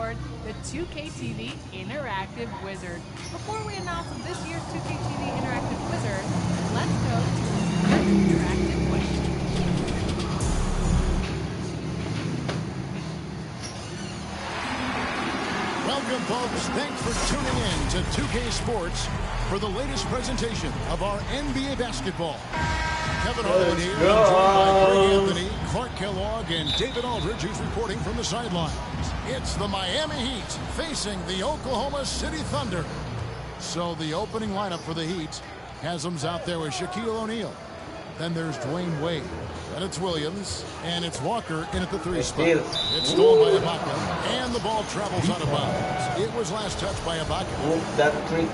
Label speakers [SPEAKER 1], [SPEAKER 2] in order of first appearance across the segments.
[SPEAKER 1] aboard the 2K TV Interactive Wizard. Before we announce this year's 2K TV Interactive Wizard, let's go to the interactive question.
[SPEAKER 2] Welcome, folks. Thanks for tuning in to 2K Sports for the latest presentation of our NBA basketball. Kevin Harlan here, joined by Greg Anthony, Clark Kellogg, and David Aldridge, who's reporting from the sidelines. It's the Miami Heat facing the Oklahoma City Thunder. So the opening lineup for the Heat has them out there with Shaquille O'Neal. Then there's Dwayne Wade. Then it's Williams. And it's Walker in at the 3 spot. It's stolen by Ibaka. And the ball travels out of bounds. It was last touched by Ibaka.
[SPEAKER 3] That trick.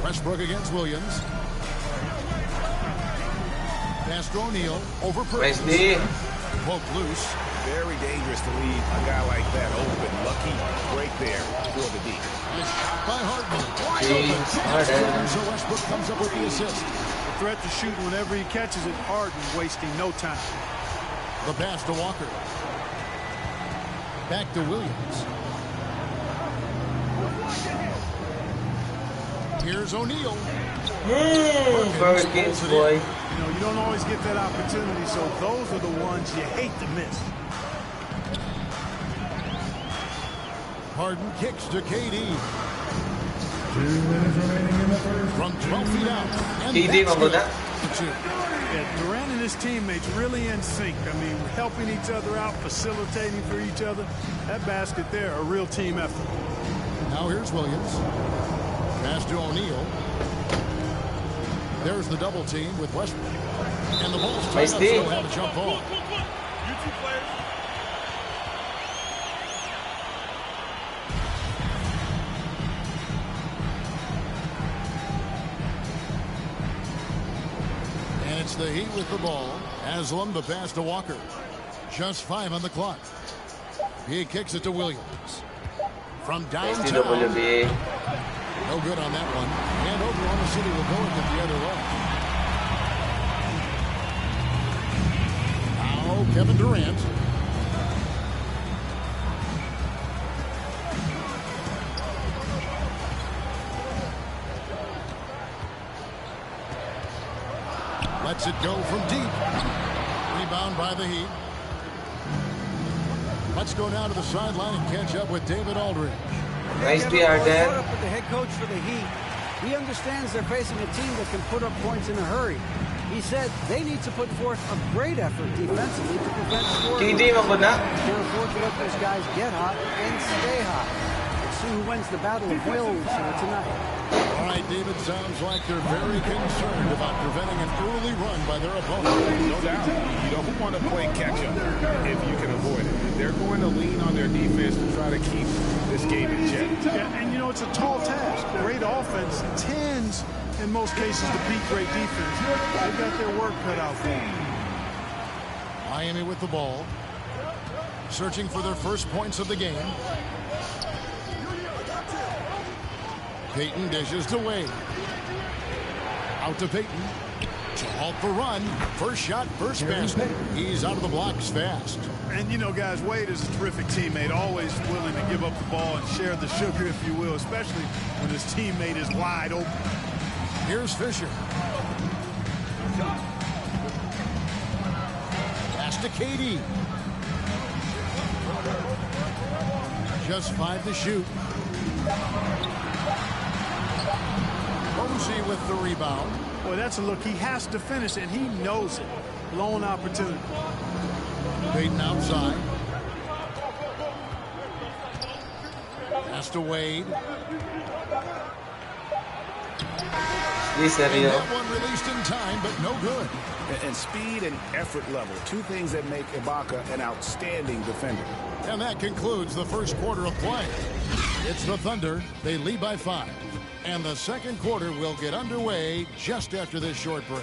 [SPEAKER 2] Westbrook against Williams. Pass to O'Neal. Over Perkins. Poke loose.
[SPEAKER 4] Very dangerous to leave a guy like that open. Lucky break there for the D.
[SPEAKER 2] By Harden. Wide open. So Westbrook comes up with the assist.
[SPEAKER 5] The threat to shoot whenever he catches it. Harden wasting no time.
[SPEAKER 2] The pass to Walker. Back to Williams. Here's O'Neal.
[SPEAKER 3] Perkins, boy.
[SPEAKER 5] You know, you don't always get that opportunity, so those are the ones you hate to miss.
[SPEAKER 2] Harden kicks to KD. 2 minutes remaining in the first. From 12 feet out. And
[SPEAKER 3] KD
[SPEAKER 2] that's good.
[SPEAKER 5] Yeah, Durant and his teammates really in sync. I mean, helping each other out, facilitating for each other. That basket there, a real team effort.
[SPEAKER 2] Now here's Williams. Pass to O'Neal. There's the double team with Westbrook. And the ball's tied up, so they'll have a jump ball.
[SPEAKER 5] You two players.
[SPEAKER 2] And it's the Heat with the ball. Haslam, the pass to Walker. Just 5 on the clock. He kicks it to Williams. From downtown. No good on that one. And Oklahoma City will go with it the other way. Now Kevin Durant. Lets it go from deep. Rebound by the Heat. Let's go down to the sideline and catch up with David Aldridge.
[SPEAKER 3] Nice PR, Dan.
[SPEAKER 6] Up with the head coach for the Heat. He understands they're facing a team that can put up points in a hurry. He said they need to put forth a great effort defensively to prevent scoring. Can't afford to let those guys get hot and stay hot. Let's see who wins the battle of wills tonight.
[SPEAKER 2] All right, David, sounds like they're very concerned about preventing an early run by their opponent.
[SPEAKER 4] No doubt. You don't want to play catch-up if you can avoid it. They're going to lean on their defense to try to keep this game in check.
[SPEAKER 5] Yeah, and you know, it's a tall task. Great offense tends, in most cases, to beat great defense. They've got their work cut out for them.
[SPEAKER 2] Miami with the ball. Searching for their first points of the game. Payton dishes to Wade. Out to Payton. To halt the run. First shot, first basket. He's out of the blocks fast.
[SPEAKER 5] And, you know, guys, Wade is a terrific teammate, always willing to give up the ball and share the sugar, if you will, especially when his teammate is wide open.
[SPEAKER 2] Here's Fisher. Pass to KD. Just 5 to shoot. Posey with the rebound.
[SPEAKER 5] Boy, that's a look. He has to finish, and he knows it. Lone opportunity.
[SPEAKER 2] Payton outside. Pass to Wade. And that one released in time, but no good.
[SPEAKER 4] And speed and effort level, 2 things that make Ibaka an outstanding defender.
[SPEAKER 2] And that concludes the first quarter of play. It's the Thunder. They lead by 5. And the second quarter will get underway just after this short break.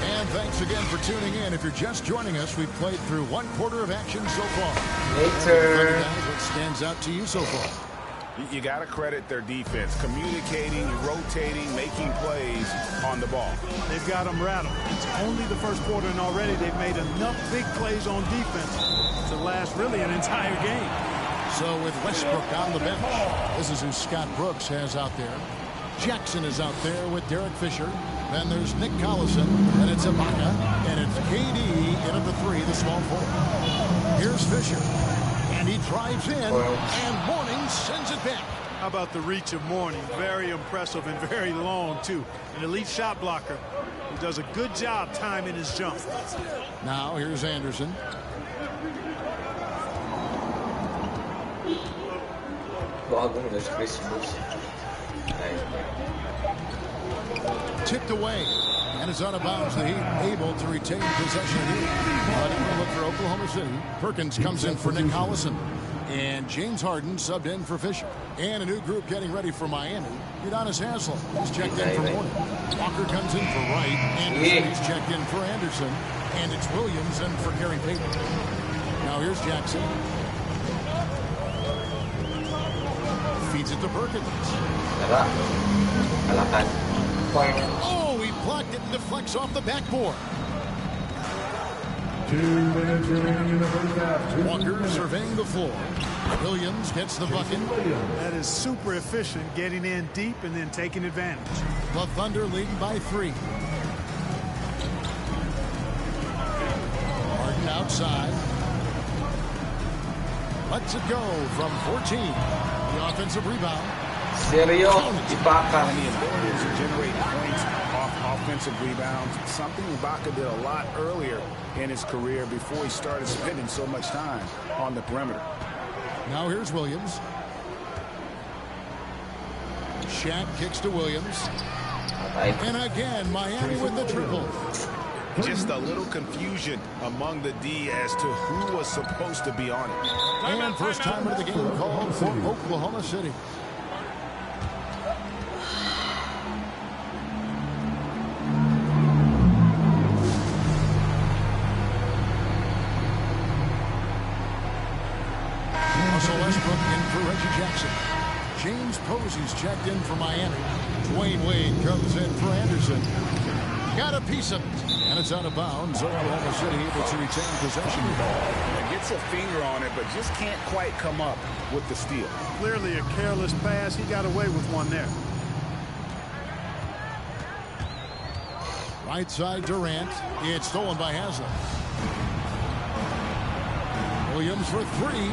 [SPEAKER 2] And thanks again for tuning in. If you're just joining us, we've played through one quarter of action so far.
[SPEAKER 3] Later.
[SPEAKER 2] What stands out to you so far?
[SPEAKER 4] You got to credit their defense, communicating, rotating, making plays on the ball.
[SPEAKER 5] They've got them rattled. It's only the first quarter, and already they've made enough big plays on defense to last really an entire game.
[SPEAKER 2] So with Westbrook on the bench, this is who Scott Brooks has out there. Jackson is out there with Derek Fisher. Then there's Nick Collison, and it's Ibaka, and it's KD in at the three, the small forward. Here's Fisher, and he drives in, and Mourning sends it back.
[SPEAKER 5] How about the reach of Mourning? Very impressive and very long, too. An elite shot blocker who does a good job timing his jump.
[SPEAKER 2] Now here's Anderson.
[SPEAKER 3] Tagum dos Christmas.
[SPEAKER 2] Tipped away, and it's out of bounds. The Heat able to retain possession here. But I'm going to look for Oklahoma City. Perkins comes in for Nick Collison. And James Harden subbed in for Fisher. And a new group getting ready for Miami. Udonis Haslem is checked in for Mourning. Walker comes in for Wright. Anderson is checked in for Anderson. And it's Williams in for Gary Payton. Now here's Jackson. Feeds it to Perkins. Oh, he blocked it and deflects off the backboard.
[SPEAKER 7] 2 minutes remaining in the first half.
[SPEAKER 2] Walker surveying the floor. Williams gets the bucket.
[SPEAKER 5] That is super efficient, getting in deep and then taking advantage.
[SPEAKER 2] The Thunder leading by 3. Harden outside. Lets it go from 14. The offensive rebound.
[SPEAKER 3] Serio, Ibaka.
[SPEAKER 4] And the ability to generate points off offensive rebounds, something Ibaka did a lot earlier in his career before he started spending so much time on the perimeter.
[SPEAKER 2] Now here's Williams. Shaq kicks to Williams. And again, Miami with the triple.
[SPEAKER 4] Just a little confusion among the D as to who was supposed to be on it.
[SPEAKER 2] And first time of the game called for Oklahoma City. Russell Westbrook in for Reggie Jackson. James Posey's checked in for Miami. Dwayne Wade comes in for Anderson. Got a piece of it. And it's out of bounds. Oklahoma City able to retain possession.
[SPEAKER 4] Gets a finger on it, but just can't quite come up with the steal.
[SPEAKER 5] Clearly a careless pass. He got away with one there.
[SPEAKER 2] Right side Durant. It's stolen by Haslem. Williams for 3.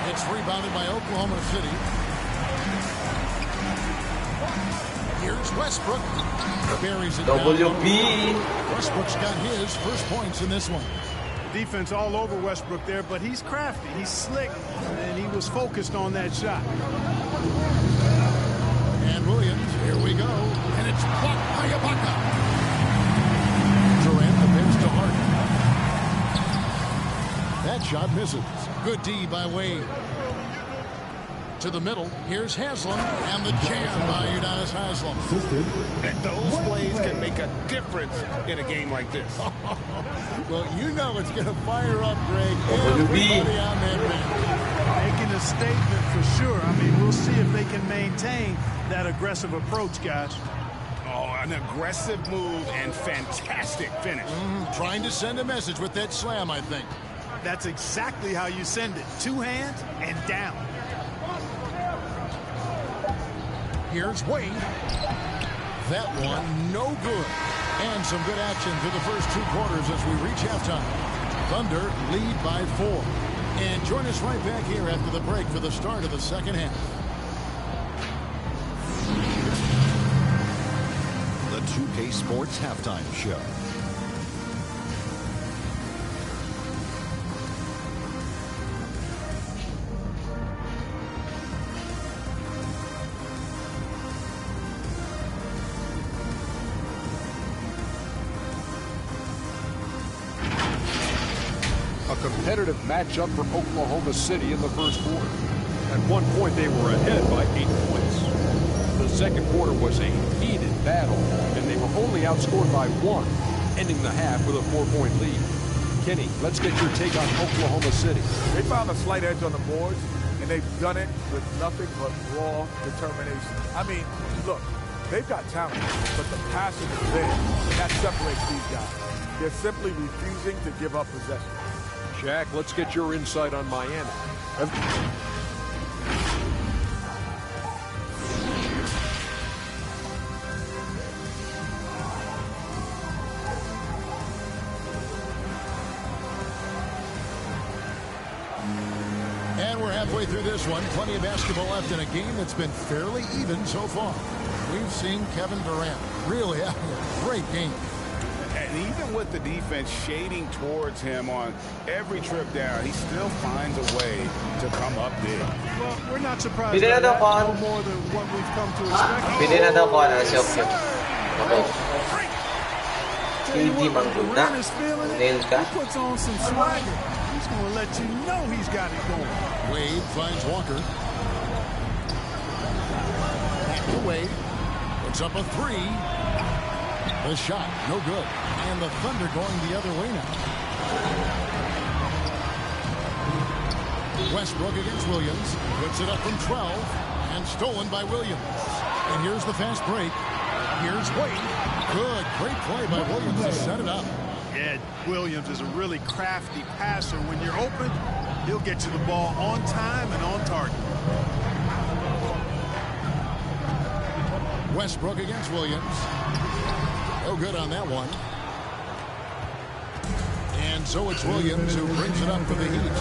[SPEAKER 2] It's rebounded by Oklahoma City. Here's Westbrook. Buries it down.
[SPEAKER 3] WB.
[SPEAKER 2] Westbrook's got his first points in this one.
[SPEAKER 5] Defense all over Westbrook there, but he's crafty. He's slick, and he was focused on that shot.
[SPEAKER 2] And Williams, here we go. And it's blocked by Ibaka. Durant the pass to Harden. That shot misses. Good D by Wade. To the middle. Here's Haslem. And the jam by Udonis Haslem.
[SPEAKER 4] And those plays can make a difference in a game like this.
[SPEAKER 2] Well, you know it's going to fire up, Greg.
[SPEAKER 3] WB.
[SPEAKER 2] Everybody on that bench.
[SPEAKER 5] Making a statement for sure. I mean, we'll see if they can maintain that aggressive approach, guys.
[SPEAKER 4] Oh, an aggressive move and fantastic finish.
[SPEAKER 2] Trying to send a message with that slam, I think.
[SPEAKER 5] That's exactly how you send it. 2 hands and down.
[SPEAKER 2] Here's Wade. That one, no good. And some good action through the first 2 quarters as we reach halftime. Thunder lead by 4. And join us right back here after the break for the start of the second half.
[SPEAKER 8] The 2K Sports Halftime Show.
[SPEAKER 9] Competitive matchup for Oklahoma City in the first quarter. At one point, they were ahead by 8 points. The second quarter was a heated battle, and they were only outscored by 1. ending the half with a 4-point lead. Kenny, let's get your take on Oklahoma City.
[SPEAKER 10] They found a slight edge on the boards, and they've done it with nothing but raw determination. I mean, look, they've got talent, but the passion is there, and that separates these guys. They're simply refusing to give up possession.
[SPEAKER 9] Shaq, let's get your insight on Miami.
[SPEAKER 2] And we're halfway through this one. Plenty of basketball left in a game that's been fairly even so far. We've seen Kevin Durant really having a great game.
[SPEAKER 4] And even with the defense shading towards him on every trip down, he still finds a way to come up big.
[SPEAKER 5] Well, we're not surprised
[SPEAKER 3] Bili
[SPEAKER 5] by
[SPEAKER 3] na daw
[SPEAKER 5] that.
[SPEAKER 3] kon.
[SPEAKER 5] No more than what we've come to expect.
[SPEAKER 3] Bili na daw kon ang Siokyo. Okay.
[SPEAKER 5] Tell you
[SPEAKER 3] Hindi
[SPEAKER 5] what, when
[SPEAKER 3] mangguna.
[SPEAKER 5] Durant is feeling it,
[SPEAKER 3] Nail ka.
[SPEAKER 5] he puts on some swagger. He's going to let you know he's got it going.
[SPEAKER 2] Wade finds Walker. Back to Wade. Puts up a three. The shot, no good. And the Thunder going the other way now. Westbrook against Williams. Puts it up from 12. And stolen by Williams. And here's the fast break. Here's Wade. Good, great play by Williams to set it up.
[SPEAKER 5] Yeah, Williams is a really crafty passer. When you're open, he'll get you the ball on time and on target.
[SPEAKER 2] Westbrook against Williams. No good on that one. And so it's Williams who brings it up for the Heat.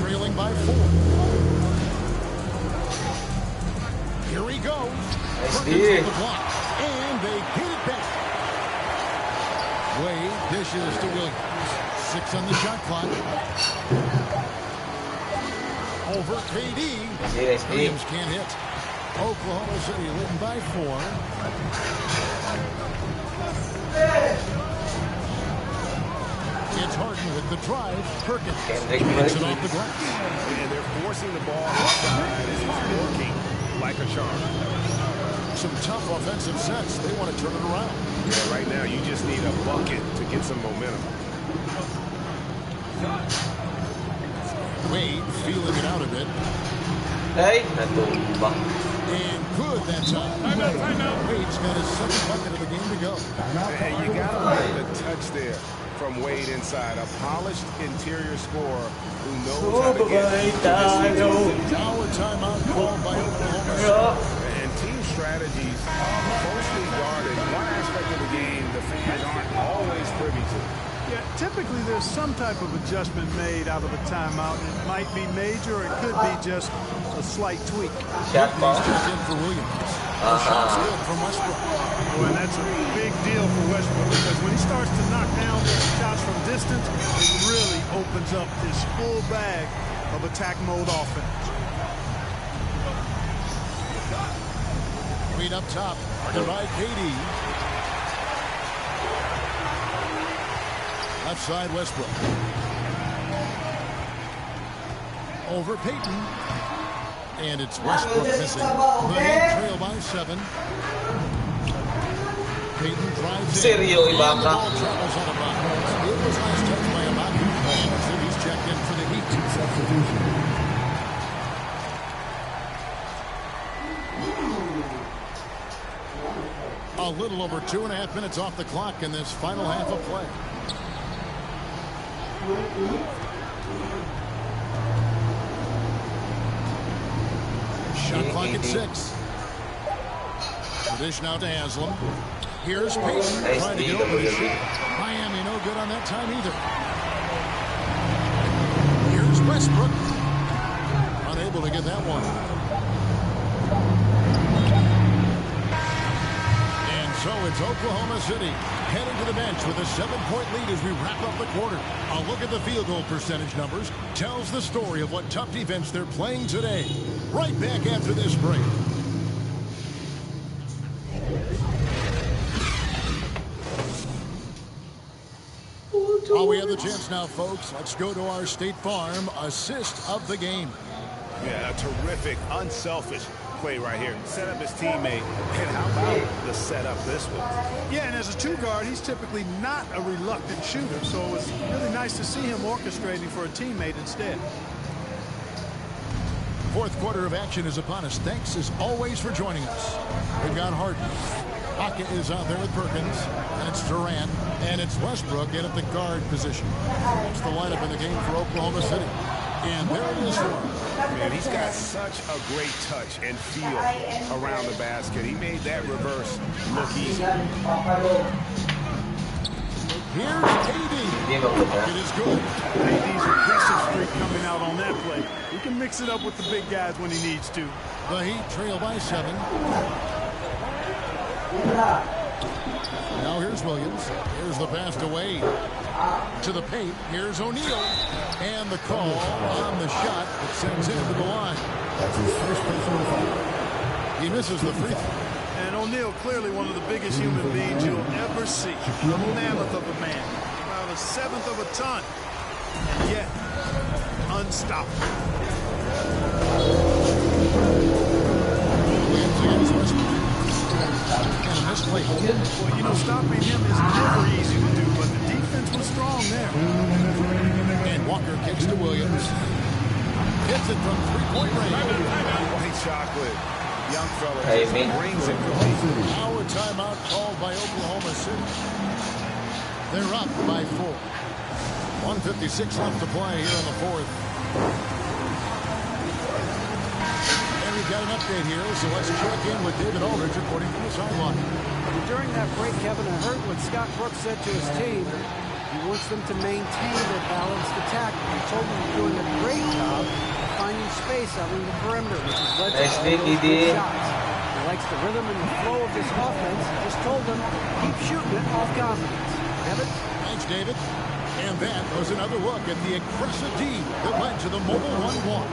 [SPEAKER 2] Trailing by 4. Here he goes. Perkins on the block. And they get it back. Wade dishes to Williams. 6 on the shot clock. Over KD. Williams can't hit. Oklahoma City leading by 4. It's Harden with the drive. Perkins gets it off the glass.
[SPEAKER 4] And they're forcing the ball inside, and it's working like a charm.
[SPEAKER 2] Some tough offensive sets. They want to turn it around.
[SPEAKER 4] Yeah, right now you just need a bucket to get some momentum.
[SPEAKER 2] Wade feeling it out a bit.
[SPEAKER 3] Ay, natumba.
[SPEAKER 2] And good that time. Wade's got his second bucket of the game to go.
[SPEAKER 4] And you got to like the touch there from Wade inside. A polished interior scorer who knows how to get
[SPEAKER 2] Our timeout called by Oklahoma.
[SPEAKER 4] And team strategies closely guarded. One aspect of the game the fans aren't always privy to.
[SPEAKER 5] Yeah, typically there's some type of adjustment made out of a timeout. It might be major, or it could be just a slight tweak.
[SPEAKER 3] Shot ball.
[SPEAKER 2] Just in for Williams. The shot's good from Westbrook.
[SPEAKER 5] Well, and that's a big deal for Westbrook, because when he starts to knock down those shots from distance, it really opens up this full bag of attack mode offense.
[SPEAKER 2] Wade up top. Divide KD. Left side Westbrook. Over Payton. And it's Westbrook missing. The Heat trail by 7. Payton drives in.
[SPEAKER 3] Seryo,
[SPEAKER 2] And the
[SPEAKER 3] Ibaka.
[SPEAKER 2] ball travels on a bounce. It was last touched by Ibaka. And City's checked in for the Heat. Substitution. A little over 2.5 minutes off the clock in this final half of play. Shot clock at 6. The dish now to Haslam. Here's Payton trying to get over the shot. Miami no good on that time either. Here's Westbrook. Unable to get that one. And so it's Oklahoma City heading to the bench with a 7-point lead as we wrap up the quarter. A look at the field goal percentage numbers tells the story of what tough defense they're playing today. Right back after this break. While we have the chance now, folks, let's go to our State Farm assist of the game.
[SPEAKER 4] Yeah, a terrific, unselfish play right here. Set up his teammate. And how about the setup this one?
[SPEAKER 5] Yeah, and as a two guard, he's typically not a reluctant shooter, so it's really nice to see him orchestrating for a teammate instead.
[SPEAKER 2] Fourth quarter of action is upon us. Thanks as always for joining us. We've got Harden. Pocket is out there with Perkins, and it's Durant, and it's Westbrook in at the guard position. It's the lineup in the game for Oklahoma City. And there it is for him.
[SPEAKER 4] Man, he's got such a great touch and feel around the basket. He made that reverse look easy.
[SPEAKER 2] Here's KD. It is good.
[SPEAKER 5] KD's aggressive streak coming out on that play. He can mix it up with the big guys when he needs to.
[SPEAKER 2] The Heat trail by 7. Now here's Williams. Here's the pass to Wade. To the paint. Here's O'Neal. And the call on the shot that sends him to the line.
[SPEAKER 7] That's his first personal foul.
[SPEAKER 2] He misses the free throw.
[SPEAKER 5] And O'Neal, clearly one of the biggest human beings you'll ever see. A mammoth of a man. About a seventh of a ton. And yet, unstoppable.
[SPEAKER 2] Williams against Westbrook. And a misplay.
[SPEAKER 5] Well, you know, stopping him is never easy to do, but the defense was strong there.
[SPEAKER 2] And Walker kicks to Williams. Hits it from three-point range.
[SPEAKER 4] White chocolate. Young fella brings it to
[SPEAKER 2] Our timeout called by Oklahoma City. They're up by 4. 1:56 left to play here in the fourth. And we've got an update here, so let's check in with David Aldridge reporting from the sideline.
[SPEAKER 6] During that break, Kevin, I heard what Scott Brooks said to his team. He wants them to maintain their balanced attack. He told them they're doing a great job of finding space out in the perimeter, which has led to all those good shots. He likes the rhythm and the flow of this offense. He just told them, keep shooting it off confidence. Kevin?
[SPEAKER 2] Thanks, David. And that was another look at the aggressive D that led to the mobile one walk.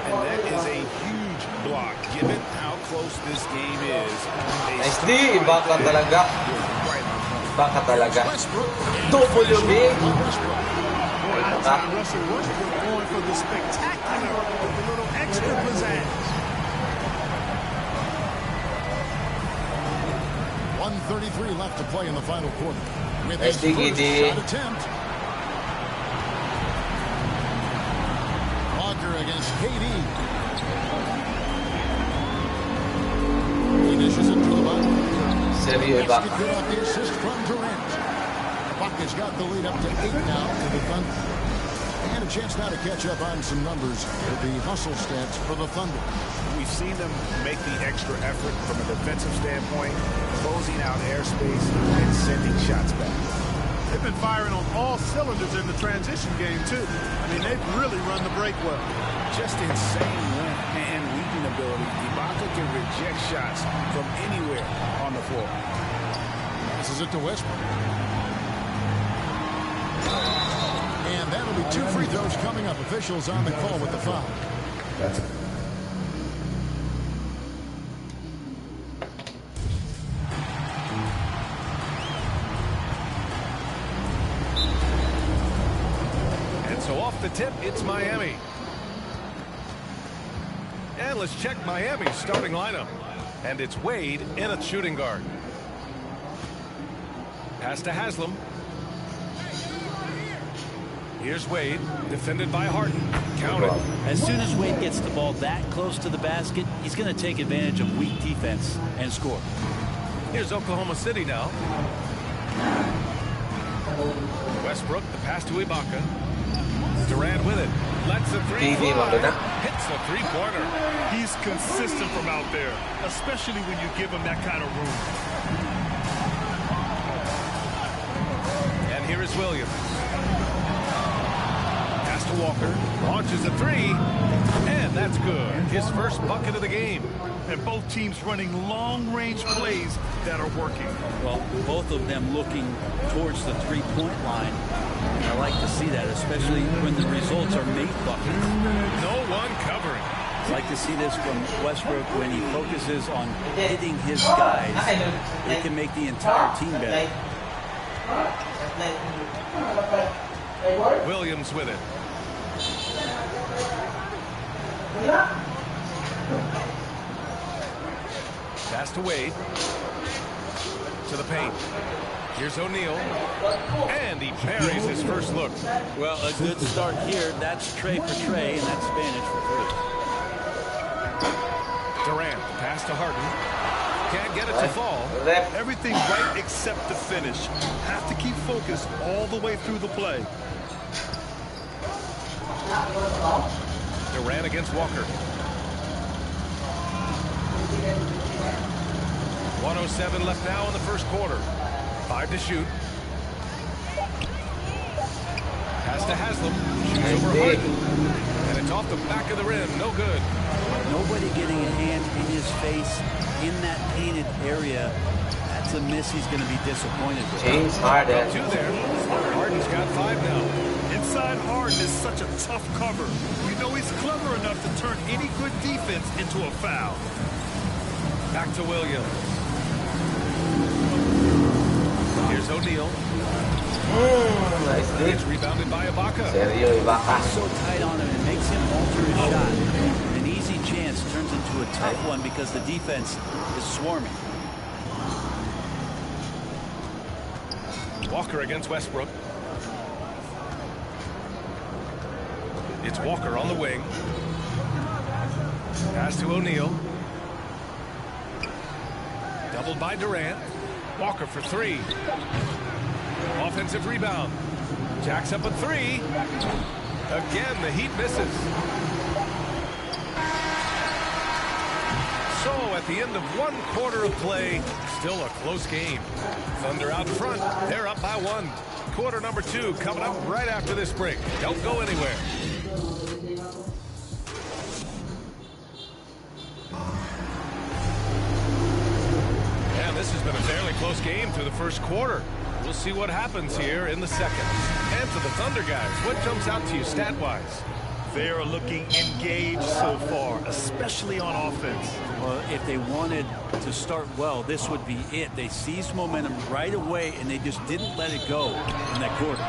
[SPEAKER 4] And that is a huge block, given how close this game is.
[SPEAKER 3] Nice D, baka talaga. Baka talaga. W B.
[SPEAKER 5] Russell Westbrook going for the spectacular with a little extra pizzazz.
[SPEAKER 2] 1:33 left to play in the final quarter. With
[SPEAKER 3] Nice
[SPEAKER 2] his
[SPEAKER 3] diggy,
[SPEAKER 2] first
[SPEAKER 3] D.
[SPEAKER 2] shot attempt. Walker against KD. He dishes it to Ibaka.
[SPEAKER 3] Sergio
[SPEAKER 2] Good
[SPEAKER 3] Ibaka.
[SPEAKER 2] off the assist from Durant. Ibaka's got the lead up to 8 now to the Thunder. And a chance now to catch up on some numbers with the hustle stats for the Thunder.
[SPEAKER 4] We've seen them make the extra effort from a defensive standpoint, closing out airspace and sending shots back.
[SPEAKER 5] They've been firing on all cylinders in the transition game, too. I mean, they've really run the break well.
[SPEAKER 4] Just insane length and leaping ability. Ibaka can reject shots from anywhere on the floor.
[SPEAKER 2] Passes it to Westbrook. And that'll be 2 free throws coming up. Officials on the call with the foul.
[SPEAKER 7] That's it.
[SPEAKER 11] And so off the tip, it's Miami. And let's check Miami's starting lineup. And it's Wade in a shooting guard. Pass to Haslam. Here's Wade, defended by Harden. Counted.
[SPEAKER 12] As soon as Wade gets the ball that close to the basket, he's going to take advantage of weak defense and score.
[SPEAKER 11] Here's Oklahoma City now. Westbrook, the pass to Ibaka. Durant with it. Lets the three fly. Hits the three-pointer.
[SPEAKER 5] He's consistent from out there, especially when you give him that kind of room.
[SPEAKER 11] And here is Williams. Pass to Walker. Launches a three. And that's good. His first bucket of the game.
[SPEAKER 5] And both teams running long-range plays that are working.
[SPEAKER 12] Well, both of them looking towards the three-point line. I like to see that, especially when the results are made buckets.
[SPEAKER 11] No one covering.
[SPEAKER 12] I like to see this from Westbrook when he focuses on hitting his guys. It can make the entire team better.
[SPEAKER 11] Williams with it. Pass to Wade. To the paint. Here's O'Neal. And he parries his first look.
[SPEAKER 12] Well, a good start here. That's Trey for Trey, and that's Spanish for three.
[SPEAKER 11] Durant, pass to Harden. Can't get it to fall.
[SPEAKER 5] Everything right except the finish. Have to keep focused all the way through the play.
[SPEAKER 11] Durant against Walker. 1:07 left now in the first quarter. 5 to shoot. Pass to Haslam. Shoots over Harden. And it's off the back of the rim. No good.
[SPEAKER 12] Nobody getting a hand in his face in that painted area. That's a miss he's going to be disappointed with.
[SPEAKER 3] James Harden.
[SPEAKER 11] 2 there. Harden's got 5 now.
[SPEAKER 5] Inside Harden is such a tough cover. You know he's clever enough to turn any good defense into a foul.
[SPEAKER 11] Back to Williams. Here's O'Neal.
[SPEAKER 3] Nice.
[SPEAKER 11] It's rebounded by Ibaka.
[SPEAKER 3] Sergio Ibaka.
[SPEAKER 12] So tight on him, it makes him alter his shot. An easy chance turns into a tough one because the defense is swarming.
[SPEAKER 11] Walker against Westbrook. It's Walker on the wing. Pass to O'Neal. Doubled by Durant. Walker for 3. Offensive rebound. Jacks up a 3. Again, the Heat misses. So at the end of 1 quarter of play, still a close game. Thunder out front. They're up by 1. Quarter number 2 coming up right after this break. Don't go anywhere. And this has been a fairly close game through the first quarter. We'll see what happens here in the second. And to the Thunder guys, what jumps out to you stat-wise?
[SPEAKER 5] They are looking engaged so far, especially on offense.
[SPEAKER 12] Well, if they wanted to start well, this would be it. They seized momentum right away, and they just didn't let it go in that quarter.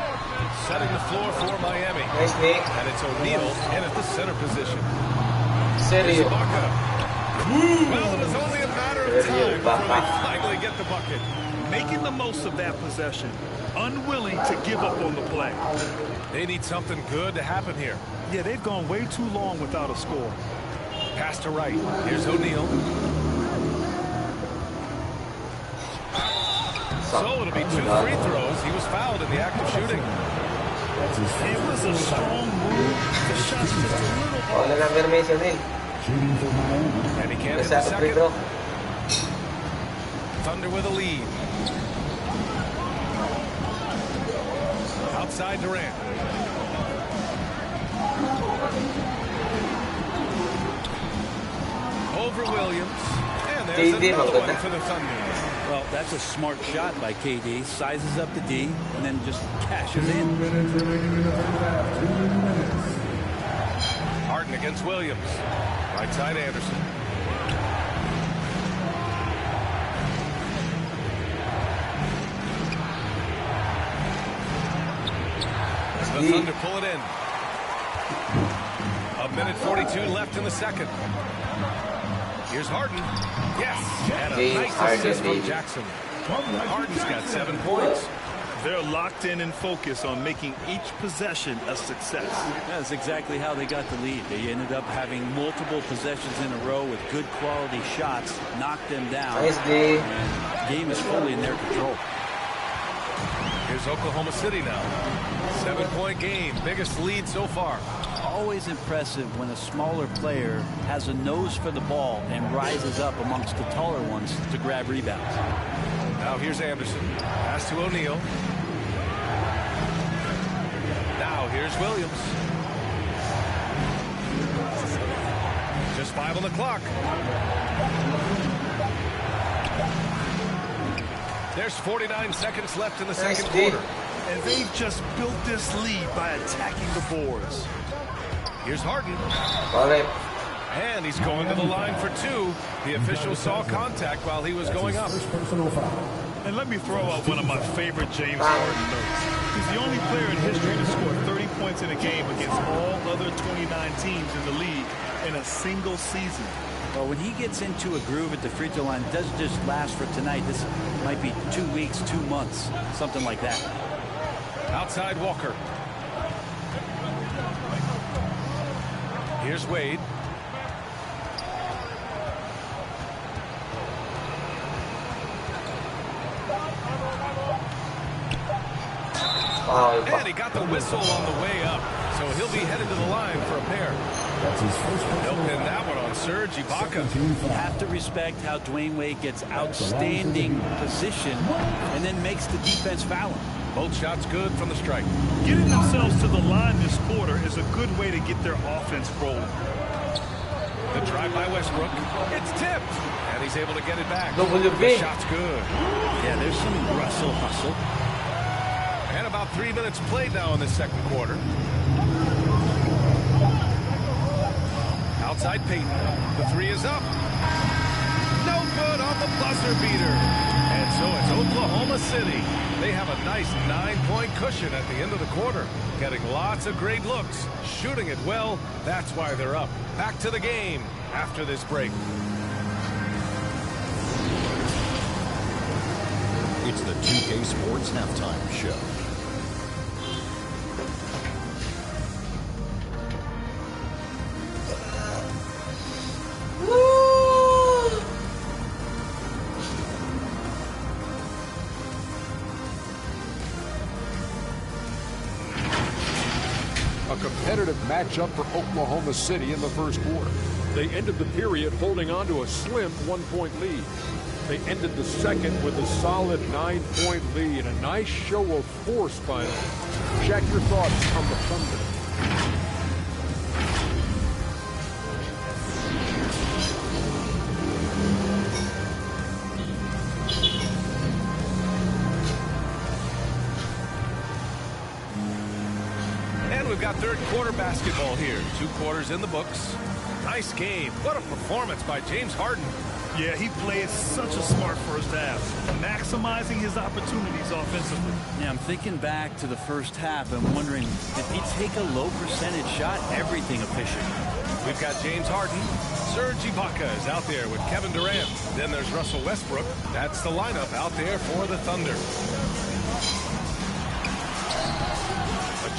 [SPEAKER 11] Setting the floor for Miami.
[SPEAKER 3] Nice, Nick.
[SPEAKER 11] And it's O'Neal in at the center position.
[SPEAKER 3] Sergio.
[SPEAKER 11] Well, it was only a matter of time before they finally get the bucket.
[SPEAKER 5] Making the most of that possession. Unwilling to give up on the play.
[SPEAKER 11] They need something good to happen here.
[SPEAKER 5] Yeah, they've gone way too long without a score.
[SPEAKER 11] Pass to right. Here's O'Neal. So it'll be 2 free throws. He was fouled in the act of shooting.
[SPEAKER 5] It was a strong move. The shot's just a little off.
[SPEAKER 11] And he can't hit the second. Thunder with a lead. Outside Durant. Over Williams. And there's another one for the Thunder.
[SPEAKER 12] Well, that's a smart shot by KD. Sizes up the D and then just cashes in.
[SPEAKER 11] Harden against Williams. Right side Anderson. The Thunder pull it in. 1:42 left in the second. Here's Harden. Yes. And a nice assist from Jackson. Harden's got 7 points.
[SPEAKER 5] They're locked in and focused on making each possession a success.
[SPEAKER 12] That's exactly how they got the lead. They ended up having multiple possessions in a row with good quality shots, knocked them down.
[SPEAKER 3] Nice D.
[SPEAKER 12] And the game is fully in their control.
[SPEAKER 11] Here's Oklahoma City now. 7-point game. Biggest lead so far.
[SPEAKER 12] Always impressive when a smaller player has a nose for the ball and rises up amongst the taller ones to grab rebounds.
[SPEAKER 11] Now here's Anderson. Pass to O'Neal. Now here's Williams. Just 5 on the clock. There's 49 seconds left in the second quarter.
[SPEAKER 5] And they've just built this lead by attacking the boards.
[SPEAKER 11] Here's Harden. And he's going to the line for 2. The official saw contact while he was going up.
[SPEAKER 5] And let me throw out one of my favorite James Harden notes. He's the only player in history to score 30 points in a game against all other 29 teams in the league in a single season.
[SPEAKER 12] Well, when he gets into a groove at the free throw line, it doesn't just last for tonight. This might be 2 weeks, 2 months, something like that.
[SPEAKER 11] Outside Walker. Here's Wade. And he got the whistle on the way up, so he'll be headed to the line for a pair.
[SPEAKER 7] That's his first
[SPEAKER 11] He'll pin that one on Serge Ibaka.
[SPEAKER 12] You have to respect how Dwayne Wade gets outstanding position and then makes the defense foul him.
[SPEAKER 11] Both shots good from the stripe.
[SPEAKER 5] Getting themselves to the line this quarter is a good way to get their offense rolling.
[SPEAKER 11] The drive by Westbrook. It's tipped, and he's able to get it back.
[SPEAKER 3] The
[SPEAKER 11] shot's good.
[SPEAKER 12] Yeah, there's some Russell hustle.
[SPEAKER 11] And about 3 minutes played now in the second quarter. Outside Payton. The three is up. No good on the buzzer beater. And so it's Oklahoma City. They have a nice 9-point cushion at the end of the quarter. Getting lots of great looks. Shooting it well. That's why they're up. Back to the game after this break.
[SPEAKER 8] It's the 2K Sports Halftime Show.
[SPEAKER 9] A competitive matchup for Oklahoma City in the first quarter. They ended the period holding on to a slim 1-point lead. They ended the second with a solid 9-point lead and a nice show of force by them. Check your thoughts on the Thunder.
[SPEAKER 11] We've got third quarter basketball here. 2 quarters in the books. Nice game. What a performance by James Harden.
[SPEAKER 5] Yeah, he played such a smart first half, maximizing his opportunities offensively.
[SPEAKER 12] Yeah, I'm thinking back to the first half and wondering, did he take a low percentage shot? Everything efficient.
[SPEAKER 11] We've got James Harden. Serge Ibaka is out there with Kevin Durant. Then there's Russell Westbrook. That's the lineup out there for the Thunder.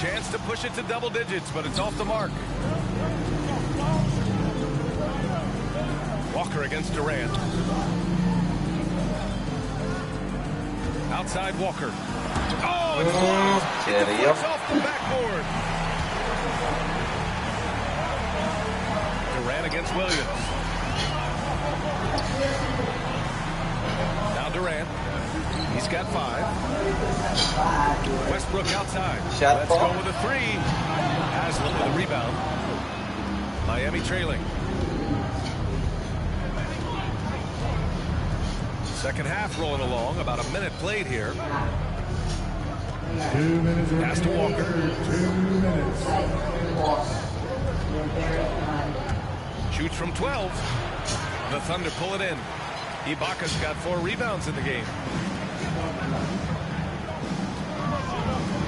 [SPEAKER 11] Chance to push it to double digits, but it's off the mark. Walker against Durant. Outside Walker. Oh, it's blocked. It deflects off the backboard. Durant against Williams. Now Durant. He's got 5. Westbrook outside. Let's go with a 3. Haslam with a rebound. Miami trailing. Second half rolling along. About a minute played here.
[SPEAKER 7] 2 minutes.
[SPEAKER 11] Pass to Walker.
[SPEAKER 7] 2 minutes.
[SPEAKER 11] Shoots from 12. The Thunder pull it in. Ibaka's got 4 rebounds in the game.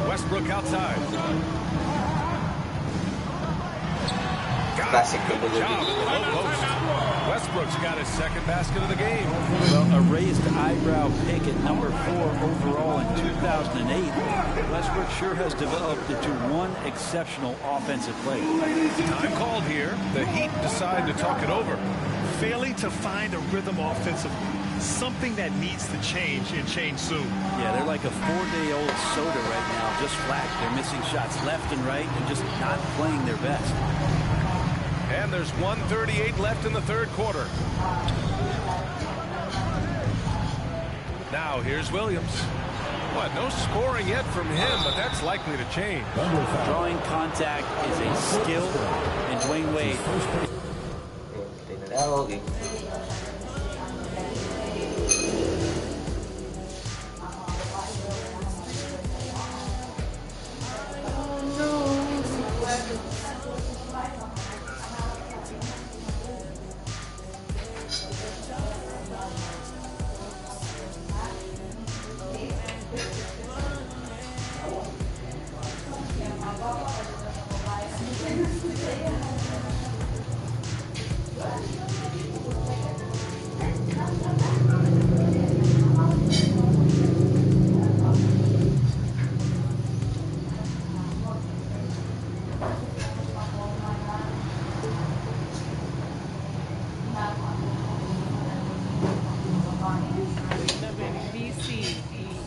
[SPEAKER 11] Westbrook outside. Got it. Good job at the low post. Westbrook's got his second basket of the game.
[SPEAKER 12] Well, a raised eyebrow pick at number 4 overall in 2008. Westbrook sure has developed into one exceptional offensive player.
[SPEAKER 11] Time called here. The Heat decide to talk it over.
[SPEAKER 5] Failing to find a rhythm offensively. Something that needs to change and change soon.
[SPEAKER 12] Yeah, they're like a 4-day-old soda right now, just flat. They're missing shots left and right and just not playing their best.
[SPEAKER 11] And there's 1:38 left in the third quarter. Now here's Williams. What, no scoring yet from him, but that's likely to change.
[SPEAKER 12] Drawing contact is a skill, and Dwayne Wade.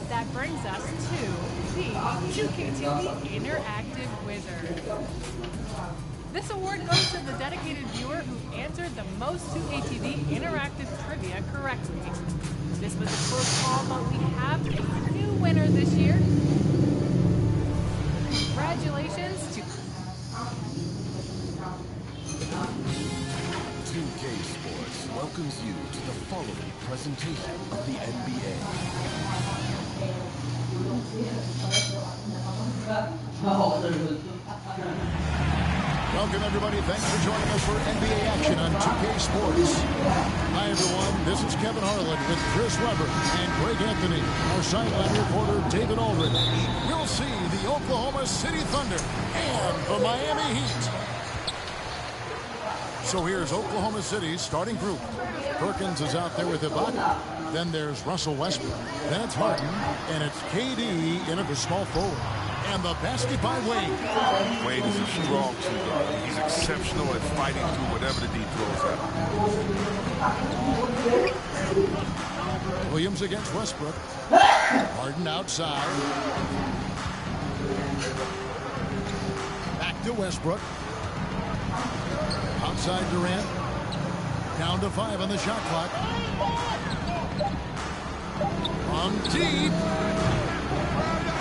[SPEAKER 1] That brings us to the 2KTV Interactive Wizard. This award goes to the dedicated viewer who answered the most 2KTV Interactive trivia correctly. This was a close call, but we have a new winner this year. Congratulations to
[SPEAKER 8] 2K Sports welcomes you to the following presentation of the NBA.
[SPEAKER 2] Welcome, everybody. Thanks for joining us for NBA action on 2K Sports. Hi, everyone. This is Kevin Harlan with Chris Webber and Greg Anthony. Our sideline reporter, David Aldridge. We'll see the Oklahoma City Thunder and the Miami Heat. So here's Oklahoma City's starting group. Perkins is out there with Ibaka. Then there's Russell Westbrook. Then it's Harden. And it's KD in at the small forward. And the basket by Wade.
[SPEAKER 13] Wade is a strong two guard. He's exceptional at fighting through whatever the D throws at him.
[SPEAKER 2] Williams against Westbrook. Harden outside. Back to Westbrook. Outside Durant. Down to 5 on the shot clock. From deep.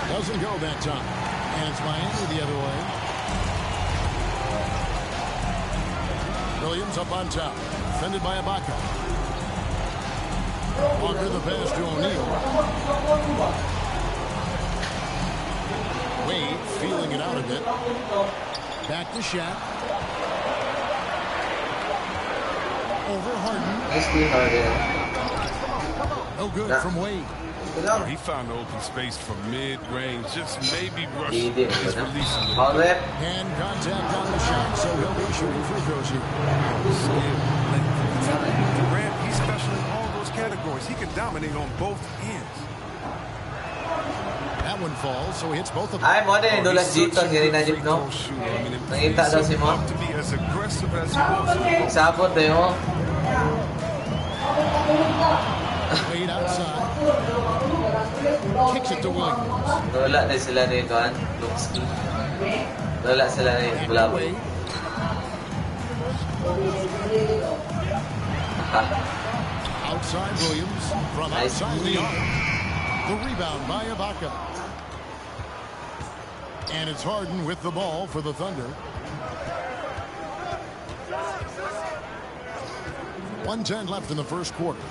[SPEAKER 2] Doesn't go that time. And it's Miami the other way. Williams up on top. Defended by Ibaka. Walker the pass to O'Neal. Wade feeling it out a bit. Back to Shaq. Over Harden. No good from Wade.
[SPEAKER 13] He found the open space from mid-range, just maybe rushing his release.
[SPEAKER 2] And contact on the shot, so he'll be shooting free throws here.
[SPEAKER 13] Durant, he's special in all those categories. He can dominate on both ends.
[SPEAKER 2] That one falls, so he hits both of them.
[SPEAKER 3] Ay, mo din, idulas dito, girinajip, no? Nakita daw si mo. Sabot eh, mo.
[SPEAKER 2] Wade outside. Kicks it to Williams.
[SPEAKER 3] Wala na sila ni Juan Luxki. Wala sila ni Bulaboy.
[SPEAKER 2] Outside Williams. From outside the arc. The rebound by Ibaka. And it's Harden with the ball for the Thunder. 1:10 left in the first quarter.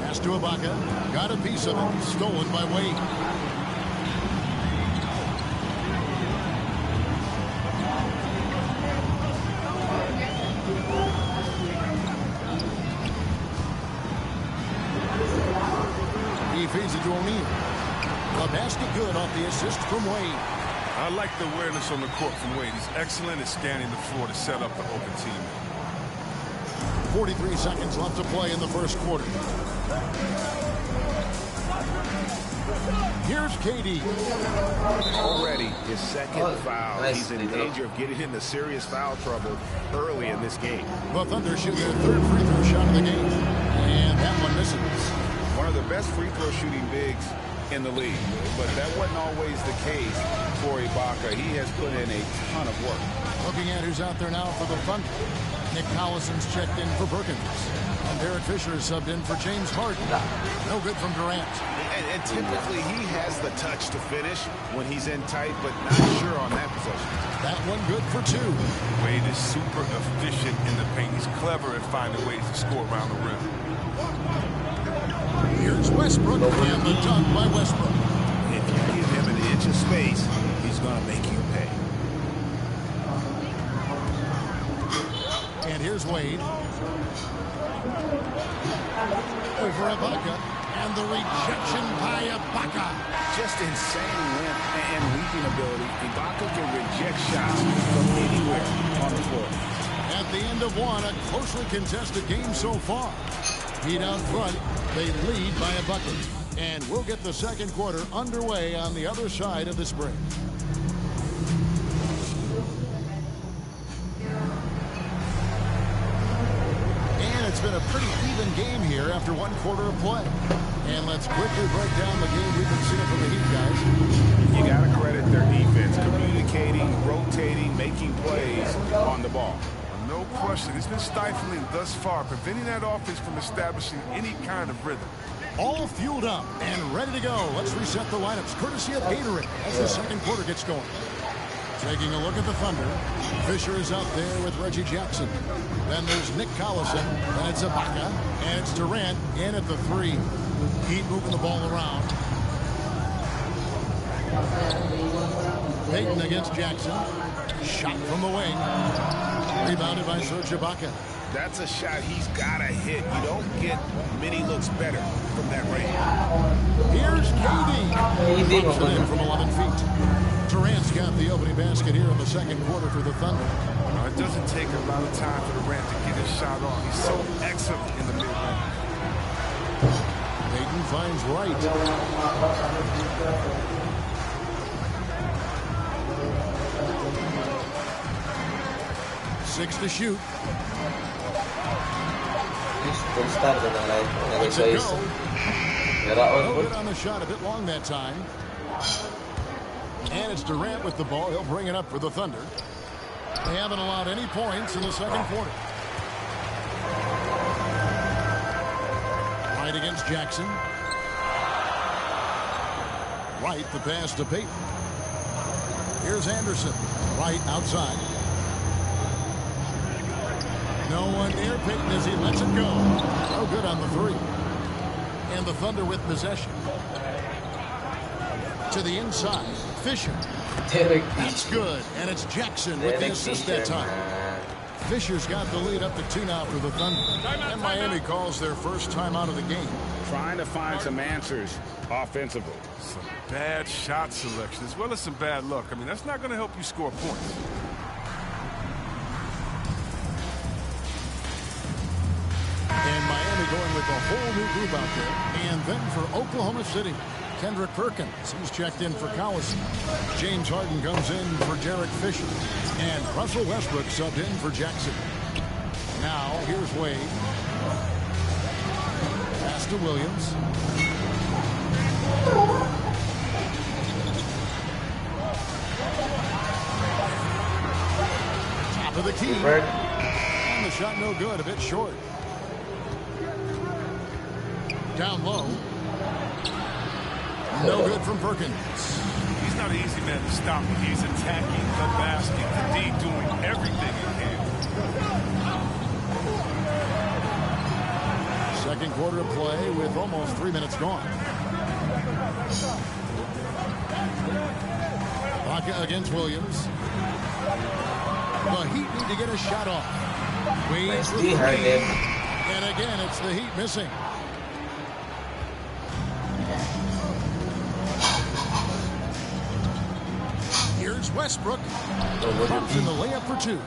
[SPEAKER 2] Pass to Ibaka. Got a piece of it. Stolen by Wade. He feeds it to O'Neal. A basket good off the assist from Wade.
[SPEAKER 13] I like the awareness on the court from Wade. He's excellent at scanning the floor to set up the open team.
[SPEAKER 2] 43 seconds left to play in the first quarter. Here's KD.
[SPEAKER 4] Already his second foul. He's in danger of getting into serious foul trouble early in this game.
[SPEAKER 2] The Thunder shoot their third free throw shot of the game. And that one misses.
[SPEAKER 4] One of the best free throw shooting bigs in the league. But that wasn't always the case for Ibaka. He has put in a ton of work.
[SPEAKER 2] Looking at who's out there now for the Thunder. Nick Collison's checked in for Perkins. And Derek Fisher is subbed in for James Harden. No good from Durant.
[SPEAKER 4] And typically he has the touch to finish when he's in tight, but not sure on that possession.
[SPEAKER 2] That one good for 2.
[SPEAKER 13] Wade is super efficient in the paint. He's clever at finding ways to score around the rim.
[SPEAKER 2] Here's Westbrook and the dunk by Westbrook.
[SPEAKER 4] If you give him an inch of space, he's going to make you pay.
[SPEAKER 2] And here's Wade. Over Ibaka. And the rejection by Ibaka.
[SPEAKER 4] Just insane length and leaping ability. Ibaka can reject shots from anywhere on the floor.
[SPEAKER 2] At the end of one, a closely contested game so far. Heat out front. They lead by a bucket. And we'll get the second quarter underway on the other side of this break. And it's been a pretty even game here after one quarter of play. And let's quickly break down the game we've been seeing from the Heat, guys.
[SPEAKER 4] You got to credit their defense, communicating, rotating, making plays on the ball.
[SPEAKER 13] No question. It's been stifling thus far, preventing that offense from establishing any kind of rhythm.
[SPEAKER 2] All fueled up and ready to go. Let's reset the lineups, courtesy of Gatorade, as the second quarter gets going. Taking a look at the Thunder. Fisher is out there with Reggie Jackson. Then there's Nick Collison. Then it's Ibaka. And it's Durant in at the three. Heat moving the ball around. Payton against Jackson. Shot from the wing. Rebounded by Serge Ibaka.
[SPEAKER 4] That's a shot he's got to hit. You don't get many looks better from that range.
[SPEAKER 2] Here's KD. Puts it in from 11 feet. Durant's got the opening basket here in the second quarter for the Thunder.
[SPEAKER 13] It doesn't take a lot of time for Durant to get his shot off. He's so excellent in the mid-range.
[SPEAKER 2] Payton finds Wright. 6 to shoot. Lets it go. No good on the shot, a bit long that time. And it's Durant with the ball. He'll bring it up for the Thunder. They haven't allowed any points in the second quarter. Wright against Jackson. Wright, the pass to Payton. Here's Anderson. Wright outside. No one near Payton as he lets it go. No good on the three. And the Thunder with possession. To the inside. Fisher. That's good. And it's Jackson with the assist that time. Fisher's got the lead up to 2 now for the Thunder. And Miami calls their first time out of the game.
[SPEAKER 4] Trying to find some answers offensively.
[SPEAKER 13] Some bad shot selection as well as some bad luck. I mean, that's not going to help you score points.
[SPEAKER 2] And Miami going with a whole new group out there. And then for Oklahoma City, Kendrick Perkins. He's checked in for Collison. James Harden comes in for Derek Fisher. And Russell Westbrook subbed in for Jackson. Now, here's Wade. Pass to Williams. Top of the key. And the shot no good, a bit short. Down low. No good from Perkins.
[SPEAKER 13] He's not an easy man to stop when he's attacking the basket. The D doing everything he can.
[SPEAKER 2] Second quarter of play with almost 3 minutes gone. Ibaka against Williams. The Heat need to get a shot off. Wade's with the lead. And again, it's the Heat missing. Here's Westbrook. Drops in the layup for 2.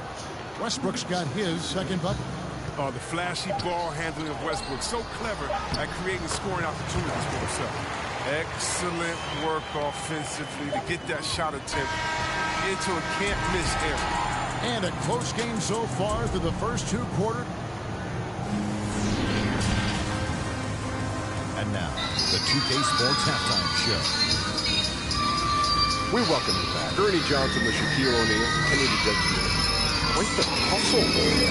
[SPEAKER 2] Westbrook's got his second bucket.
[SPEAKER 13] Oh, the flashy ball handling of Westbrook. So clever at creating scoring opportunities for himself. Excellent work offensively to get that shot attempt into a can't-miss area.
[SPEAKER 2] And a close game so far through the first 2 quarters.
[SPEAKER 14] And now, the 2K Sports Halftime Show.
[SPEAKER 9] We welcome you back. Ernie Johnson, the Shaquille O'Neal, Kenny the Jet Smith. Quite the tussle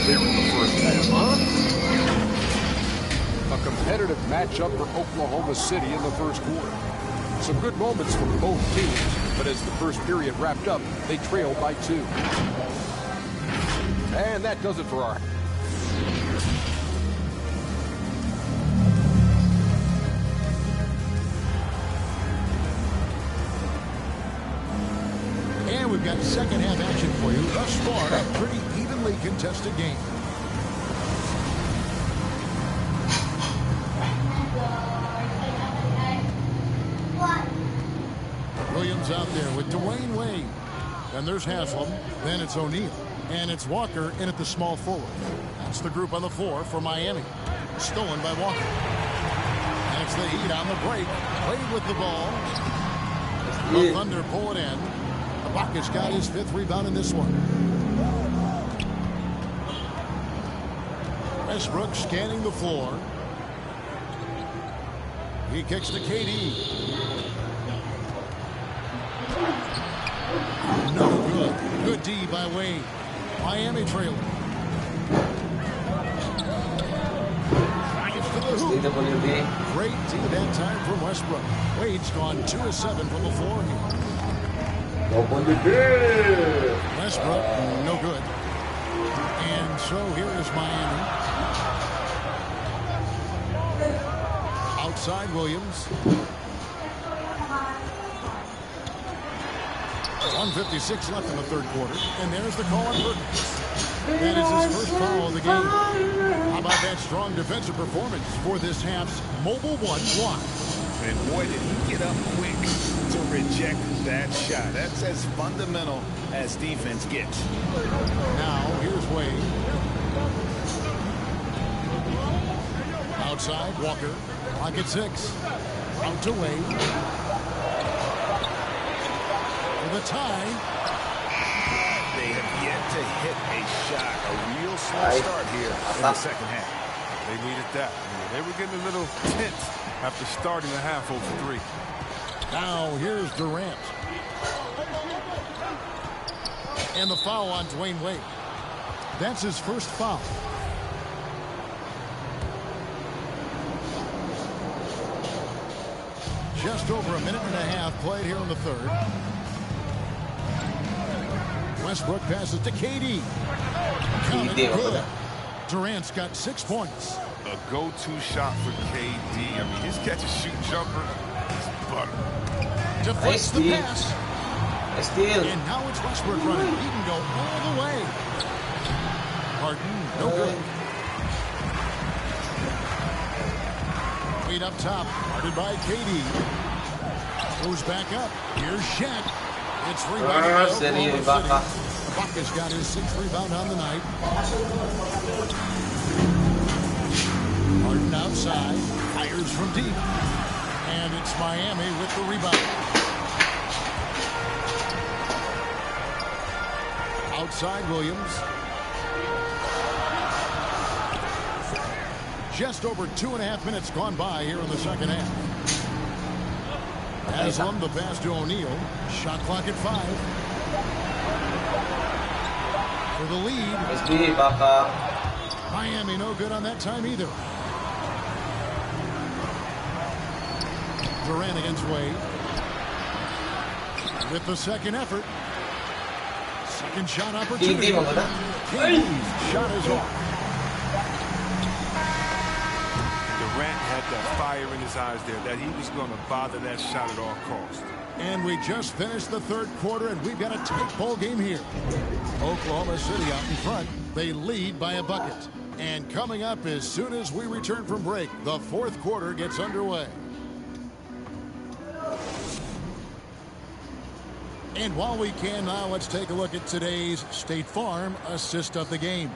[SPEAKER 9] there in the first half, huh? A competitive matchup for Oklahoma City in the first quarter. Some good moments from both teams, but as the first period wrapped up, they trailed by 2. And that does it for our...
[SPEAKER 2] And we've got second half action for you. Thus far, a pretty evenly contested game. Williams out there with Dwayne Wade. Then there's Haslam. Then it's O'Neal. And it's Walker in at the small forward. That's the group on the floor for Miami. Stolen by Walker. And it's the Heat on the break. Wade with the ball. The Thunder pull it in. Ibaka's got his 5th rebound in this one. Westbrook scanning the floor. He kicks to KD. No good. Good D by Wade. Miami trailing. Drives to the hoop. Great D that time from Westbrook. Wade's gone 2 of 7 from the floor here. Westbrook, no good. And so here is Miami. Outside Williams. 1:56 left in the third quarter. And there's the call on Perkins. That is his first foul of the game. How about that strong defensive performance for this half's mobile 1 block?
[SPEAKER 4] And boy, did he get up quick to reject that shot. That's as fundamental as defense gets.
[SPEAKER 2] Now, here's Wade. Outside, Walker. Clock at 6. Out to Wade. For the tie.
[SPEAKER 4] They have yet to hit a shot. A real slow start here in the second half.
[SPEAKER 13] They needed that. They were getting a little tense after starting the half over 3.
[SPEAKER 2] Now here's Durant. And the foul on Dwayne Wade. That's his first foul. Just over a minute and a half played here in the third. Westbrook passes to KD. Coming good. Durant's got 6 points.
[SPEAKER 13] A go-to shot for KD. I mean, his catch-and-shoot jumper is butter.
[SPEAKER 2] Deflects the pass.
[SPEAKER 3] Steal.
[SPEAKER 2] And now it's Westbrook running. He can go all the way. Harden, no good. Wade up top, guarded by KD. Goes back up. Here's Shaq. It's rebounded by Oklahoma City. Ibaka's got his 6th rebound on the night. Harden outside. Fires from deep. And it's Miami with the rebound. Outside Williams. Just over 2.5 minutes gone by here in the second half. Haslam the pass to O'Neal. Shot clock at 5. For the lead. Miami no good on that time either. Durant against Wade. With the second effort. Second shot opportunity. KD's shot is off.
[SPEAKER 13] Durant had that fire in his eyes there that he was going to bother that shot at all costs.
[SPEAKER 2] And we just finished the third quarter, and we've got a tight ball game here. Oklahoma City out in front. They lead by a bucket. And coming up as soon as we return from break, the fourth quarter gets underway. And while we can now, let's take a look at today's State Farm assist of the game.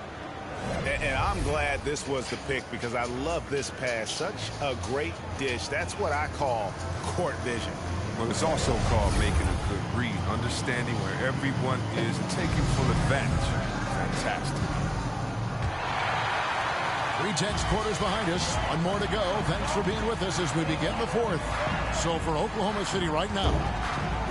[SPEAKER 4] And I'm glad this was the pick because I love this pass. Such a great dish. That's what I call court vision.
[SPEAKER 13] Well, it's also called making a good read, understanding where everyone is, taking full advantage. Fantastic.
[SPEAKER 2] 3/10 quarters behind us. One more to go. Thanks for being with us as we begin the fourth. So for Oklahoma City right now,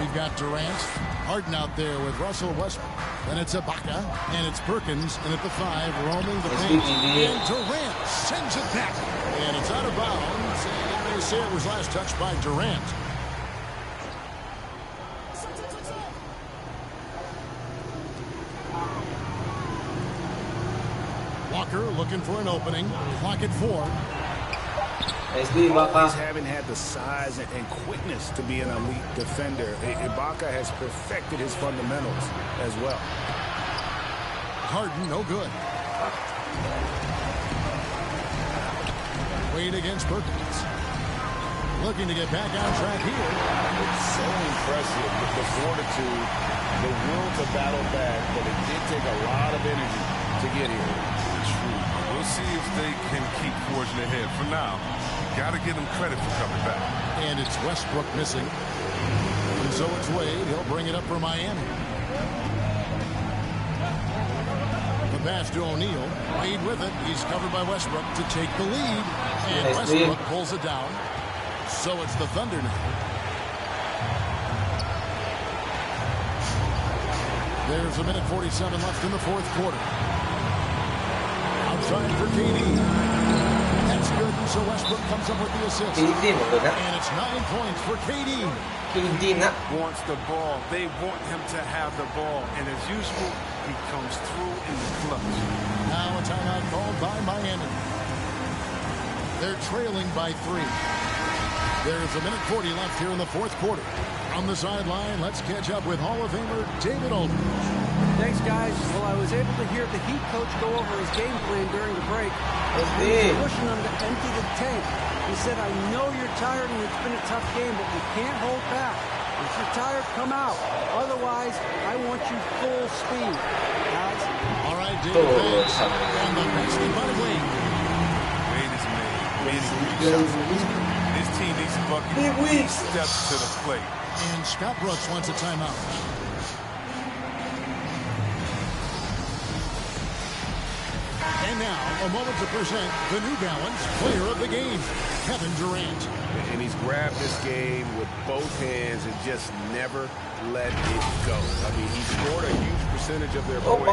[SPEAKER 2] we've got Durant, Harden out there with Russell Westbrook. Then it's Ibaka, and it's Perkins, and at the 5, roaming the paint. And Durant sends it back. And it's out of bounds. And they say it was last touched by Durant. Walker looking for an opening. Clock at 4.
[SPEAKER 4] Always haven't had the size and quickness to be an elite defender. Ibaka has perfected his fundamentals as well.
[SPEAKER 2] Harden, no good. Wade against Perkins. Looking to get back on track here.
[SPEAKER 4] It's so impressive with the fortitude, the will to battle back, but it did take a lot of energy to get here.
[SPEAKER 13] True. We'll see if they can keep forging ahead. For now, got to give them credit for coming back.
[SPEAKER 2] And it's Westbrook missing. And so it's Wade. He'll bring it up for Miami. The pass to O'Neal. Wade with it. He's covered by Westbrook to take the lead. And Westbrook pulls it down. So it's the Thunder now. There's a minute 47 left in the fourth quarter. Outside for KD. That's good. So Westbrook comes up with the assist. And it's 9 points for KD.
[SPEAKER 13] KD wants the ball. They want him to have the ball. And as usual, he comes through in the clutch.
[SPEAKER 2] Now a timeout called by Miami. They're trailing by 3. There's a minute 40 left here in the fourth quarter. On the sideline, let's catch up with Hall of Famer David Aldridge.
[SPEAKER 6] Thanks, guys. Well, I was able to hear the Heat coach go over his game plan during the break. He was pushing them to empty the tank. He said, I know you're tired and it's been a tough game, but we can't hold back. If you're tired, come out. Otherwise, I want you full speed. Guys?
[SPEAKER 2] All right, David, thanks. And the basket by Wade.
[SPEAKER 13] Wade is made. His team needs a bucket. He steps to the plate.
[SPEAKER 2] And Scott Brooks wants a timeout. And now, a moment to present the New Balance Player of the Game, Kevin Durant.
[SPEAKER 4] And he's grabbed this game with both hands and just never let it go. I mean, he scored a huge percentage of their points.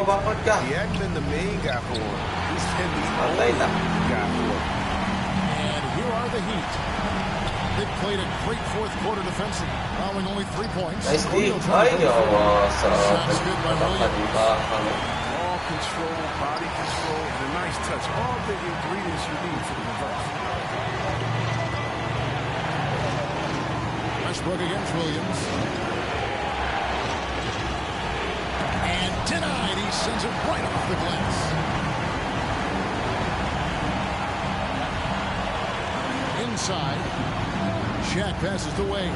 [SPEAKER 4] He hadn't been the main guy for him. He's been the only guy for him.
[SPEAKER 2] And here are the Heat. They played a great fourth quarter defensive, allowing only 3 points.
[SPEAKER 3] Nice D.
[SPEAKER 2] Shots good by Williams.
[SPEAKER 13] Ball control, body control, and a nice touch. All the ingredients you need for the reverse.
[SPEAKER 2] Westbrook against Williams. And denied. He sends it right off the glass. Inside. Shaq passes the way.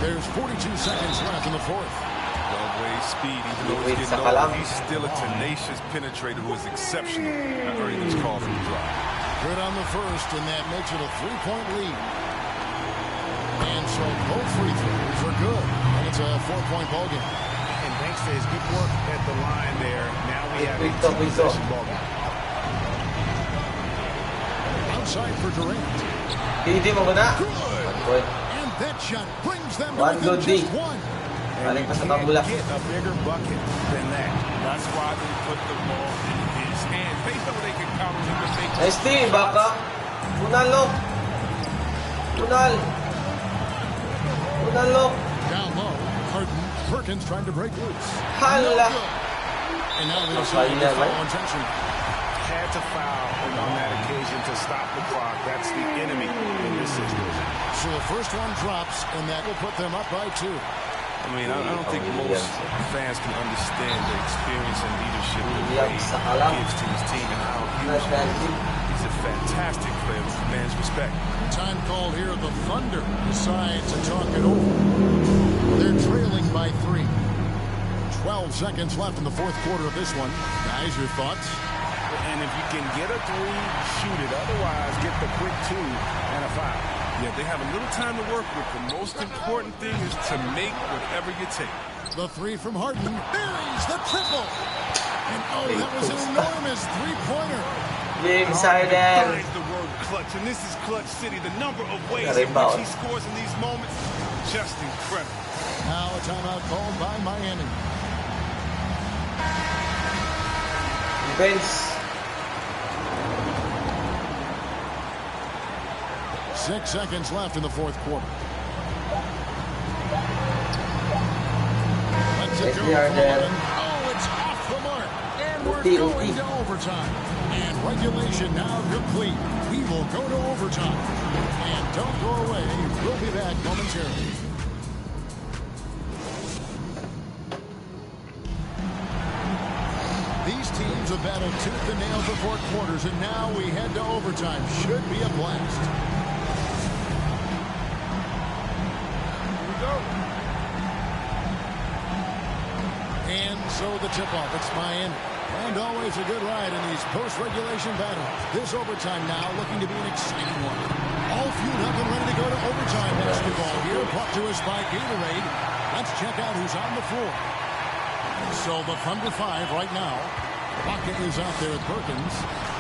[SPEAKER 2] There's 42 seconds left in the fourth.
[SPEAKER 13] Well, Wade's speed, even though he's getting older, he's still a tenacious penetrator who is exceptional at earning his call from the drive.
[SPEAKER 2] Good on the first, and that makes it a 3-point lead. And so both free throws are good. And it's a 4-point ball game.
[SPEAKER 4] And thanks to his good work at the line there, now we have a 2-possession ball game.
[SPEAKER 2] Outside for Durant.
[SPEAKER 3] Good.
[SPEAKER 2] And that shot brings them to within just one.
[SPEAKER 4] And you can't get a bigger bucket than that.
[SPEAKER 13] That's why they put the ball in his hands. They know they can counter him if they can.
[SPEAKER 3] Nice team, baka. Unal.
[SPEAKER 2] Down low, Harden, Perkins trying to break loose.
[SPEAKER 3] Hala.
[SPEAKER 2] And now they decide to foul intention.
[SPEAKER 4] Had to foul on that occasion to stop the clock. That's the enemy in this situation.
[SPEAKER 2] So the first one drops, and that will put them up by 2.
[SPEAKER 13] I mean, I don't think most fans can understand the experience and leadership that Wade gives to his team and how huge he is. He's a fantastic player who commands respect.
[SPEAKER 2] Time called here. The Thunder decide to talk it over. They're trailing by 3. 12 seconds left in the fourth quarter of this one. Guys, your thoughts?
[SPEAKER 4] And if you can get a 3, shoot it. Otherwise, get the quick 2 and a foul.
[SPEAKER 13] Yeah, they have a little time to work with. The most important thing is to make whatever you take.
[SPEAKER 2] The 3 from Harden buries the triple. And that was an enormous 3-pointer.
[SPEAKER 3] Game sided.
[SPEAKER 13] The word clutch, and this is Clutch City. The number of ways in which he scores in these moments, just incredible.
[SPEAKER 2] Now a timeout called by Miami.
[SPEAKER 3] Defense.
[SPEAKER 2] 6 seconds left in the fourth quarter. Let's it go. It's off the mark. And we're going to overtime. And regulation now complete. We will go to overtime. And don't go away. We'll be back momentarily. These teams have battled tooth and nail for 4 quarters, and now we head to overtime. Should be a blast.
[SPEAKER 10] Here we go.
[SPEAKER 2] And so the tip-off. It's Miami. And always a good ride in these post-regulation battles. This overtime now looking to be an exciting one. All fueled up and ready to go to overtime basketball here. Brought to us by Gatorade. Let's check out who's on the floor. So the Thunder 5 right now. Rocket is out there at Perkins.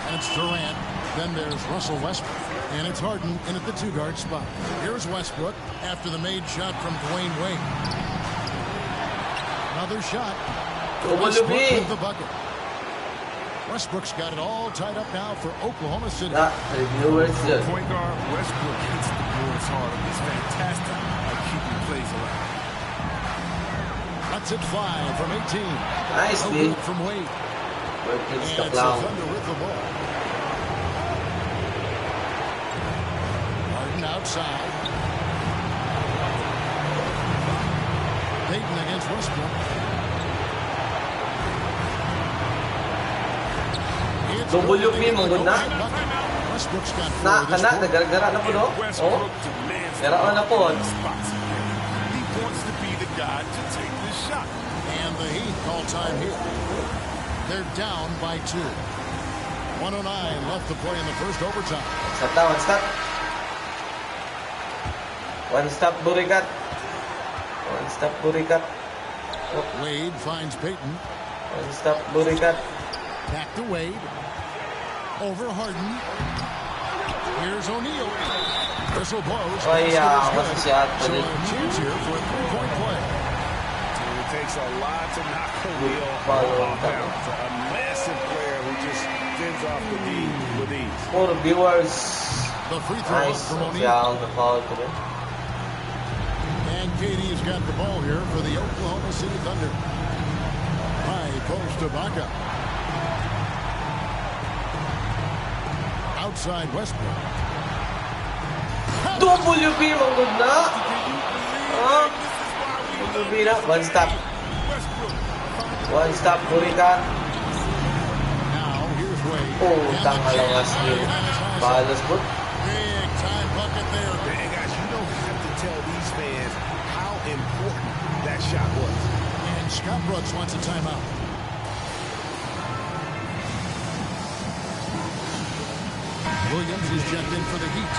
[SPEAKER 2] And it's Durant. Then there's Russell Westbrook. And it's Harden in at the 2-guard spot. Here's Westbrook after the made shot from Dwayne Wade. Another shot. Westbrook with the bucket. Westbrook's got it all tied up now for Oklahoma City.
[SPEAKER 13] Point guard Westbrook hits the boards hard. He's fantastic at keeping plays alive.
[SPEAKER 2] Lets it fly from 18.
[SPEAKER 3] Nice, dude.
[SPEAKER 2] From Wade.
[SPEAKER 3] It's the
[SPEAKER 2] Thunder with the ball. Harden outside. Payton against Westbrook.
[SPEAKER 3] WP manggod na. Na, kana, nagaragara na po, no? Oh, naraon na po.
[SPEAKER 13] He wants to be the guy to take this shot.
[SPEAKER 2] And the Heat call time here. They're down by 2. 1:09 left to play in the first overtime.
[SPEAKER 3] One stop. One stop, Burikat. One stop, Burikat.
[SPEAKER 2] Oh. Wade finds Payton.
[SPEAKER 3] One stop, Burikat.
[SPEAKER 2] Back to Wade. Over Harden. Here's O'Neal. Whistle blows.
[SPEAKER 3] Oh, yeah.
[SPEAKER 2] So a chance here for a 3-point play.
[SPEAKER 4] It takes a lot to knock O'Neal off balance. A massive player who just fends off the D with ease.
[SPEAKER 3] For viewers.
[SPEAKER 2] The free throw
[SPEAKER 3] Nice.
[SPEAKER 2] from O'Neal.
[SPEAKER 3] Today.
[SPEAKER 2] And KD's got the ball here for the Oklahoma City Thunder. High post to Baca. Outside Westbrook.
[SPEAKER 3] WP manggod na. WP na. One stop. One stop, Burikat.
[SPEAKER 2] Now here's Wade.
[SPEAKER 3] Oh, tangalangas ni Balas po.
[SPEAKER 2] Big time bucket there.
[SPEAKER 4] Man, guys, you don't have to tell these fans how important that shot was.
[SPEAKER 2] And Scott Brooks wants a timeout. Williams is checked in for the Heat.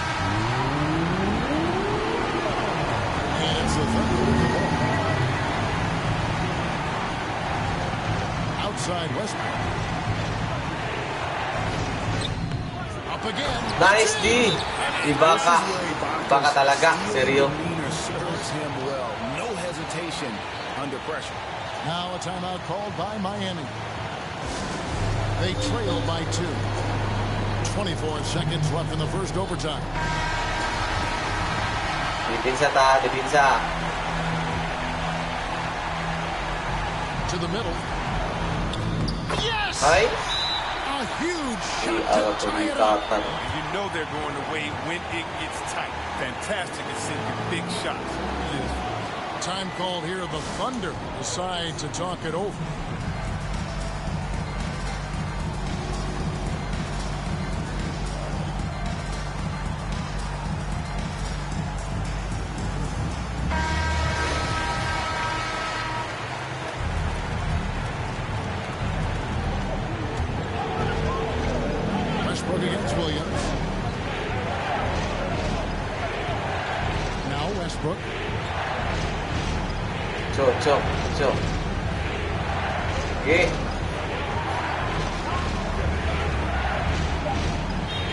[SPEAKER 2] And it's the Thunder with the ball. Outside Westbrook. Up again.
[SPEAKER 3] Nice D. Iba ka. Iba ka talaga. Seryo.
[SPEAKER 4] Serves him well. No hesitation under pressure.
[SPEAKER 2] Now a timeout called by Miami. They trail by 2. 24 seconds left in the first overtime.
[SPEAKER 3] Dipinsa ta, dipinsa.
[SPEAKER 2] To the middle. Yes!
[SPEAKER 3] Ay?
[SPEAKER 2] A huge shot to tie it up.
[SPEAKER 13] You know they're going away when it gets tight. Fantastic at sending big shots.
[SPEAKER 2] Time called here. The Thunder decide to talk it over. Against Williams. Now Westbrook.
[SPEAKER 3] Chill. Okay.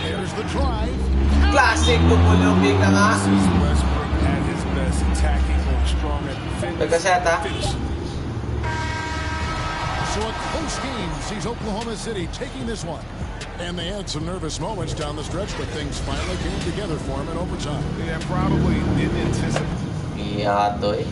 [SPEAKER 2] There's the drive.
[SPEAKER 3] Classic WP ka nga.
[SPEAKER 13] Westbrook at his best, attacking, going strong at
[SPEAKER 3] finish.
[SPEAKER 2] So a close game sees Oklahoma City taking this one. And they had some nervous moments down the stretch, but things finally came together for them in overtime.
[SPEAKER 4] Yeah, probably didn't anticipate.
[SPEAKER 3] Yeah, toy.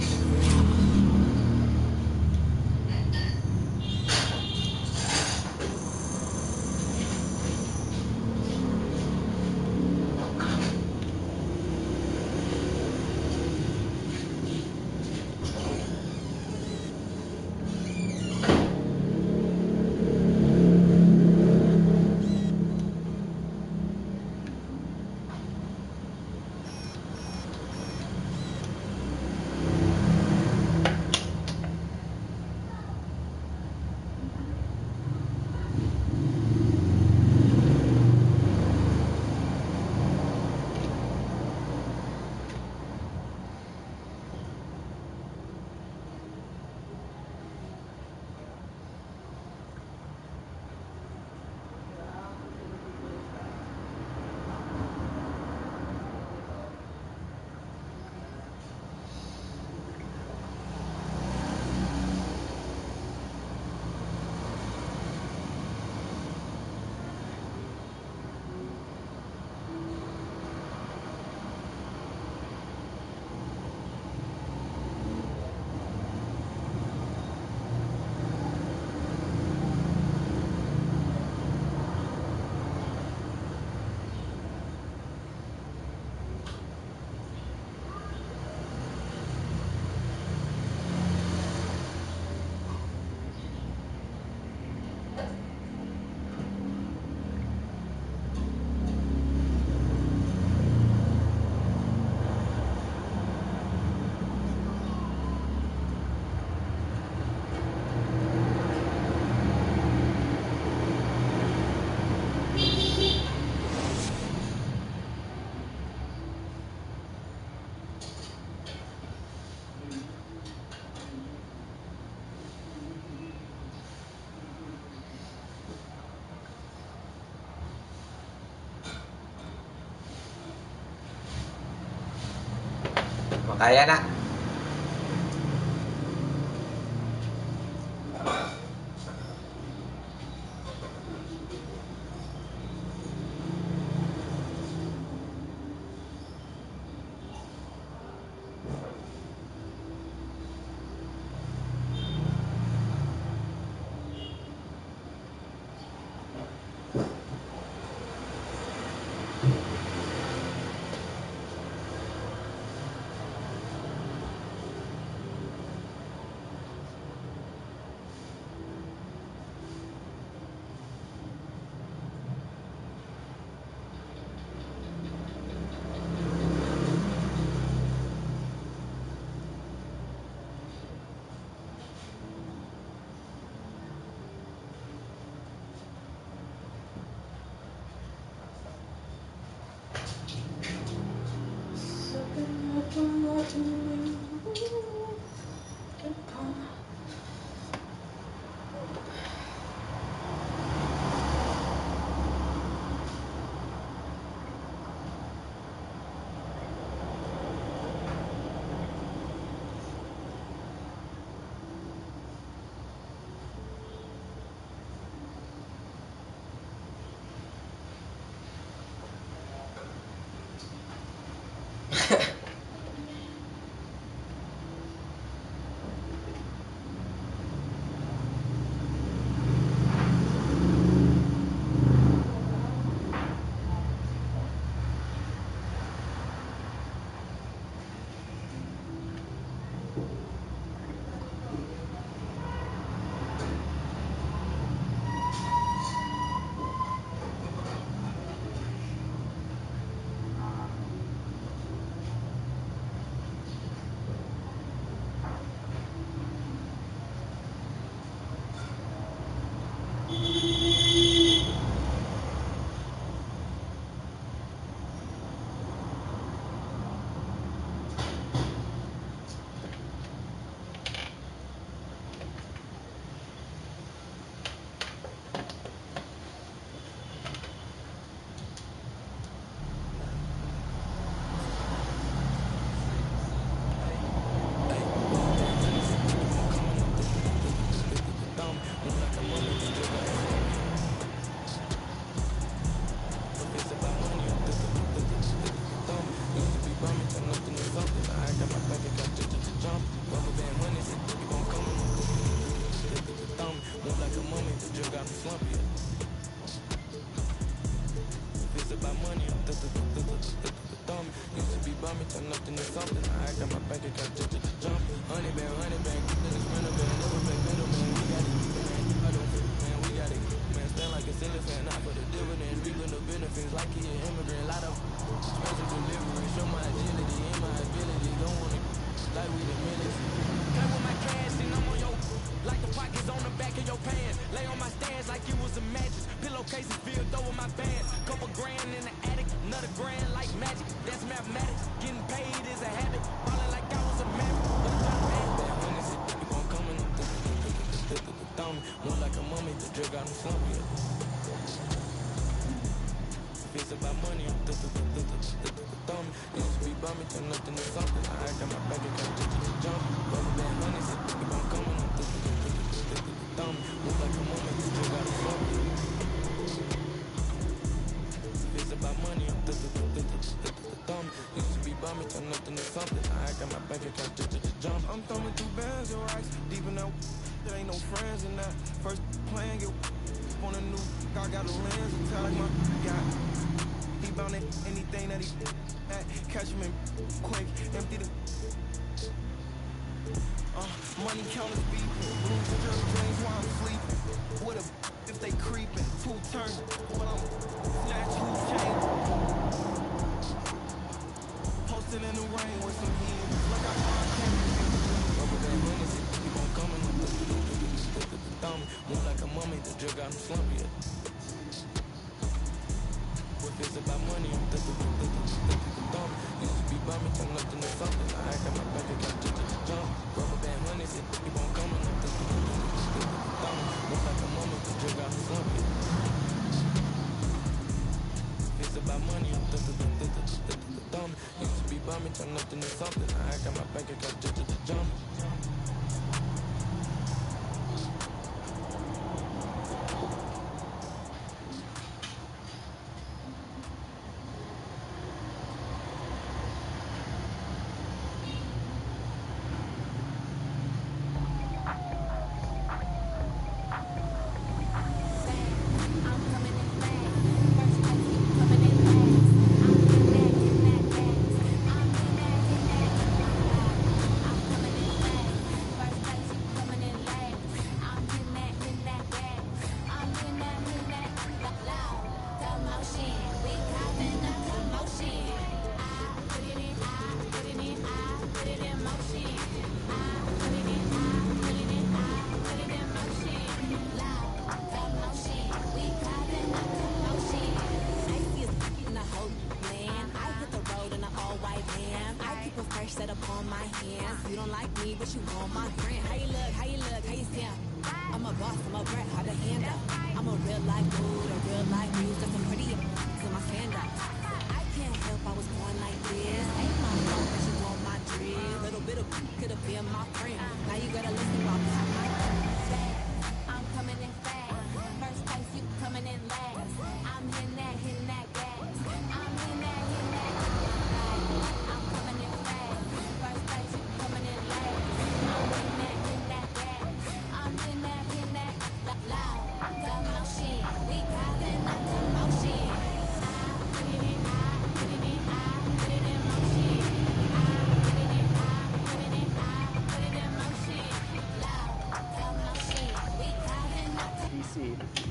[SPEAKER 3] Kaya na.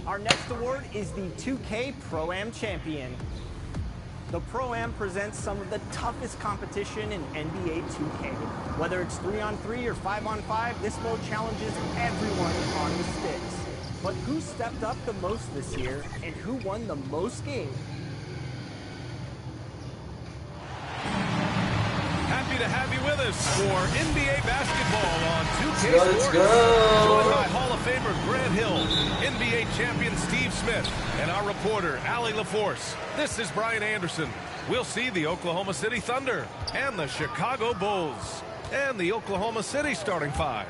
[SPEAKER 15] Our next award is the 2K Pro-Am Champion. The Pro-Am presents some of the toughest competition in NBA 2K. Whether it's 3-on-3 or 5-on-5, this mode challenges everyone on the sticks. But who stepped up the most this year, and who won the most games?
[SPEAKER 11] Happy to have you with us for NBA basketball on 2K
[SPEAKER 3] Let's
[SPEAKER 11] Sports.
[SPEAKER 3] go.
[SPEAKER 11] Joined by Hall of Famer Grant Hill, NBA champion Steve Smith, and our reporter Allie LaForce. This is Brian Anderson. We'll see the Oklahoma City Thunder and the Chicago Bulls. And the Oklahoma City starting five.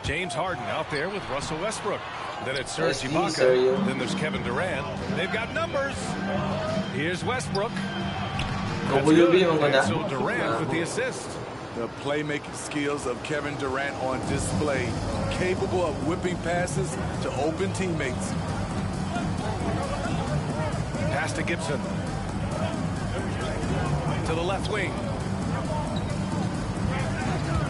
[SPEAKER 11] James Harden out there with Russell Westbrook. Then it's Serge Ibaka. Then there's Kevin Durant. They've got numbers. Here's Westbrook. That's good. And so Durant with the assist.
[SPEAKER 10] The playmaking skills of Kevin Durant on display. Capable of whipping passes to open teammates.
[SPEAKER 11] Pass to Gibson. To the left wing.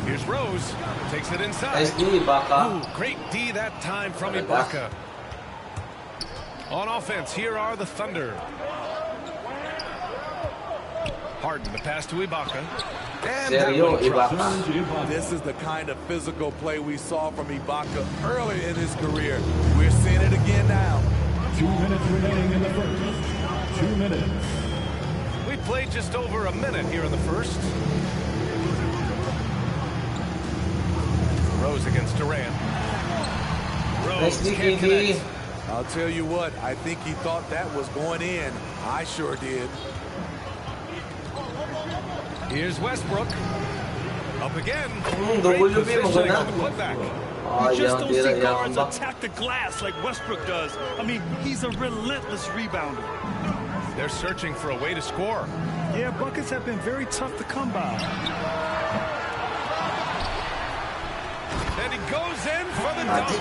[SPEAKER 11] Here's Rose. Takes it inside.
[SPEAKER 3] Nice D, Ibaka.
[SPEAKER 11] Ooh, great D that time from Ibaka. On offense, here are the Thunder. Harden, the pass to Ibaka. And
[SPEAKER 3] Ibaka.
[SPEAKER 10] This is the kind of physical play we saw from Ibaka early in his career. We're seeing it again now.
[SPEAKER 7] 2 minutes remaining in the first. 2 minutes.
[SPEAKER 11] We played just over a minute here in the first. Rose against Durant. Rose can't connect.
[SPEAKER 10] I'll tell you what, I think he thought that was going in. I sure did.
[SPEAKER 11] Here's Westbrook. Up again.
[SPEAKER 3] Great positioning on the putback.
[SPEAKER 16] You just don't see guards attack the glass like Westbrook does. I mean, he's a relentless rebounder.
[SPEAKER 11] They're searching for a way to score.
[SPEAKER 16] Yeah, buckets have been very tough to come by.
[SPEAKER 11] And he goes in for the dunk.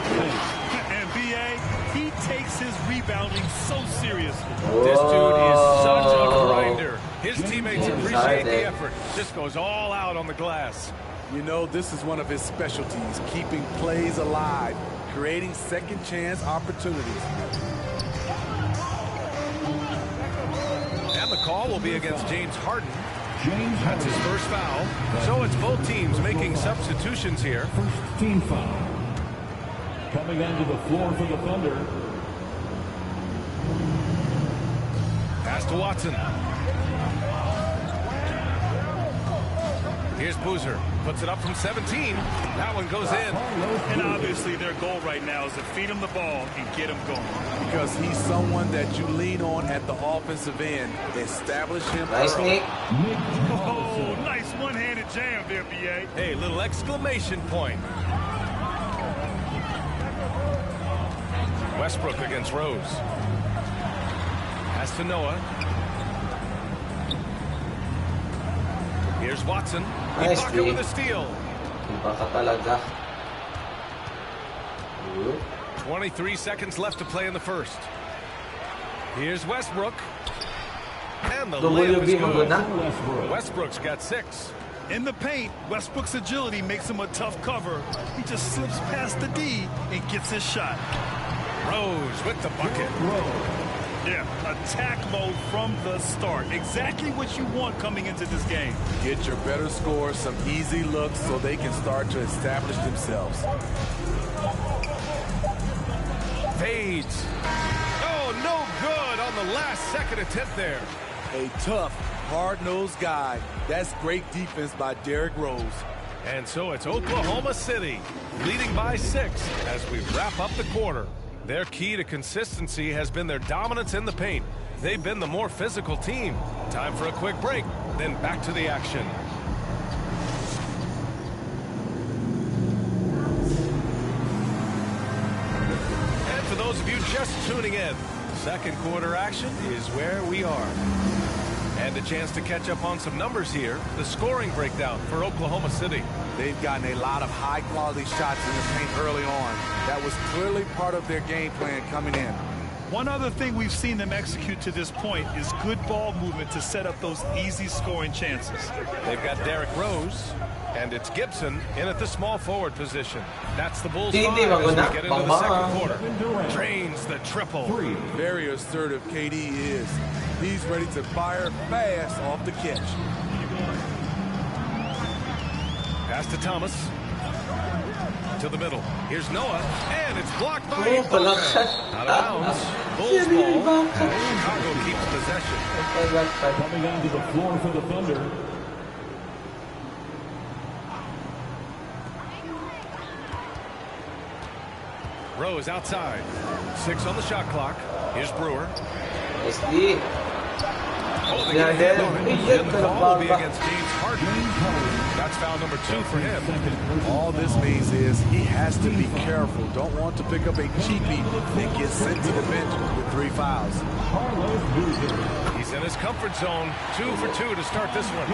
[SPEAKER 16] And B.A., he takes his rebounding so seriously.
[SPEAKER 11] This dude is such a grinder. His teammates appreciate the effort. Just goes all out on the glass.
[SPEAKER 10] You know, this is one of his specialties, keeping plays alive, creating second chance opportunities.
[SPEAKER 11] And the call will be against James Harden. That's his first foul. So it's both teams making substitutions here.
[SPEAKER 7] First team foul. Coming onto the floor for the Thunder.
[SPEAKER 11] Pass to Watson. Here's Boozer. Puts it up from 17. That one goes in.
[SPEAKER 16] And obviously their goal right now is to feed him the ball and get him going.
[SPEAKER 10] Because he's someone that you lean on at the offensive end. Establish him.
[SPEAKER 3] Nice, Nick.
[SPEAKER 16] Oh, nice one-handed jam there, B.A.
[SPEAKER 11] Hey, little exclamation point. Westbrook against Rose. Pass to Noah. Here's Watson.
[SPEAKER 3] Nice,
[SPEAKER 11] Ibaka with a steal.
[SPEAKER 3] Ibaka talaga.
[SPEAKER 11] 23 seconds left to play in the first. Here's Westbrook. And the layup is good. Westbrook's got 6.
[SPEAKER 16] In the paint, Westbrook's agility makes him a tough cover. He just slips past the D and gets his shot.
[SPEAKER 11] Rose with the bucket.
[SPEAKER 16] Yeah, attack mode from the start. Exactly what you want coming into this game.
[SPEAKER 10] Get your better scores some easy looks so they can start to establish themselves.
[SPEAKER 11] Fades. Oh, no good on the last second attempt there.
[SPEAKER 10] A tough, hard-nosed guy. That's great defense by Derrick Rose.
[SPEAKER 11] And so it's Oklahoma City leading by 6 as we wrap up the quarter. Their key to consistency has been their dominance in the paint. They've been the more physical team. Time for a quick break, then back to the action. And for those of you just tuning in, second quarter action is where we are. And a chance to catch up on some numbers here. The scoring breakdown for Oklahoma City.
[SPEAKER 10] They've gotten a lot of high-quality shots in the paint early on. That was clearly part of their game plan coming in.
[SPEAKER 16] One other thing we've seen them execute to this point is good ball movement to set up those easy scoring chances.
[SPEAKER 11] They've got Derrick Rose, and it's Gibson in at the small forward position. That's the Bulls' 5 as we get into the second quarter. Drains the triple.
[SPEAKER 10] Very assertive KD is. He's ready to fire fast off the catch.
[SPEAKER 11] Pass to Thomas. To the middle. Here's Noah. And it's blocked by Ibaka. Out of bounds. Bulls ball. Chicago keeps possession.
[SPEAKER 7] Coming onto the floor for the Thunder.
[SPEAKER 11] Rose outside. 6 on the shot clock. Here's Brewer. Oh, they get a hand on it. And the call will be against James Harden. That's foul number 2 for him.
[SPEAKER 10] All this means is he has to be careful. Don't want to pick up a cheapie and get sent to the bench with 3 fouls.
[SPEAKER 11] He's in his comfort zone. 2 for 2 to start this one.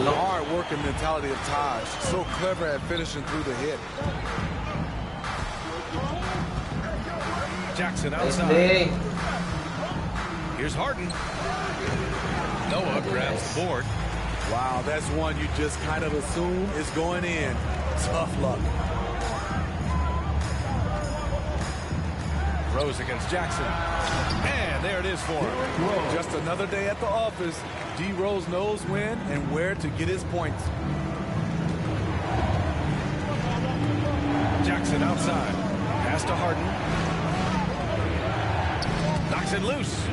[SPEAKER 10] The hard-working mentality of Taj. So clever at finishing through the hit.
[SPEAKER 11] Jackson outside. Here's Harden. Noah grabs the board.
[SPEAKER 10] Wow, that's one you just kind of assume is going in. Tough luck.
[SPEAKER 11] Rose against Jackson. And there it is for him.
[SPEAKER 10] Just another day at the office. D. Rose knows when and where to get his points.
[SPEAKER 11] Jackson outside. Pass to Harden. Knocks it loose.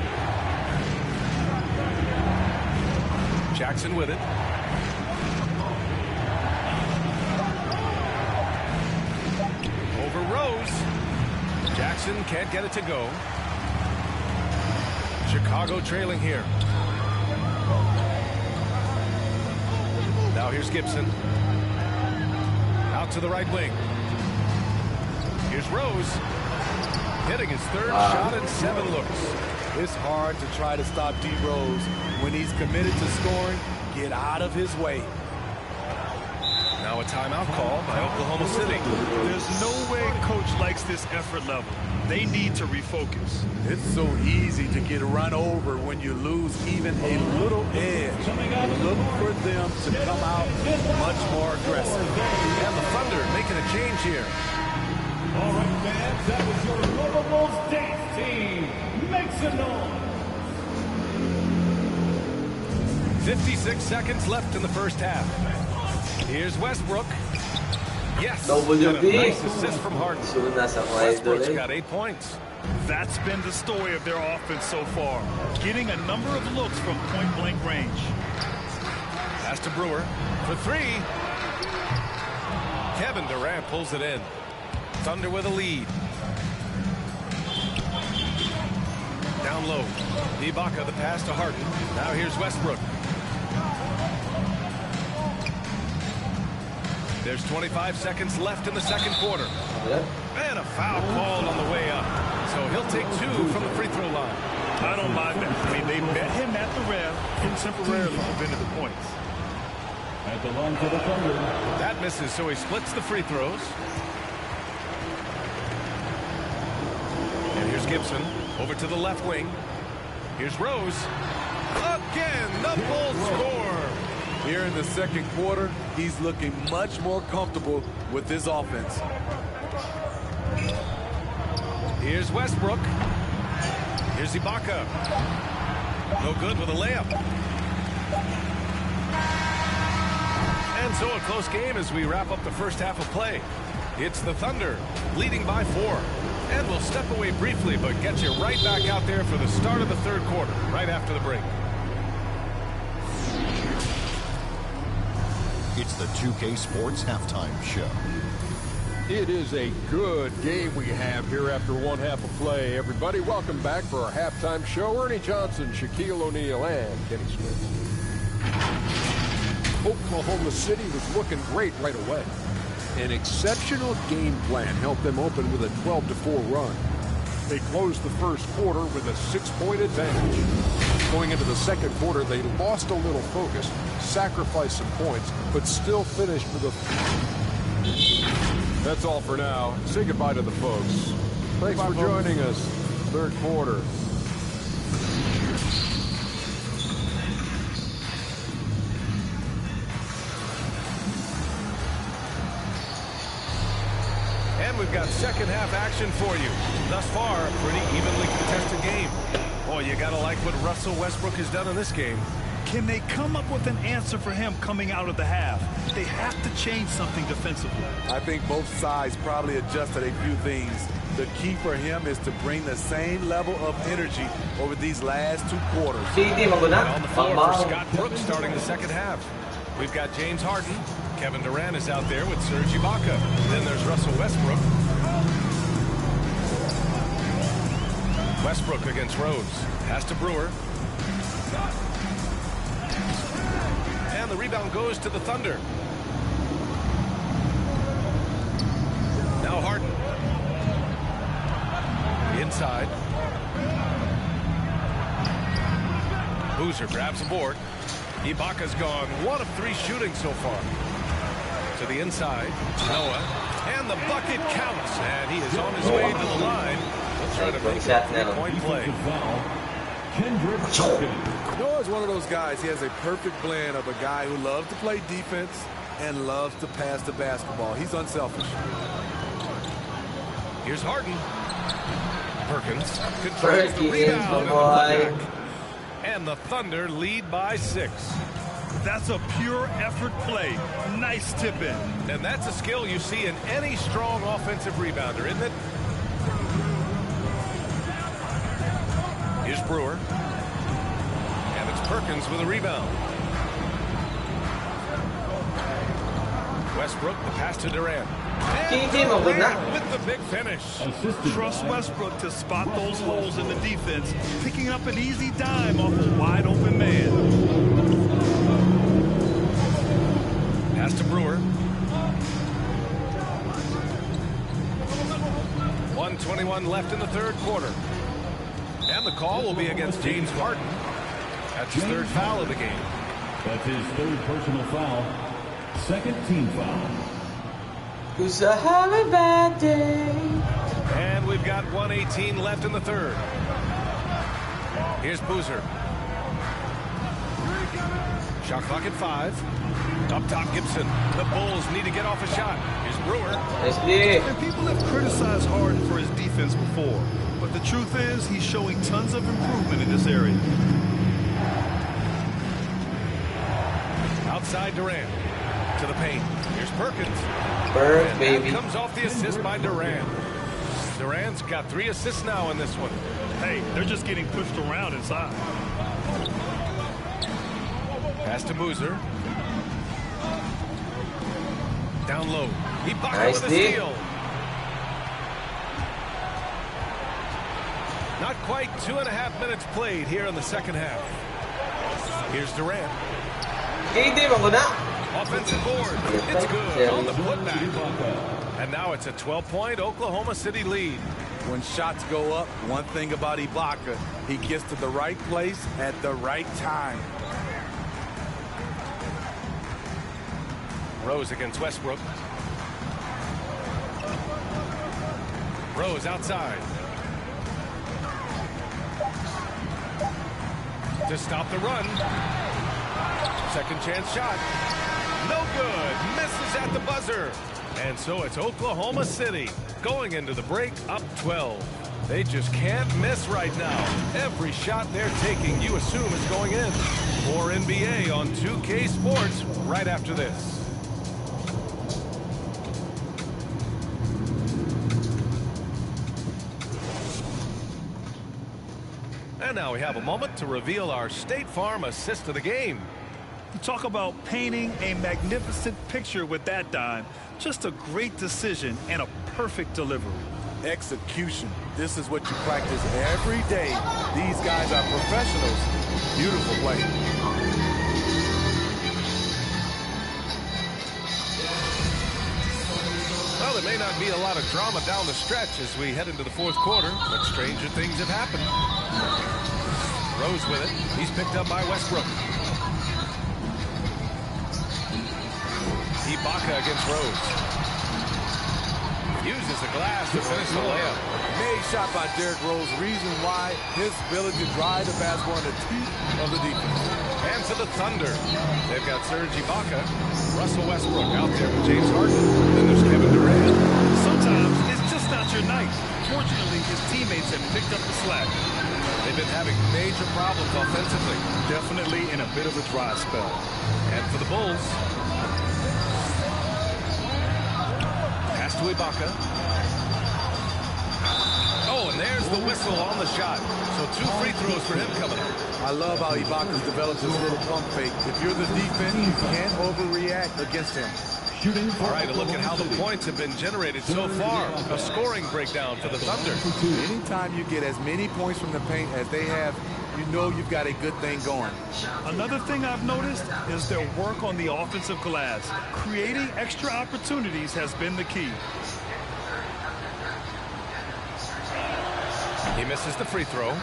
[SPEAKER 11] Jackson with it. Over Rose. Jackson can't get it to go. Chicago trailing here. Now here's Gibson. Out to the right wing. Here's Rose. Hitting his third shot in 7 looks.
[SPEAKER 10] It's hard to try to stop D. Rose. When he's committed to scoring, get out of his way.
[SPEAKER 11] Now a timeout call by Oklahoma City.
[SPEAKER 16] There's no way coach likes this effort level. They need to refocus.
[SPEAKER 10] It's so easy to get run over when you lose even a little edge. Look for them to come out much more aggressive.
[SPEAKER 11] And the Thunder making a change here.
[SPEAKER 7] All right, fans, that was your Lovables dance team. Make some noise.
[SPEAKER 11] 56 seconds left in the first half. Here's Westbrook. Yes,
[SPEAKER 3] WB.
[SPEAKER 11] got a nice assist from Harden. Westbrook's got 8 points.
[SPEAKER 16] That's been the story of their offense so far. Getting a number of looks from point-blank range.
[SPEAKER 11] Pass to Brewer for 3. Kevin Durant pulls it in. Thunder with a lead. Down low. Ibaka, the pass to Harden. Now here's Westbrook. There's 25 seconds left in the second quarter. And a foul called on the way up. So he'll take 2 from the free throw line.
[SPEAKER 16] I don't mind that. I mean, they met him at the rim and temporarily prevented the points.
[SPEAKER 7] At the line for the Thunder.
[SPEAKER 11] That misses, so he splits the free throws. And here's Gibson over to the left wing. Here's Rose. Again, the Bulls score.
[SPEAKER 10] Here in the second quarter, he's looking much more comfortable with his offense.
[SPEAKER 11] Here's Westbrook. Here's Ibaka. No good with a layup. And so a close game as we wrap up the first half of play. It's the Thunder leading by 4. And we'll step away briefly, but get you right back out there for the start of the third quarter, right after the break.
[SPEAKER 14] It's the 2K Sports Halftime Show.
[SPEAKER 9] It is a good game we have here after one half of play. Everybody, welcome back for our halftime show. Ernie Johnson, Shaquille O'Neal, and Kenny Smith. Oklahoma City was looking great right away. An exceptional game plan helped them open with a 12-4 run. They closed the first quarter with a 6-point advantage. Going into the second quarter, they lost a little focus, sacrificed some points, but still finished with a... That's all for now. Say goodbye to the folks. Thanks for joining us. Third quarter.
[SPEAKER 11] And we've got second half action for you. Thus far, a pretty evenly contested game. Boy, you gotta like what Russell Westbrook has done in this game.
[SPEAKER 16] Can they come up with an answer for him coming out of the half? They have to change something defensively.
[SPEAKER 10] I think both sides probably adjusted a few things. The key for him is to bring the same level of energy over these last 2 quarters.
[SPEAKER 11] On the floor for Scott Brooks starting the second half. We've got James Harden. Kevin Durant is out there with Serge Ibaka. Then there's Russell Westbrook. Westbrook against Rose. Pass to Brewer. And the rebound goes to the Thunder. Now Harden. Inside. Boozer grabs the board. Ibaka's gone 1 of 3 shooting so far. To the inside. Noah. And the bucket counts. And he is on his way to the line. He'll try to make that 3-point play.
[SPEAKER 10] Noah's one of those guys. He has a perfect blend of a guy who loves to play defense and loves to pass the basketball. He's unselfish.
[SPEAKER 11] Here's Harden. Perkins controls the rebound. And the Thunder lead by 6.
[SPEAKER 16] That's a pure effort play. Nice tip in.
[SPEAKER 11] And that's a skill you see in any strong offensive rebounder, isn't it? Here's Brewer. And it's Perkins with a rebound. Westbrook, the pass to Durant. And Durant with the big finish.
[SPEAKER 16] Trust Westbrook to spot those holes in the defense, picking up an easy dime off a wide open man.
[SPEAKER 11] Pass to Brewer. 1:21 left in the third quarter. And the call will be against James Harden. That's his 3rd foul of the game.
[SPEAKER 7] That's his 3rd personal foul. 2nd team foul.
[SPEAKER 3] Who's a having a bad day?
[SPEAKER 11] And we've got 1:18 left in the third. Here's Boozer. Shot clock at 5. Up top, Gibson. The Bulls need to get off a shot. Here's Brewer.
[SPEAKER 16] And people have criticized Harden for his defense before, but the truth is he's showing tons of improvement in this area.
[SPEAKER 11] Outside Durant. To the paint. Here's Perkins.
[SPEAKER 3] Bird, baby.
[SPEAKER 11] Comes off the assist by Durant. Durant's got 3 assists now in this one.
[SPEAKER 16] Hey, they're just getting pushed around inside.
[SPEAKER 11] Pass to Boozer. Down low. Ibaka
[SPEAKER 3] Nice
[SPEAKER 11] with a
[SPEAKER 3] D.
[SPEAKER 11] steal. Not quite 2.5 minutes played here in the second half. Here's Durant.
[SPEAKER 3] KD maguna.
[SPEAKER 11] Offensive board. It's good on the putback. And now it's a 12-point Oklahoma City lead.
[SPEAKER 10] When shots go up, one thing about Ibaka, he gets to the right place at the right time.
[SPEAKER 11] Rose against Westbrook. Rose outside. To stop the run. Second chance shot. No good. Misses at the buzzer. And so it's Oklahoma City going into the break up 12. They just can't miss right now. Every shot they're taking, you assume is going in. More NBA on 2K Sports right after this. And now we have a moment to reveal our State Farm assist of the game.
[SPEAKER 16] Talk about painting a magnificent picture with that dime. Just a great decision and a perfect delivery.
[SPEAKER 10] Execution. This is what you practice every day. These guys are professionals. Beautiful play.
[SPEAKER 11] Well, there may not be a lot of drama down the stretch as we head into the fourth quarter, but stranger things have happened. Rose with it. He's picked up by Westbrook. Ibaka against Rose. Uses the glass to finish the layup.
[SPEAKER 10] Made shot by Derrick Rose. Reason why his ability to drive the basketball in the teeth of the defense.
[SPEAKER 11] And to the Thunder. They've got Serge Ibaka, Russell Westbrook out there with James Harden. Then there's Kevin Durant.
[SPEAKER 16] Sometimes it's just not your night. Fortunately, his teammates have picked up the slack.
[SPEAKER 11] They've been having major problems offensively.
[SPEAKER 16] Definitely in a bit of a dry spell.
[SPEAKER 11] And for the Bulls, pass to Ibaka. Oh, and there's the whistle on the shot. So 2 free throws for him coming up.
[SPEAKER 10] I love how Ibaka's developed this little pump fake. If you're the defense, you can't overreact against him.
[SPEAKER 11] All right, a look at how the points have been generated so far. A scoring breakdown for the Thunder.
[SPEAKER 10] Anytime you get as many points from the paint as they have, you know you've got a good thing going.
[SPEAKER 16] Another thing I've noticed is their work on the offensive glass. Creating extra opportunities has been the key.
[SPEAKER 11] He misses the free throw.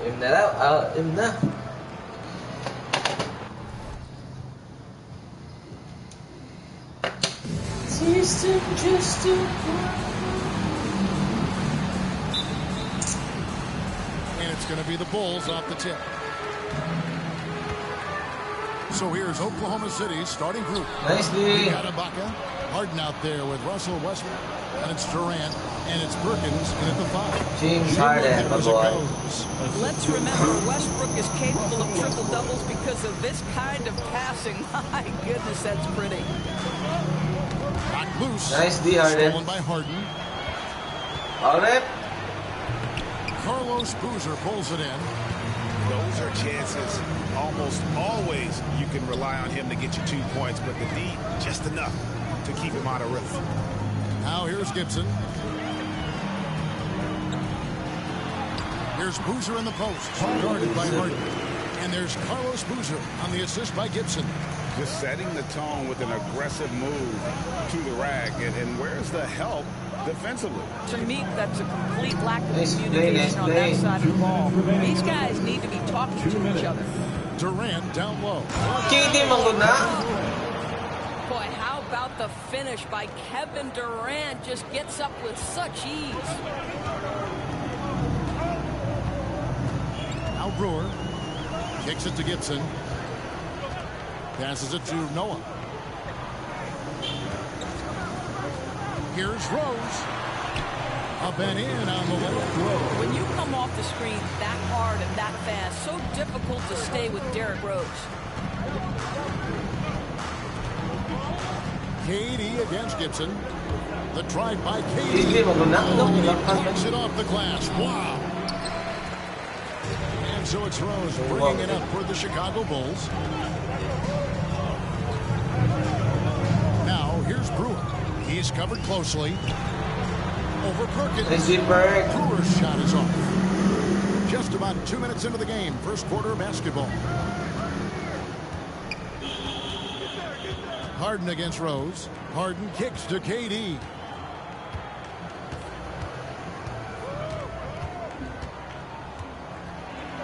[SPEAKER 3] Im na daw. Im na.
[SPEAKER 2] And it's going to be the Bulls off the tip. So here's Oklahoma City's starting group.
[SPEAKER 3] Nice D.
[SPEAKER 2] We got Ibaka, Harden out there with Russell Westbrook, and it's Durant, and it's Perkins in at the 5.
[SPEAKER 3] James Harden, my boy.
[SPEAKER 17] Let's remember, Westbrook is capable of triple-doubles because of this kind of passing. My goodness, that's pretty.
[SPEAKER 2] Knocked loose.
[SPEAKER 3] Nice D, Harden.
[SPEAKER 2] Stolen by Harden.
[SPEAKER 3] Alright.
[SPEAKER 2] Carlos Boozer pulls it in.
[SPEAKER 5] Those are chances. Almost always you can rely on him to get you 2 points, but the D, just enough to keep him out of rhythm.
[SPEAKER 2] Now here's Gibson. Here's Boozer in the post, guarded by Harden. And there's Carlos Boozer on the assist by Gibson.
[SPEAKER 5] Just setting the tone with an aggressive move to the rack. And where's the help defensively?
[SPEAKER 17] To me, that's a complete lack of communication on that side of the ball. These guys need to be talking to each other.
[SPEAKER 2] Durant down low.
[SPEAKER 3] KD maguna.
[SPEAKER 17] Boy, how about the finish by Kevin Durant? Just gets up with such ease.
[SPEAKER 2] Now Brewer kicks it to Gibson. Passes it to Noah. Here's Rose. Up and in on the left.
[SPEAKER 17] When you come off the screen that hard and that fast, so difficult to stay with Derrick Rose.
[SPEAKER 2] KD against Gibson. The drive by KD. He takes it off the glass. Wow. so it's Rose bringing it up for the Chicago Bulls. Now here's Brewer. He's covered closely. Over Perkins. Brewer's shot is off. Just about 2 minutes into the game. First quarter of basketball. Harden against Rose. Harden kicks to KD.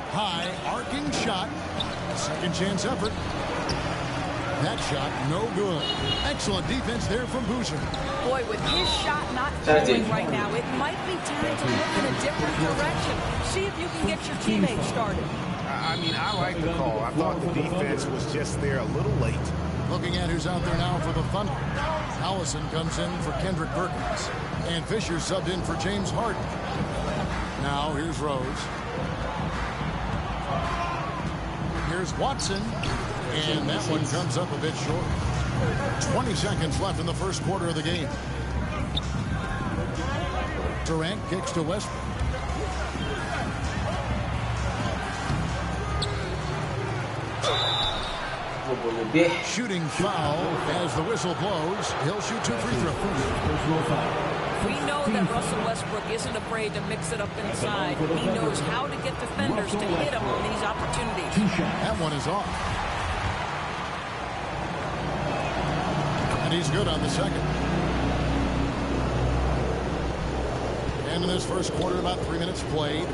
[SPEAKER 2] High arcing shot. Second chance effort. That shot no good. Excellent defense there from Boozer.
[SPEAKER 17] Boy, with his shot not falling right now, it might be time to look in a different direction. See if you can get your teammates started.
[SPEAKER 4] I mean, I like the call. I thought the defense was just there a little late.
[SPEAKER 2] Looking at who's out there now for the Thunder. Allison comes in for Kendrick Perkins. And Fisher subbed in for James Harden. Now here's Rose. Here's Watson. And that one comes up a bit short. 20 seconds left in the first quarter of the game. Durant kicks to Westbrook. Shooting foul as the whistle blows. He'll shoot 2 free throws.
[SPEAKER 17] We know that Russell Westbrook isn't afraid to mix it up inside. He knows how to get defenders to hit him on these opportunities.
[SPEAKER 2] That one is off. And he's good on the second. And in this first quarter, about 3 minutes played.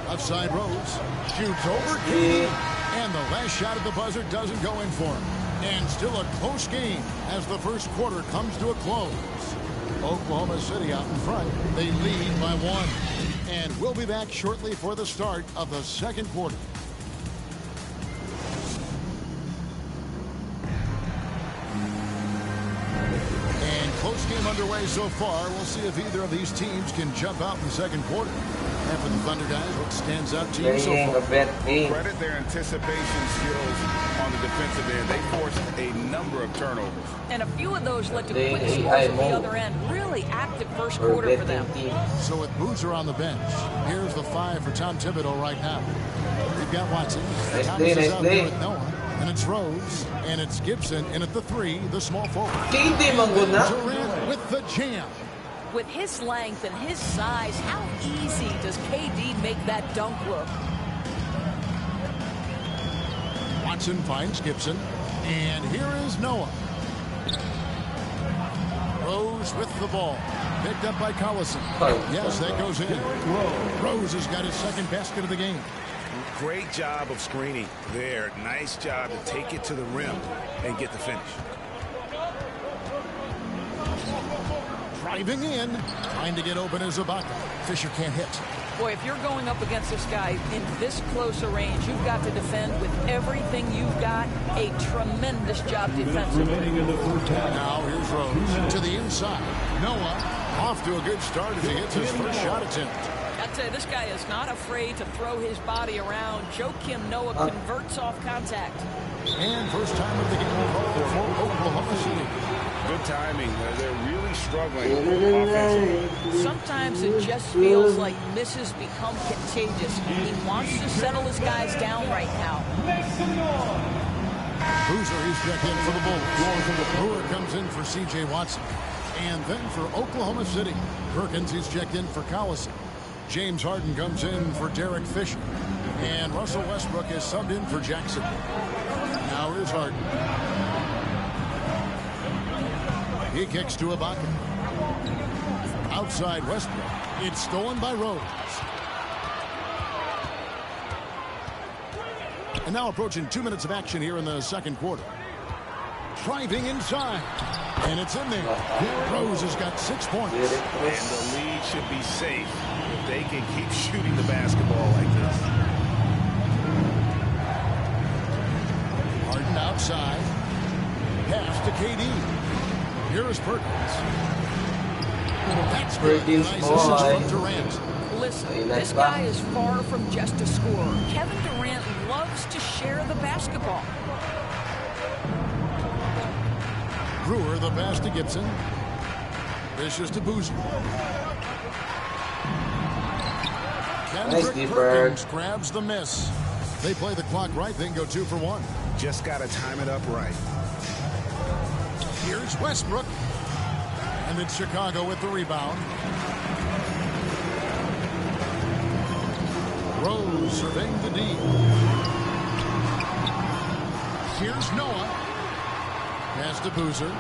[SPEAKER 2] Left side Rose. Shoots over KD. And the last shot at the buzzer doesn't go in for him. And still a close game as the first quarter comes to a close. Oklahoma City out in front. They lead by 1. And we'll be back shortly for the start of the second quarter. Close game underway so far. We'll see if either of these teams can jump out in the second quarter. And for the Thunder guys, what stands out to you so far?
[SPEAKER 4] Credit their anticipation skills on the defensive end. They forced a number of turnovers.
[SPEAKER 17] And a few of those led to quick scores at the other end. Really active first quarter for them.
[SPEAKER 2] So with Boozer on the bench, here's the 5 for Tom Thibodeau right now. We've got Watson. Thomas is out there with Noah. And it's Rose, and it's Gibson, and at the 3, the small forward. Durant with the jam.
[SPEAKER 17] With his length and his size, how easy does KD make that dunk look?
[SPEAKER 2] Watson finds Gibson, and here is Noah. Rose with the ball, picked up by Collison. Yes, that goes in. Rose has got his second basket of the game.
[SPEAKER 4] Great job of screening there. Nice job to take it to the rim and get the finish.
[SPEAKER 2] Driving in, trying to get open as Ibaka. Fisher can't hit.
[SPEAKER 17] Boy, if you're going up against this guy in this close a range, you've got to defend with everything you've got. A tremendous job defensively.
[SPEAKER 2] Now here's Rose to the inside. Noah off to a good start as he hits his first shot attempt.
[SPEAKER 17] I'd say this guy is not afraid to throw his body around. Joakim Noah converts off contact.
[SPEAKER 2] And first time of the game for Oklahoma City.
[SPEAKER 4] Good timing. They're really struggling offensively.
[SPEAKER 17] Sometimes it just feels like misses become contagious. He wants to settle his guys down right now.
[SPEAKER 2] Boozer, he's checked in for the Bulls. Brewer comes in for C.J. Watson. And then for Oklahoma City, Perkins, he's checked in for Collison. James Harden comes in for Derek Fisher. And Russell Westbrook is subbed in for Jackson. Now here's Harden. He kicks to Ibaka. Outside Westbrook. It's stolen by Rose. And now approaching 2 minutes of action here in the second quarter. Driving inside. And it's in there. Rose has got 6 points.
[SPEAKER 4] And the lead should be safe if they can keep shooting the basketball like this.
[SPEAKER 2] Harden outside. Pass to KD. Here is Perkins. That's good. Nice assist from Durant.
[SPEAKER 17] Listen, this guy is far from just a scorer. Kevin Durant loves to share the basketball.
[SPEAKER 2] Brewer the pass to Gibson. Vicious to Boozer. Kendrick Perkins grabs the miss. They play the clock right, then go 2 for 1.
[SPEAKER 4] Just got to time it up right.
[SPEAKER 2] Here's Westbrook. And it's Chicago with the rebound. Rose surveying the D. Here's Noah. Pass to Boozer.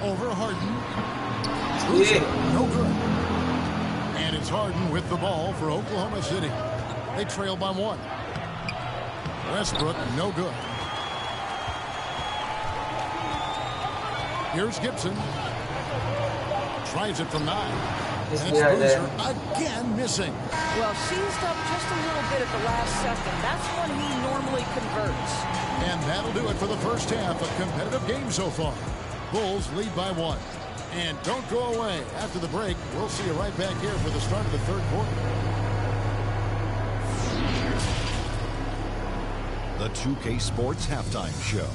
[SPEAKER 2] Over Harden. Boozer, no good. And it's Harden with the ball for Oklahoma City. They trail by 1. Westbrook, no good. Here's Gibson. Tries it from 9. And it's Boozer again missing.
[SPEAKER 17] Well, seized up just a little bit at the last second. That's when he normally converts.
[SPEAKER 2] And that'll do it for the first half. A competitive game so far. Bulls lead by 1. And don't go away. After the break, we'll see you right back here for the start of the third quarter.
[SPEAKER 14] The 2K Sports Halftime Show.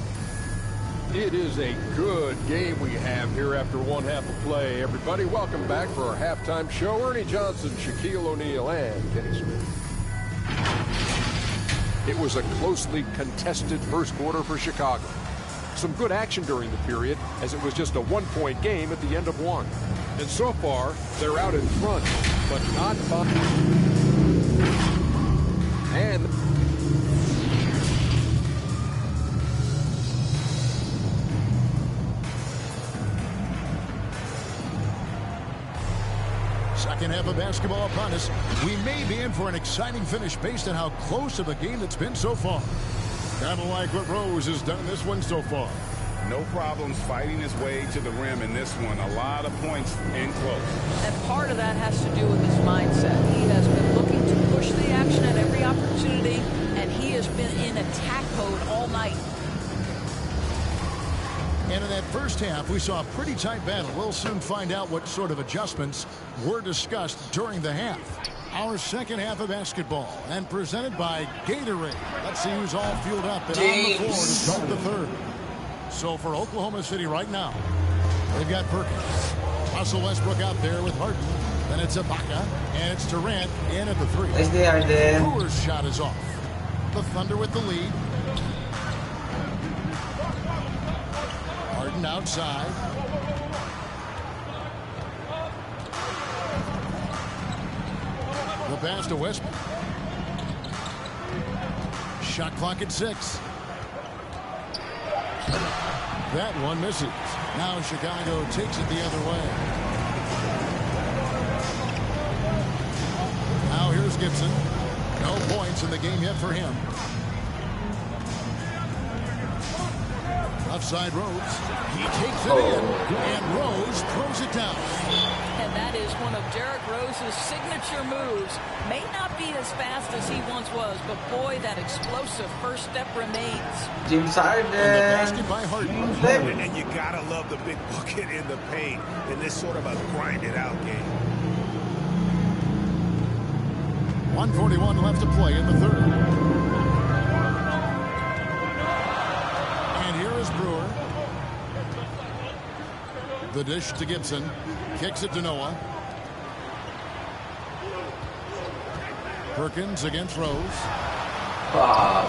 [SPEAKER 9] It is a good game we have here after one half of play. Everybody, welcome back for our halftime show. Ernie Johnson, Shaquille O'Neal, and Kenny Smith. It was a closely contested first quarter for Chicago. Some good action during the period, as it was just a one-point game at the end of 1. And so far, they're out in front, but not by... And...
[SPEAKER 2] Second half of basketball upon us. We may be in for an exciting finish based on how close of a game it's been so far. Kind of like what Rose has done this one so far.
[SPEAKER 4] No problems fighting his way to the rim in this one. A lot of points in close.
[SPEAKER 17] And part of that has to do with his mindset. He has been looking to push the action at every opportunity, and he has been in attack mode all night.
[SPEAKER 2] And in that first half, we saw a pretty tight battle. We'll soon find out what sort of adjustments were discussed during the half. Our second half of basketball, and presented by Gatorade. Let's see who's all fueled up and on the floor to start the third. So for Oklahoma City right now, they've got Perkins. Russell Westbrook out there with Harden. Then it's Ibaka, and it's Durant in at the 3. Brewer's shot is off. The Thunder with the lead. Harden outside. The pass to Westbrook. Shot clock at 6. That one misses. Now Chicago takes it the other way. Now here's Gibson. No points in the game yet for him. Outside Rose. He takes it in, and Rose throws it down.
[SPEAKER 17] And that is one of Derrick Rose's signature moves. May not be as fast as he once was, but boy, that explosive first step remains.
[SPEAKER 3] James Harden.
[SPEAKER 2] Basket by Harden.
[SPEAKER 5] And you gotta love the big bucket in the paint in this sort of a grinded out game.
[SPEAKER 2] 1:41 left to play in the third. And here is Brewer. The dish to Gibson. Kicks it to Noah. Perkins against Rose.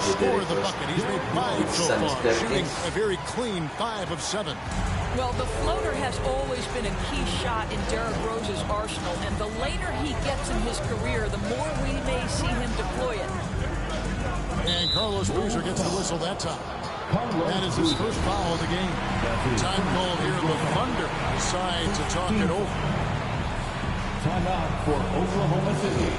[SPEAKER 2] Score the bucket. He's made 5 so far, shooting a very clean 5 of 7.
[SPEAKER 17] Well, the floater has always been a key shot in Derrick Rose's arsenal, and the later he gets in his career, the more we may see him deploy it.
[SPEAKER 2] And Carlos Boozer gets the whistle that time. That is his first foul of the game. Time called here. The Thunder decide to talk it over.
[SPEAKER 7] Timeout for Oklahoma City.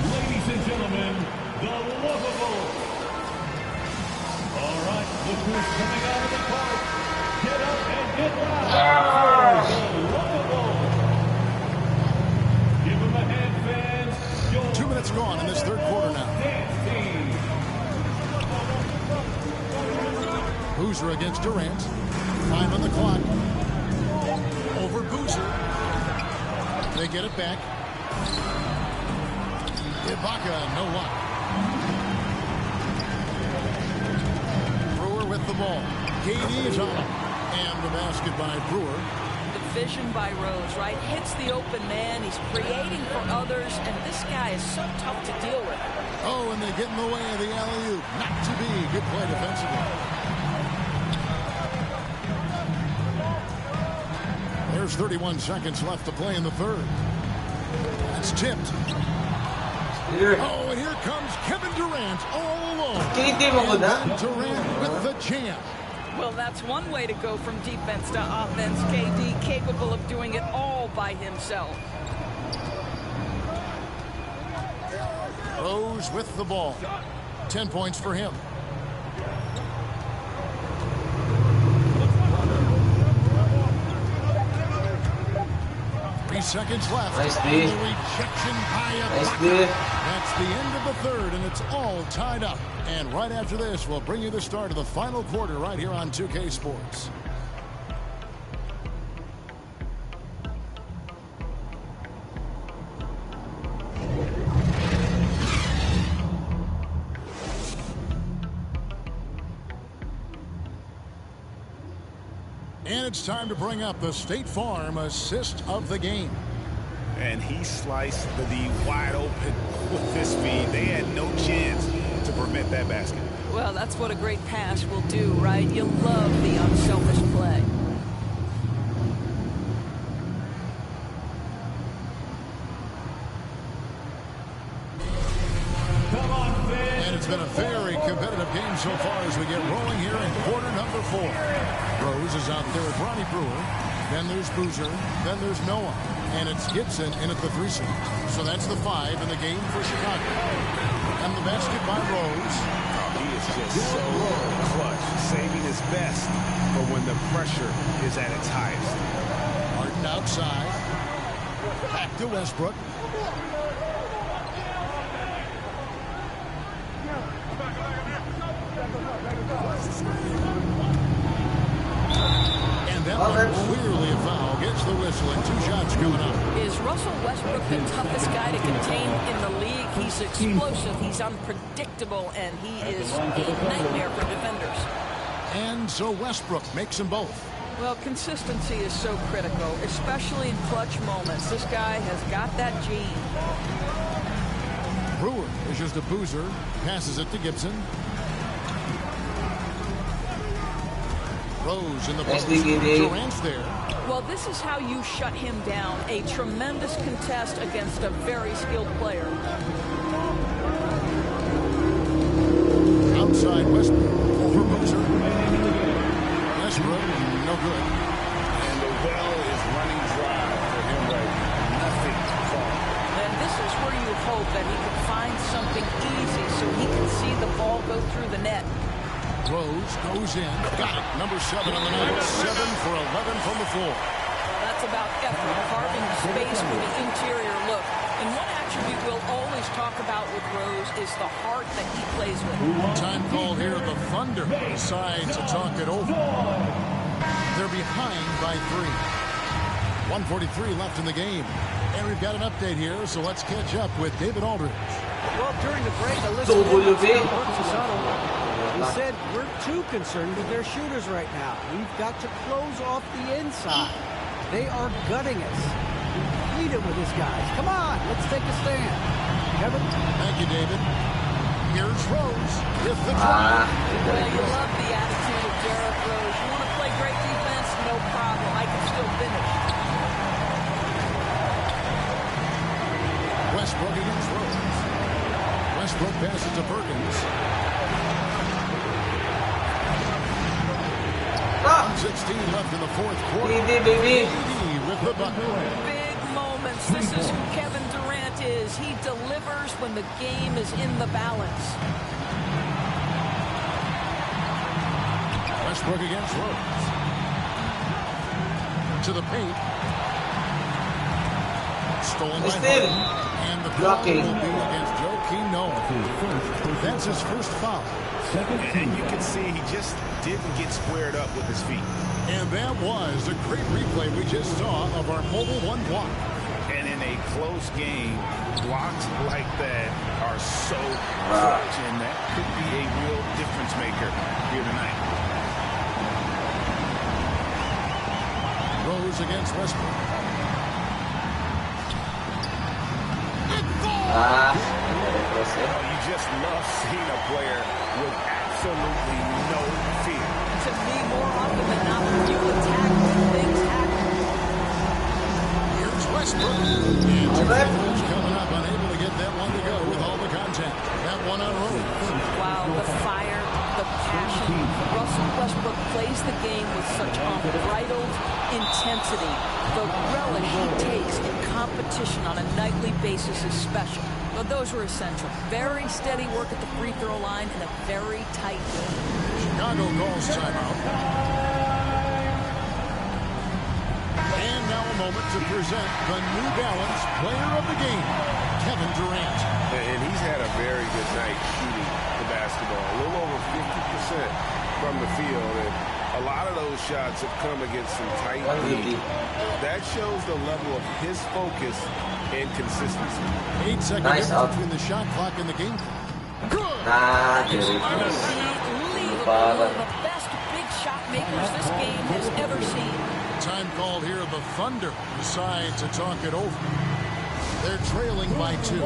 [SPEAKER 7] Ladies and gentlemen, the Lovables. All right, look who's coming out of the park. Get up and get loud. The Lovables. Give them a hand, fans.
[SPEAKER 2] 2 minutes gone in this third quarter now. Boozer against Durant. 5 on the clock. Over Boozer. They get it back. Ibaka, no luck. Brewer with the ball. KD is on him. And the basket by Brewer.
[SPEAKER 17] The vision by Rose, right? Hits the open man. He's creating for others, and this guy is so tough to deal with.
[SPEAKER 2] Oh, and they get in the way of the alley-oop. Not to be. Good play defensively. There's 31 seconds left to play in the third. It's tipped. Oh, and here comes Kevin Durant all alone. And then Durant with the jam.
[SPEAKER 17] Well, that's one way to go from defense to offense. KD capable of doing it all by himself.
[SPEAKER 2] Rose with the ball. 10 points for him. Seconds left.
[SPEAKER 3] Nice D.
[SPEAKER 2] Rejection by Ibaka. That's the end of the third, and it's all tied up. And right after this, we'll bring you the start of the final quarter right here on 2K Sports. And it's time to bring up the State Farm assist of the game.
[SPEAKER 4] And he sliced the D wide open with this speed. They had no chance to prevent that basket.
[SPEAKER 17] Well, that's what a great pass will do, right? You love the unselfish play.
[SPEAKER 2] And it's been a very competitive game so far as we get rolling here in quarter number 4. Rose is out there with Ronnie Brewer. Then there's Boozer. Then there's Noah. And it's Gibson in at the 3 slot. So that's the 5 in the game for Chicago. And the basket by Rose.
[SPEAKER 4] Oh, he is just so clutch, saving his best for when the pressure is at its highest.
[SPEAKER 2] Harden outside. Back to Westbrook. And that one clearly a foul. Gets the whistle and 2 shots coming up.
[SPEAKER 17] Is Russell Westbrook the toughest guy to contain in the league? He's explosive, he's unpredictable, and he is a nightmare for defenders.
[SPEAKER 2] And so Westbrook makes them both.
[SPEAKER 17] Well, consistency is so critical, especially in clutch moments. This guy has got that gene.
[SPEAKER 2] Brewer is just a Boozer. Passes it to Gibson. Rose in the post. Durant's there.
[SPEAKER 17] Well, this is how you shut him down. A tremendous contest against a very skilled player.
[SPEAKER 2] Outside Westbrook over Boozer. Westbrook, no good.
[SPEAKER 4] And the well is running dry for him right now. Nothing to call.
[SPEAKER 17] And this is where you hope that he can find something easy so he can see the ball go through the net.
[SPEAKER 2] Rose goes in. Got it. Number 7 on the night. 7 for 11 from the floor.
[SPEAKER 17] That's about effort, carving space for the interior look. And one attribute we'll always talk about with Rose is the heart that he plays with.
[SPEAKER 2] Time called here. The Thunder decide to talk it over. They're behind by 3. 1:43 left in the game. And we've got an update here, so let's catch up with David Aldridge.
[SPEAKER 6] Well, during the break, I listened to he said, we're too concerned with their shooters right now. We've got to close off the inside. They are gutting us. Lead it with his guys. Come on, let's take a stand. Kevin?
[SPEAKER 2] Thank you, David. Here's Rose with the drive.
[SPEAKER 17] Well, you love the attitude of Derrick Rose. You want to play great defense? No problem. I can still finish.
[SPEAKER 2] Westbrook against Rose. Westbrook passes to Perkins. 1:16 left in the 4th quarter.
[SPEAKER 3] baby.
[SPEAKER 2] With the bucket.
[SPEAKER 17] Big moments. This is who Kevin Durant is. He delivers when the game is in the balance.
[SPEAKER 2] Westbrook against Rose. To the paint. Stolen by Harden. And the foul will be against Joakim Noah. That's his first foul.
[SPEAKER 4] And you can see he just didn't get squared up with his feet.
[SPEAKER 2] And that was a great replay we just saw of our Mobile 1 block.
[SPEAKER 4] And in a close game, blocks like that are so clutch, and that could be a real difference maker here tonight.
[SPEAKER 2] throws against Westbrook.
[SPEAKER 4] You just love seeing a player with absolutely no fear.
[SPEAKER 17] To me, more often than not, when you attack, things happen.
[SPEAKER 2] Here's Westbrook. And two fouls coming up, unable to get that one to go with all the contact. That one on road.
[SPEAKER 17] Wow, the fire, the passion. Russell Westbrook plays the game with such unbridled intensity. The relish he takes in competition on a nightly basis is special. But those were essential. Very steady work at the free throw line in a very tight game.
[SPEAKER 2] Chicago calls timeout. And now a moment to present the New Balance Player of the Game, Kevin Durant.
[SPEAKER 4] And he's had a very good night shooting the basketball. A little over 50% from the field. And a lot of those shots have come against some tight D. That shows the level of his focus and consistency.
[SPEAKER 2] 8 seconds between the shot clock and the game clock. Good!
[SPEAKER 17] Unbelievable. One of the best big shot makers this game has ever seen.
[SPEAKER 2] Time called here. The Thunder decide to talk it over. They're trailing by 2.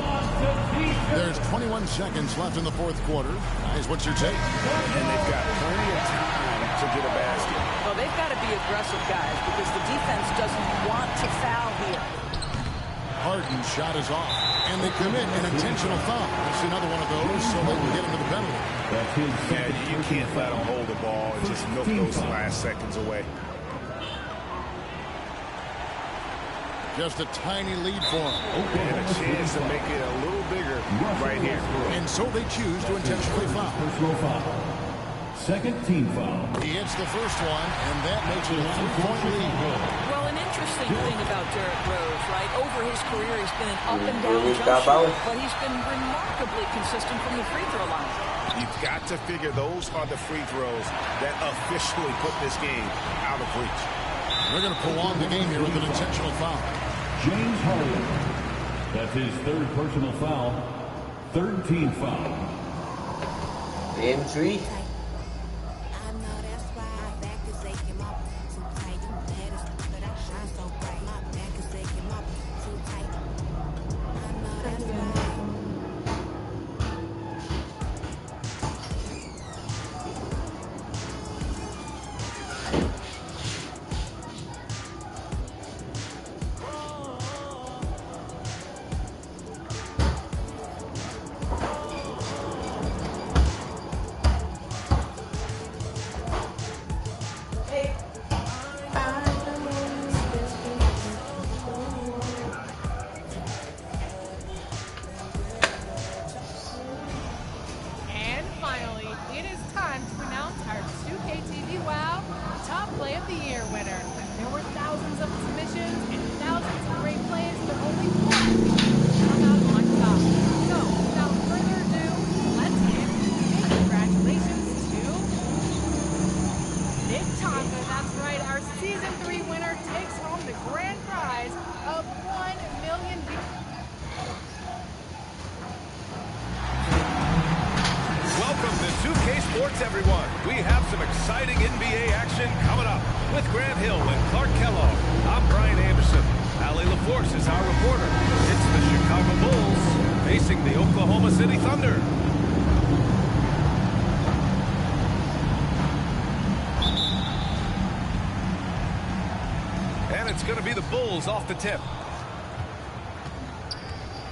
[SPEAKER 2] There's 21 seconds left in the fourth quarter. Guys, what's your take?
[SPEAKER 4] And they've got plenty of time to get a basket.
[SPEAKER 17] Well, they've got to be aggressive, guys, because the defense doesn't want to foul here.
[SPEAKER 2] Harden's shot is off, and they commit an intentional foul. It's another one of those, so they can get into the penalty.
[SPEAKER 4] Yeah, you can't let them hold the ball and just milk those last seconds away.
[SPEAKER 2] Just a tiny lead for them.
[SPEAKER 4] And a chance to make it a little bigger right here.
[SPEAKER 2] And so they choose to intentionally foul.
[SPEAKER 7] Second team foul.
[SPEAKER 2] He hits the first one, and that makes it a 3-point lead.
[SPEAKER 17] Well, an interesting thing about Derrick Rose, right? Over his career, he's been an up-and-down jump shooter, but he's been remarkably consistent from the free throw line.
[SPEAKER 4] You've got to figure those are the free throws that officially put this game out of reach.
[SPEAKER 2] They're going to prolong the game here with an intentional foul.
[SPEAKER 7] James Harden. That's his third personal foul. Third team foul.
[SPEAKER 3] Game 3.
[SPEAKER 11] Everyone, we have some exciting NBA action coming up. With Grant Hill and Clark Kellogg, I'm Brian Anderson. Allie LaForce is our reporter. It's the Chicago Bulls facing the Oklahoma City Thunder. And it's going to be the Bulls off the tip.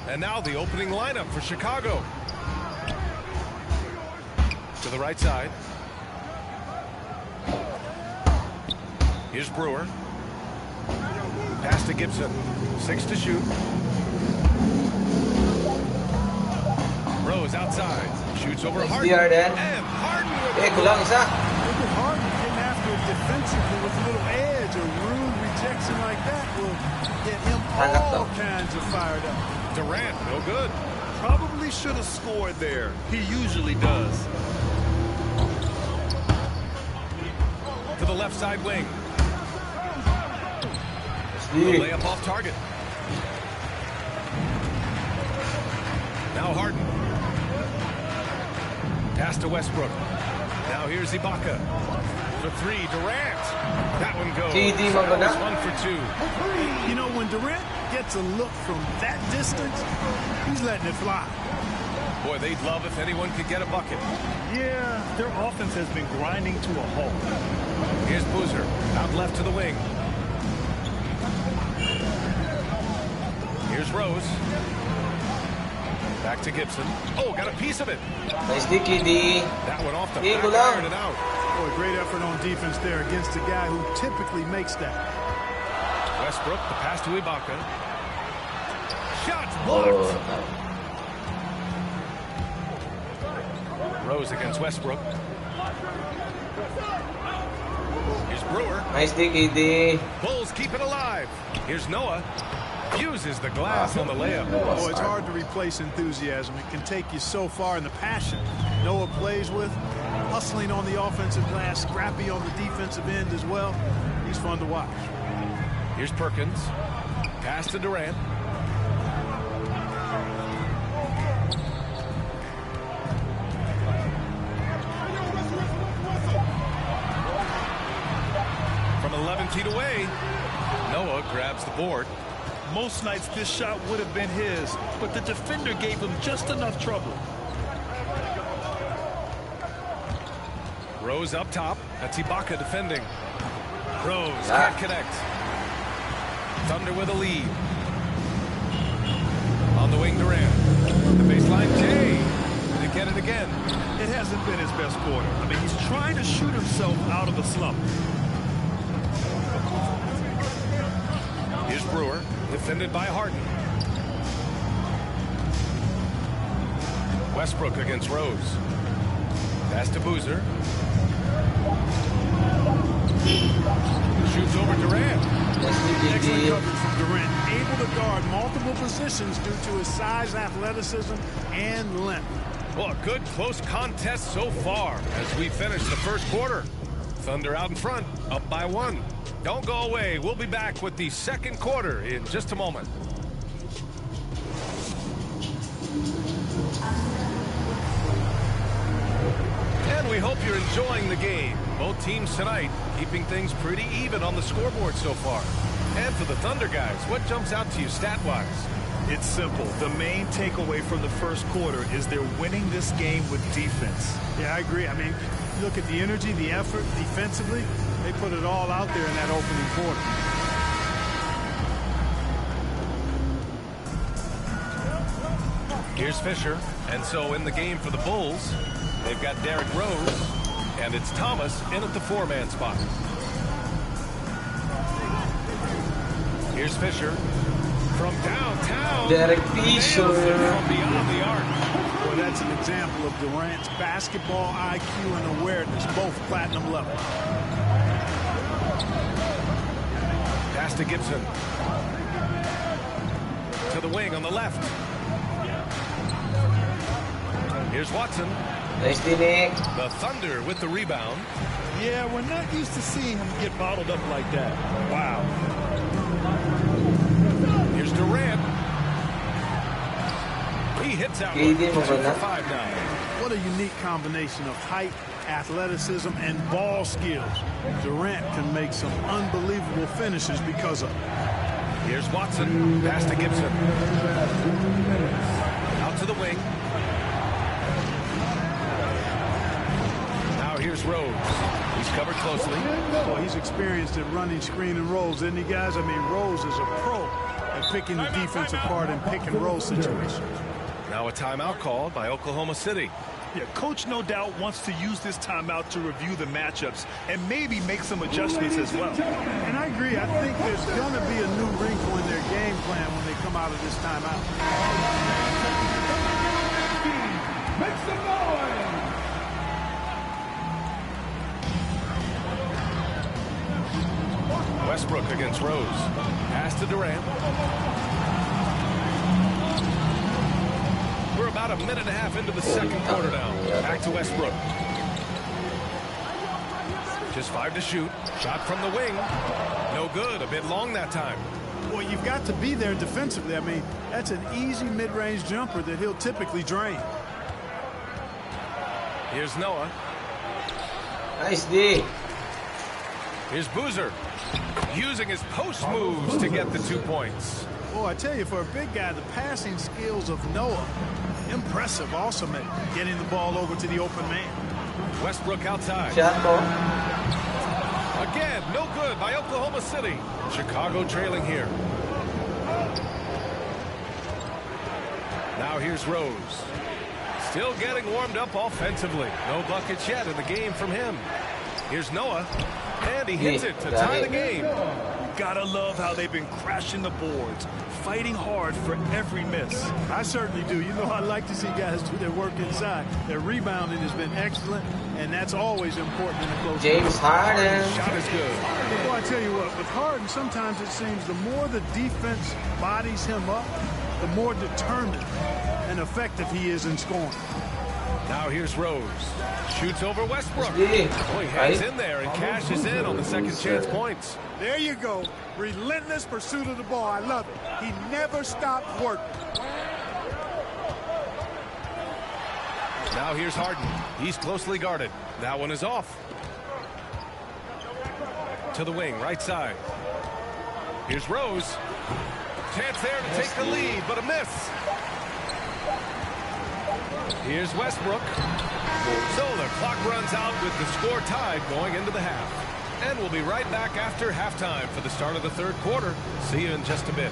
[SPEAKER 11] And now the opening lineup for Chicago. To the right side. Here's Brewer. Pass to Gibson. 6 to shoot. Rose outside. Shoots over Harden. And Harden with the
[SPEAKER 6] Look at Harden getting after it defensively with a little edge. A rude rejection like that will get him all kinds of fired up.
[SPEAKER 11] Durant, no good.
[SPEAKER 16] Probably should have scored there. He usually does.
[SPEAKER 11] To the left side wing. The layup off target. Now Harden. Pass to Westbrook. Now here's Ibaka. for three. Durant. That one goes.
[SPEAKER 3] KD
[SPEAKER 11] That was 1 for 2.
[SPEAKER 5] You know, when Durant gets a look from that distance, he's letting it fly.
[SPEAKER 11] Boy, they'd love if anyone could get a bucket.
[SPEAKER 16] Yeah, their offense has been grinding to a halt.
[SPEAKER 11] Here's Boozer, out left to the wing. Here's Rose. Back to Gibson. Oh, got a piece of it.
[SPEAKER 3] Nice KD.
[SPEAKER 11] That one off the back iron and out.
[SPEAKER 5] Boy, great effort on defense there against a guy who typically makes that.
[SPEAKER 11] Westbrook, the pass to Ibaka. Shots blocked. Rose against Westbrook. Here's Brewer.
[SPEAKER 3] Nice KD.
[SPEAKER 11] Bulls keep it alive. Here's Noah. Uses the glass on the layup.
[SPEAKER 5] Oh, it's hard to replace enthusiasm. It can take you so far in the passion Noah plays with. Hustling on the offensive glass, scrappy on the defensive end as well. He's fun to watch.
[SPEAKER 11] Here's Perkins. Pass to Durant. From 11 feet away, Noah grabs the board.
[SPEAKER 16] Most nights this shot would have been his, but the defender gave him just enough trouble.
[SPEAKER 11] Rose up top. That's Ibaka defending. Rose can't connect. Thunder with a lead. On the wing, Durant. The baseline, Jay. Did he get it again?
[SPEAKER 16] It hasn't been his best quarter. I mean, he's trying to shoot himself out of a slump.
[SPEAKER 11] Here's Brewer, defended by Harden. Westbrook against Rose. Pass to Boozer. Shoots over Durant.
[SPEAKER 5] Excellent coverage from Durant. Able to guard multiple positions due to his size, athleticism, and length.
[SPEAKER 11] Well, a good close contest so far as we finish the first quarter. Thunder out in front, up by 1. Don't go away. We'll be back with the second quarter in just a moment. And we hope you're enjoying the game. Both teams tonight keeping things pretty even on the scoreboard so far. And for the Thunder guys, what jumps out to you stat-wise?
[SPEAKER 16] It's simple. The main takeaway from the first quarter is they're winning this game with defense.
[SPEAKER 5] Yeah, I agree. I mean, look at the energy, the effort defensively. They put it all out there in that opening quarter.
[SPEAKER 11] Here's Fisher. And so in the game for the Bulls, they've got Derrick Rose, and it's Thomas in at the 4-man spot. Here's Fisher from downtown.
[SPEAKER 3] Derrick Fisher
[SPEAKER 11] from beyond the arc.
[SPEAKER 5] Well, that's an example of Durant's basketball IQ and awareness, both platinum level.
[SPEAKER 11] Pass to Gibson. To the wing on the left. Here's Watson.
[SPEAKER 3] Nice, Nick.
[SPEAKER 11] The Thunder with the rebound.
[SPEAKER 16] Yeah, we're not used to seeing him get bottled up like that. Wow.
[SPEAKER 11] Here's Durant. He hits out 2 for 5 now.
[SPEAKER 5] What a unique combination of height, athleticism, and ball skills. Durant can make some unbelievable finishes because of it.
[SPEAKER 11] Here's Watson. Pass to Gibson. Out to the wing. Now here's Rose. He's covered closely.
[SPEAKER 5] Boy, he's experienced at running screen and rolls, isn't he, guys? I mean, Rose is a pro at picking the defense apart in pick and roll situations.
[SPEAKER 11] Now a timeout called by Oklahoma City.
[SPEAKER 16] Yeah, coach no doubt wants to use this timeout to review the matchups and maybe make some adjustments as well.
[SPEAKER 5] And I agree. I think there's going to be a new wrinkle in their game plan when they come out of this timeout.
[SPEAKER 7] Make some noise!
[SPEAKER 11] Westbrook against Rose. Pass to Durant. We're about a minute and a half into the second quarter now. Back to Westbrook. Just 5 to shoot. Shot from the wing. No good. A bit long that time.
[SPEAKER 5] Well, you've got to be there defensively. I mean, that's an easy mid-range jumper that he'll typically drain.
[SPEAKER 11] Here's Noah.
[SPEAKER 3] Nice D.
[SPEAKER 11] Here's Boozer using his post moves to get the 2 points.
[SPEAKER 5] Oh, I tell you, for a big guy, the passing skills of Noah, impressive also at getting the ball over to the open man.
[SPEAKER 11] Westbrook outside. Again, no good by Oklahoma City. Chicago trailing here. Now here's Rose. Still getting warmed up offensively. No buckets yet in the game from him. Here's Noah. And he hits it to tie the game.
[SPEAKER 16] Gotta love how they've been crashing the boards, fighting hard for every miss.
[SPEAKER 5] I certainly do. You know, I like to see guys do their work inside. Their rebounding has been excellent, and that's always important in a close game.
[SPEAKER 3] James Harden.
[SPEAKER 11] Shot is good.
[SPEAKER 5] Well, I tell you what, with Harden, sometimes it seems the more the defense bodies him up, the more determined and effective he is in scoring.
[SPEAKER 11] Now here's Rose. Shoots over Westbrook. Boy, he hangs in there and cashes in on the second chance points.
[SPEAKER 5] There you go. Relentless pursuit of the ball. I love it. He never stopped working.
[SPEAKER 11] Now here's Harden. He's closely guarded. That one is off. To the wing, right side. Here's Rose. Chance there to take the lead, but a miss. Here's Westbrook. So the clock runs out with the score tied going into the half. And we'll be right back after halftime for the start of the third quarter. See you in just a bit.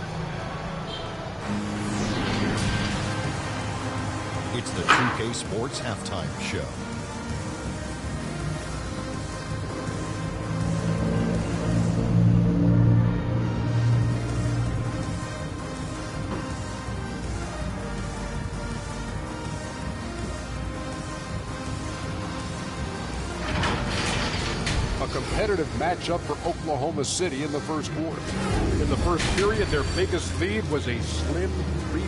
[SPEAKER 14] It's the 2K Sports Halftime Show.
[SPEAKER 9] Competitive matchup for Oklahoma City in the first quarter. In the first period, their biggest lead was a slim 3.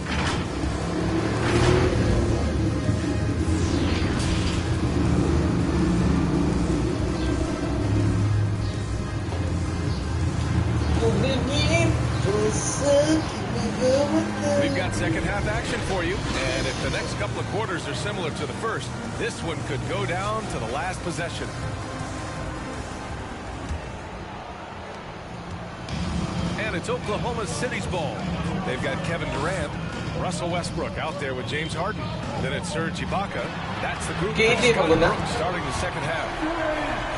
[SPEAKER 11] We've got second half action for you, and if the next couple of quarters are similar to the first, this one could go down to the last possession. And it's Oklahoma City's ball. They've got Kevin Durant, Russell Westbrook out there with James Harden. Then it's Serge Ibaka. That's the group starting the second half.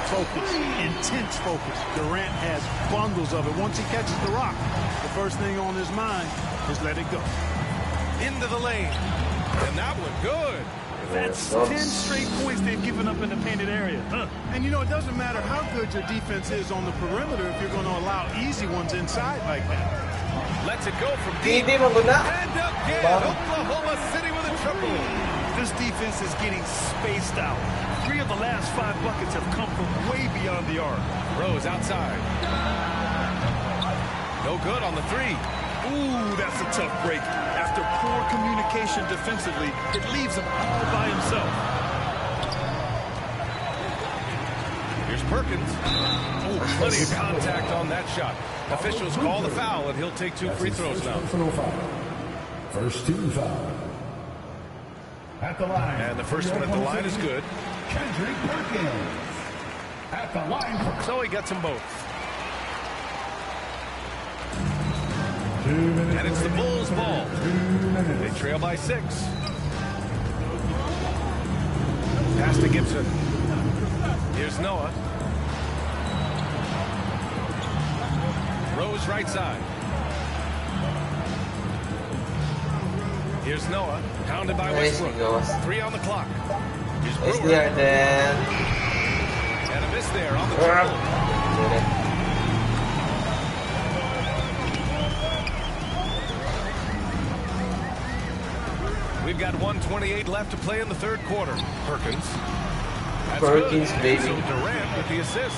[SPEAKER 5] Focus, intense focus. Durant has bundles of it. Once he catches the rock, the first thing on his mind is let it go.
[SPEAKER 11] Into the lane. And that one good.
[SPEAKER 16] That's 10 straight points they've given up in the painted area.
[SPEAKER 5] And you know, it doesn't matter how good your defense is on the perimeter if you're going to allow easy ones inside like that.
[SPEAKER 11] Lets it go from deep. And again, Oklahoma City with a triple.
[SPEAKER 16] This defense is getting spaced out. 3 of the last 5 buckets have come from way beyond the arc.
[SPEAKER 11] Rose outside. No good on the 3.
[SPEAKER 16] Ooh, that's a tough break. After poor communication defensively, it leaves him all by himself.
[SPEAKER 11] Here's Perkins. Oh, plenty of contact on that shot. Officials call the foul, and he'll take 2 free throws now.
[SPEAKER 7] First 2 foul. At the line.
[SPEAKER 11] And the first one at the line is good.
[SPEAKER 7] Kendrick Perkins. At the line.
[SPEAKER 11] So he gets them both.
[SPEAKER 7] 2 minutes.
[SPEAKER 11] And it's the Bulls' ball. They trail by 6. Pass to Gibson. Here's Noah. Rose right side. Here's Noah. Pounded by Westbrook. 3 on the clock. Here's Brewer. And a miss there on the triple. We've got 1:28 left to play in the third quarter. Perkins. That's
[SPEAKER 3] Perkins,
[SPEAKER 11] good.
[SPEAKER 3] baby.
[SPEAKER 11] So Durant with the assist.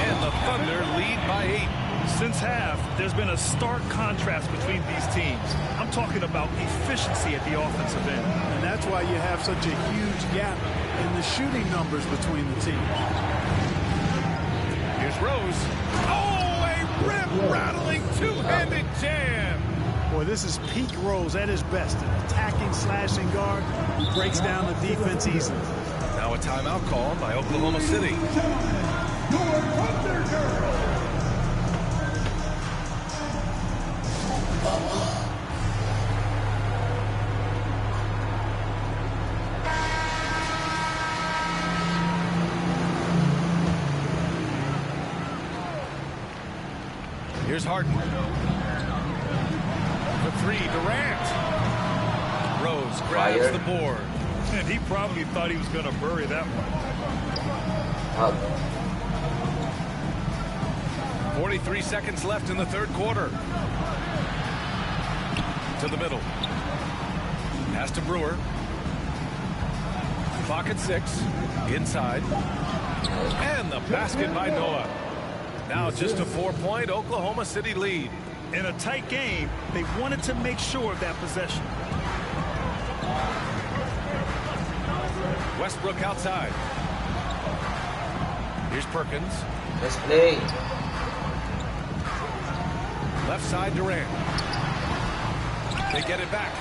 [SPEAKER 11] And the Thunder lead by 8.
[SPEAKER 16] Since half, there's been a stark contrast between these teams. I'm talking about efficiency at the offensive end.
[SPEAKER 5] And that's why you have such a huge gap in the shooting numbers between the teams.
[SPEAKER 11] Here's Rose. Oh, a rip-rattling two-handed jam.
[SPEAKER 5] Boy, this is peak Rose at his best. An attacking, slashing guard who breaks down the defense easily.
[SPEAKER 11] Now a timeout called by Oklahoma City. Here's Harden. The three, Durant. Rose grabs the board.
[SPEAKER 16] And he probably thought he was going to bury that one.
[SPEAKER 11] 43 seconds left in the third quarter. To the middle. Pass to Brewer. Clock at 6. Inside. And the basket by Noah. Now just a 4-point Oklahoma City lead.
[SPEAKER 16] In a tight game, they wanted to make sure of that possession.
[SPEAKER 11] Westbrook outside. Here's Perkins.
[SPEAKER 3] Let's play.
[SPEAKER 11] Left side Durant. They get it back.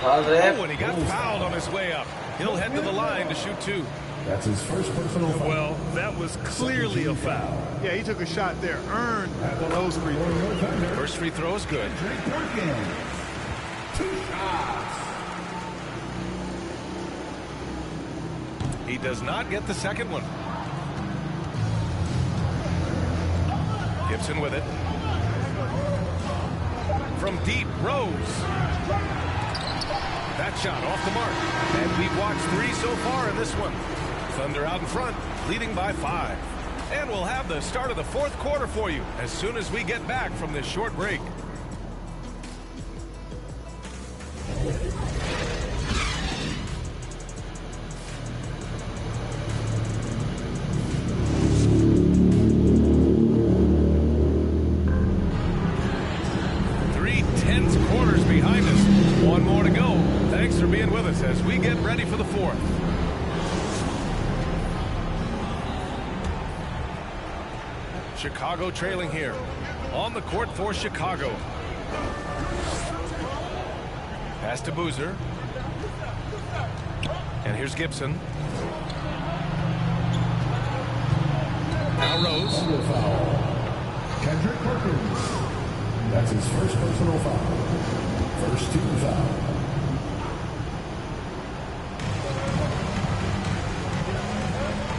[SPEAKER 3] Oh,
[SPEAKER 11] and he got fouled on his way up. He'll head to the line to shoot 2.
[SPEAKER 7] That's his first personal foul.
[SPEAKER 16] Well, that was clearly a foul.
[SPEAKER 5] Yeah, he took a shot there. Earned those free throws.
[SPEAKER 11] First free throw is good.
[SPEAKER 7] 2 shots.
[SPEAKER 11] He does not get the second one. Gibson with it. From deep, Rose. That shot off the mark. And we've watched 3 so far in this one. Thunder out in front, leading by 5. And we'll have the start of the fourth quarter for you as soon as we get back from this short break. As we get ready for the fourth. Chicago trailing here. On the court for Chicago. Pass to Boozer. And here's Gibson. Now Rose.
[SPEAKER 7] Kendrick Perkins. That's his first personal foul. First team foul.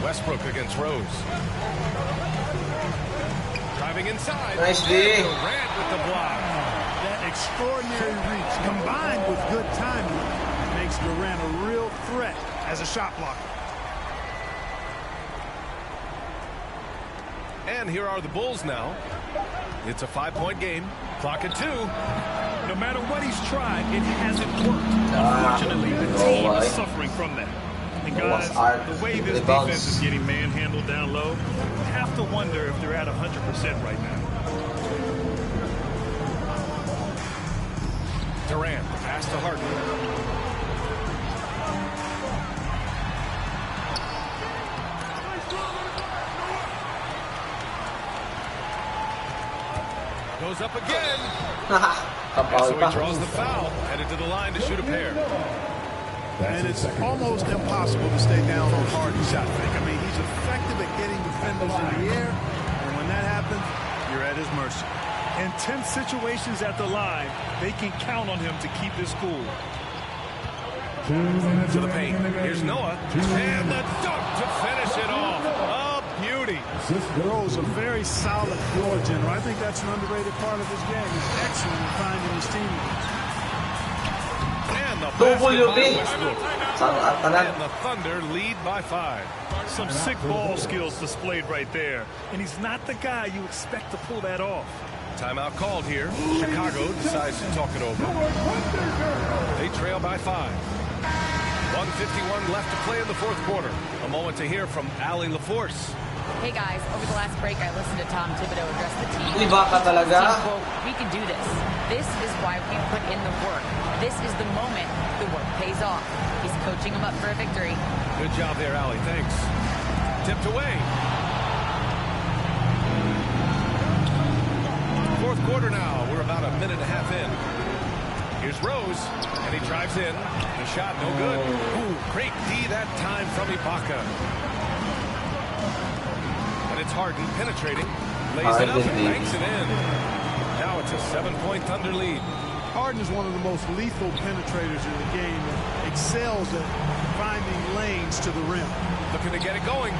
[SPEAKER 11] Westbrook against Rose. Driving inside.
[SPEAKER 3] Nice D.
[SPEAKER 11] Durant with the block.
[SPEAKER 5] That extraordinary reach combined with good timing makes Durant a real threat as a shot blocker.
[SPEAKER 11] And here are the Bulls now. It's a 5-point game. Clock at 2.
[SPEAKER 16] No matter what he's tried, it hasn't worked. Unfortunately, the team is suffering from that. And guys, the way this defense is getting manhandled down low, you have to wonder if they're at 100% right now.
[SPEAKER 11] Durant, pass to Harden. Goes up again. So he draws the foul, headed to the line to shoot a pair.
[SPEAKER 5] And it's almost impossible to stay down on Harden's shot fake. I mean, he's effective at getting defenders in the air, and when that happens, you're at his mercy.
[SPEAKER 16] In tense situations at the line, they can count on him to keep his cool.
[SPEAKER 11] To the paint. Here's Noah. And the dunk to finish it off. A beauty.
[SPEAKER 5] Rose, a very solid floor general. I think that's an underrated part of his game. He's excellent in finding his teammates.
[SPEAKER 11] And the Thunder lead by 5.
[SPEAKER 16] Some sick ball skills displayed right there. And he's not the guy you expect to pull that off.
[SPEAKER 11] Timeout called here. Chicago decides to talk it over. They trail by 5. 1:51 left to play in the fourth quarter. A moment to hear from Allie LaForce.
[SPEAKER 18] Hey guys, over the last break I listened to Tom Thibodeau address the team.
[SPEAKER 3] Di ba ka talaga?
[SPEAKER 18] Team quote, we can do this. This is why we put in the work. This is the moment the work pays off. He's coaching them up for a victory.
[SPEAKER 11] Good job there, Allie. Thanks. Tipped away. Fourth quarter now. We're about a minute and a half in. Here's Rose, and he drives in. The shot no good. Ooh, great D that time from Ibaka. And it's Harden penetrating. Lays it up and banks it in. Now it's a 7-point Thunder lead.
[SPEAKER 5] Harden is one of the most lethal penetrators in the game and excels at finding lanes to the rim.
[SPEAKER 11] Looking to get it going.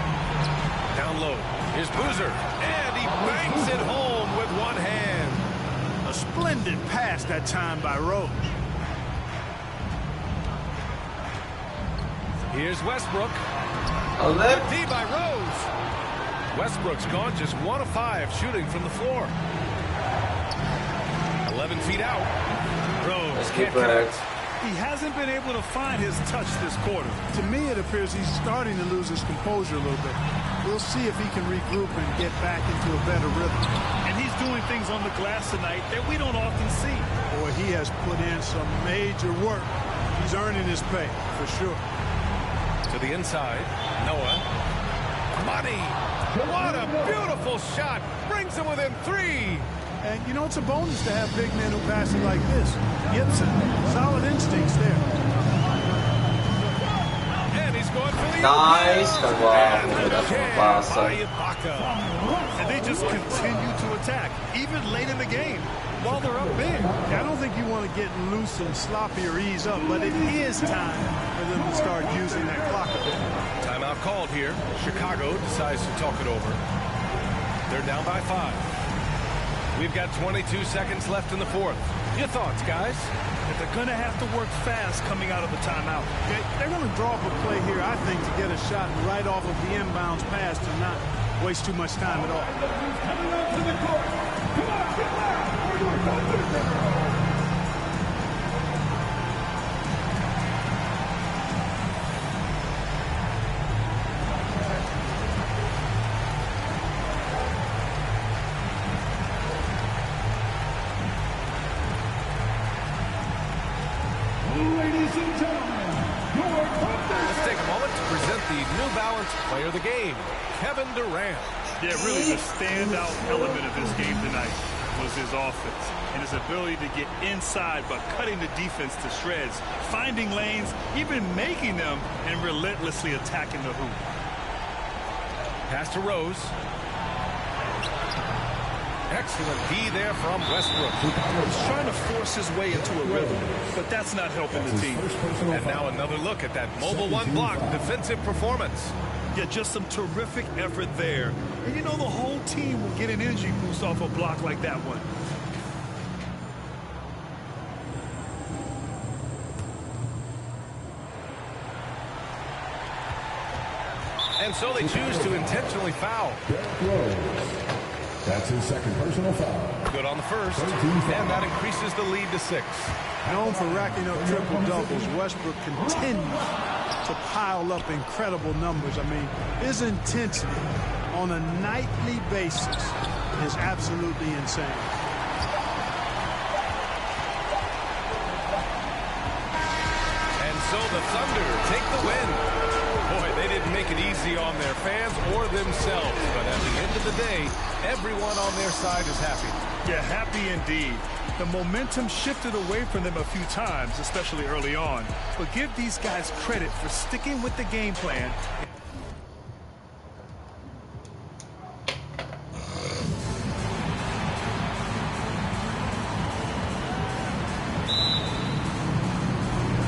[SPEAKER 11] Down low. Here's Boozer. And he banks it home with one hand.
[SPEAKER 5] A splendid pass that time by Rose.
[SPEAKER 11] Here's Westbrook.
[SPEAKER 3] Good
[SPEAKER 11] D by Rose. Westbrook's gone just 1 of 5 shooting from the floor. 11 feet out. Rose can't connect.
[SPEAKER 16] He hasn't been able to find his touch this quarter.
[SPEAKER 5] To me, it appears he's starting to lose his composure a little bit. We'll see if he can regroup and get back into a better rhythm.
[SPEAKER 16] And he's doing things on the glass tonight that we don't often see.
[SPEAKER 5] Boy, he has put in some major work. He's earning his pay, for sure.
[SPEAKER 11] To the inside, Noah. Money! What a beautiful shot! Brings him within 3.
[SPEAKER 5] And, you know, it's a bonus to have big men who pass it like this. Gibson, solid instincts there.
[SPEAKER 11] And he's going for the
[SPEAKER 3] nice.
[SPEAKER 16] And they just continue to attack, even late in the game, while they're up big.
[SPEAKER 5] I don't think you want to get loose and sloppy or ease up, but it is time for them to start using that clock a bit.
[SPEAKER 11] Timeout called here. Chicago decides to talk it over. They're down by 5. We've got 22 seconds left in the 4th. Your thoughts, guys?
[SPEAKER 16] But they're going to have to work fast coming out of the timeout.
[SPEAKER 5] Okay, they're going to draw up a play here, I think, to get a shot right off of the inbounds pass to not waste too much time at all.
[SPEAKER 7] Coming up to the court. Come on, get loud.
[SPEAKER 11] Let's take a moment to present the New Balance Player of the Game, Kevin Durant.
[SPEAKER 16] Yeah, really the standout element of this game tonight was his offense and his ability to get inside by cutting the defense to shreds, finding lanes, even making them, and relentlessly attacking the hoop.
[SPEAKER 11] Pass to Rose. Excellent D there from Westbrook.
[SPEAKER 16] He's trying to force his way into a rhythm, but that's not helping the team.
[SPEAKER 11] And now another look at that mobile one block defensive performance.
[SPEAKER 16] Yeah, just some terrific effort there. And you know the whole team will get an energy boost off a block like that one.
[SPEAKER 11] And so they choose to intentionally foul.
[SPEAKER 7] That's his second personal foul.
[SPEAKER 11] Good on the first, and that increases the lead to 6.
[SPEAKER 5] Known for racking up triple-doubles, Westbrook continues to pile up incredible numbers. I mean, his intensity on a nightly basis is absolutely insane.
[SPEAKER 11] And so the Thunder take the win. Boy, they didn't make it easy on their fans or themselves, but at the end of the day, everyone on their side is happy.
[SPEAKER 16] Yeah, happy indeed. The momentum shifted away from them a few times, especially early on. But give these guys credit for sticking with the game plan.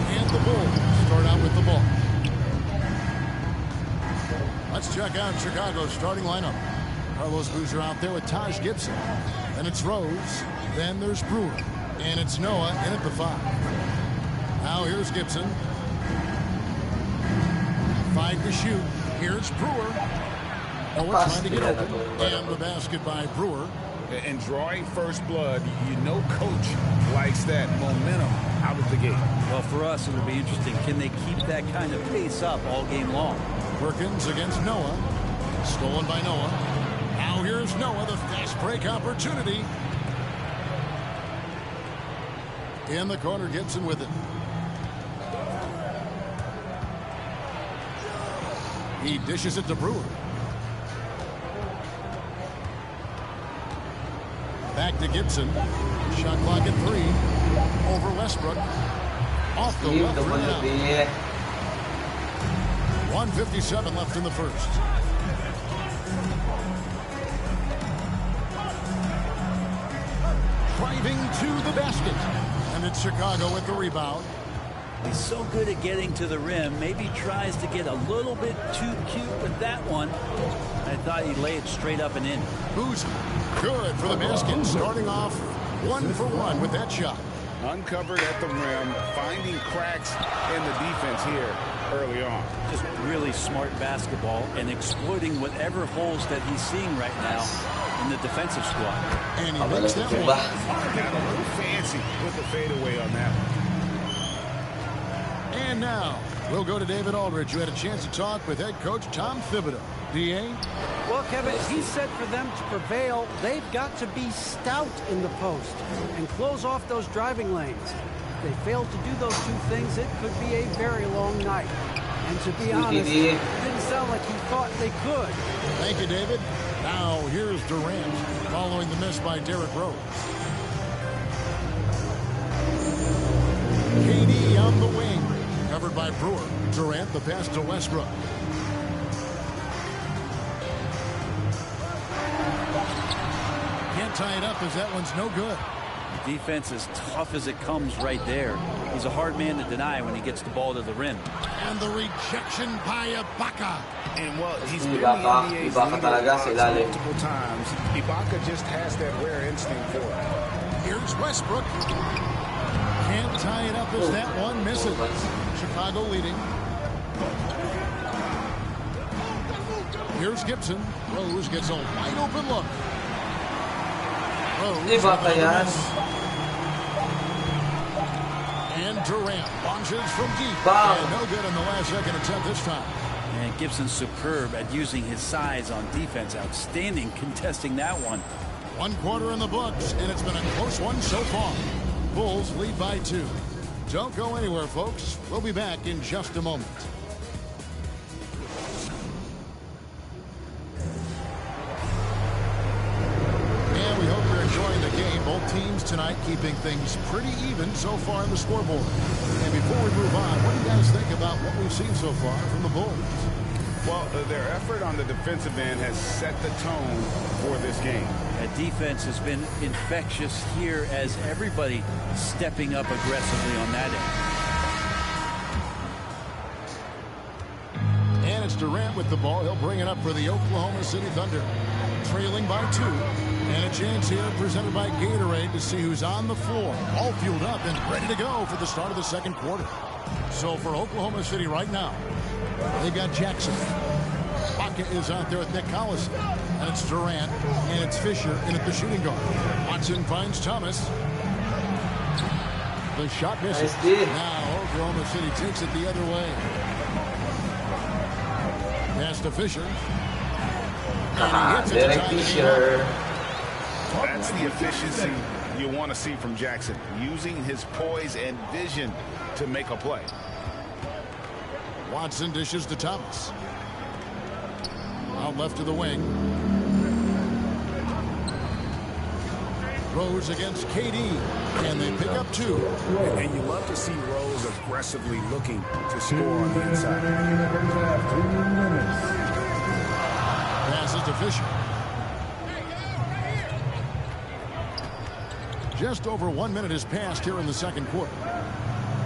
[SPEAKER 2] And the Bulls start out with the ball. Let's check out Chicago's starting lineup. Carlos Boozer out there with Taj Gibson. Then it's Rose. Then there's Brewer. And it's Noah in at the 5. Now here's Gibson. 5 to shoot. Here's Brewer. Noah trying to get open. And the basket by Brewer.
[SPEAKER 10] And drawing first blood, you know coach likes that momentum out of the gate.
[SPEAKER 12] Well, for us, it'll be interesting. Can they keep that kind of pace up all game long?
[SPEAKER 2] Perkins against Noah. Stolen by Noah. Now here's Noah, the fast break opportunity. In the corner, Gibson with it. He dishes it to Brewer. Back to Gibson. Shot clock at 3. Over Westbrook. Off the left rim now. 1:57 left in the first. Driving to the basket. And it's Chicago with the rebound.
[SPEAKER 12] He's so good at getting to the rim. Maybe tries to get a little bit too cute with that one. I thought he'd lay it straight up and in.
[SPEAKER 2] Who's good for the basket, starting off 1 for 1 with that shot.
[SPEAKER 4] Uncovered at the rim, finding cracks in the defense here early on.
[SPEAKER 12] Just really smart basketball and exploiting whatever holes that he's seeing right now in the defensive squad.
[SPEAKER 2] And he makes that one.
[SPEAKER 4] Got a little fancy with the fadeaway on that one.
[SPEAKER 2] And now we'll go to David Aldridge, who had a chance to talk with head coach Tom Thibodeau. D.A.?
[SPEAKER 6] Well, Kevin, he said for them to prevail, they've got to be stout in the post and close off those driving lanes. If they fail to do those two things, it could be a very long night. And to be honest, it didn't sound like he thought they could.
[SPEAKER 2] Thank you, David. Now here's Durant following the miss by Derrick Rose. KD on the wing. Covered by Brewer. Durant the pass to Westbrook. Can't tie it up as that one's no good.
[SPEAKER 12] The defense is tough as it comes right there. He's a hard man to deny when he gets the ball to the rim.
[SPEAKER 2] And the rejection by Ibaka.
[SPEAKER 4] And well, he's been in the NBA's league multiple times. Ibaka just has that rare instinct for it.
[SPEAKER 2] Here's Westbrook. Can't tie it up as that one misses. Chicago leading. Here's Gibson. Rose gets a wide open look. Rose. And Durant launches from deep. And no good in the last second attempt this time.
[SPEAKER 12] And Gibson's superb at using his size on defense. Outstanding contesting that one.
[SPEAKER 2] 1 quarter in the books, and it's been a close one so far. Bulls lead by 2. Don't go anywhere, folks. We'll be back in just a moment. And we hope you're enjoying the game. Both teams tonight keeping things pretty even so far on the scoreboard. And before we move on, what do you guys think about what we've seen so far from the Bulls?
[SPEAKER 4] Well, their effort on the defensive end has set the tone for this game.
[SPEAKER 12] That defense has been infectious here as everybody stepping up aggressively on that
[SPEAKER 2] end. And it's Durant with the ball. He'll bring it up for the Oklahoma City Thunder. Trailing by 2. And a chance here presented by Gatorade to see who's on the floor. All fueled up and ready to go for the start of the second quarter. So for Oklahoma City right now, they've got Jackson. Baca is out there with Nick Collison. And it's Durant. And it's Fisher in at the shooting guard. Watson finds Thomas. The shot misses. Now Oklahoma City takes it the other way. Pass to Fisher.
[SPEAKER 3] Derek Fisher.
[SPEAKER 4] That's the efficiency you want to see from Jackson. Using his poise and vision to make a play.
[SPEAKER 2] Watson dishes to Thomas. Out left to the wing. Rose against KD. And they pick up 2.
[SPEAKER 10] And you love to see Rose aggressively looking to score on the inside.
[SPEAKER 2] Passes to Fisher. Just over 1 minute has passed here in the second quarter.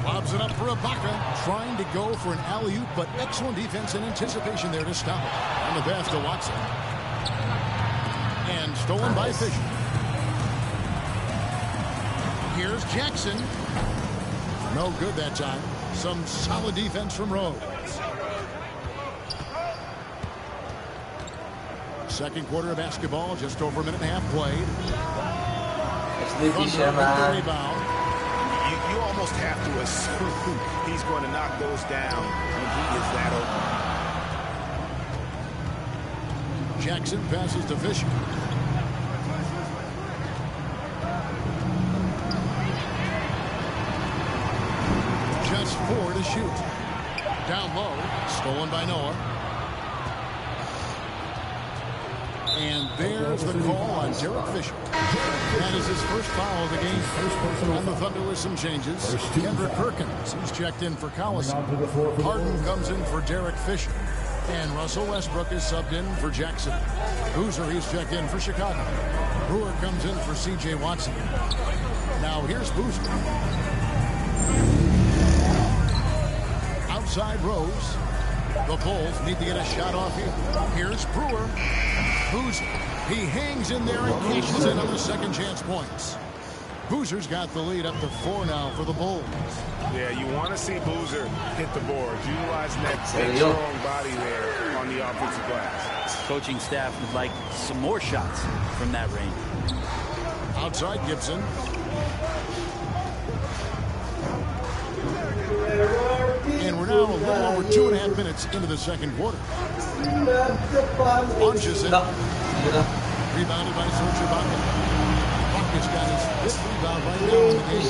[SPEAKER 2] Lobs it up for Ibaka, trying to go for an alley-oop, but excellent defense and anticipation there to stop it. And the pass to Watson. And stolen by Fisher. Here's Jackson. No good that time. Some solid defense from Rose. Second quarter of basketball, just over a minute and a half played.
[SPEAKER 3] Fisher, man.
[SPEAKER 2] Rebound.
[SPEAKER 4] You almost have to assume he's going to knock those down when he is that open.
[SPEAKER 2] Jackson passes to Fisher. Just 4 to shoot. Down low, stolen by Noah. And there's the call on Derek Fisher. That is his first foul of the game. And the Thunder with some changes. Kendrick Perkins, he's checked in for Collison. Harden comes in for Derek Fisher. And Russell Westbrook is subbed in for Jackson. Boozer, he's checked in for Chicago. Brewer comes in for C.J. Watson. Now here's Boozer. Outside Rose. The Bulls need to get a shot off here. Here's Brewer. He hangs in there and cashes in on the second chance points. Boozer's got the lead up to 4 now for the Bulls.
[SPEAKER 4] Yeah, you want to see Boozer hit the board, utilizing that big, strong body there on the offensive glass.
[SPEAKER 12] Coaching staff would like some more shots from that range.
[SPEAKER 2] Outside Gibson. And we're now a little over 2.5 minutes into the second quarter. Launches it. Rebounded by Serge Ibaka. Ibaka's got his 5th rebound right now in the game.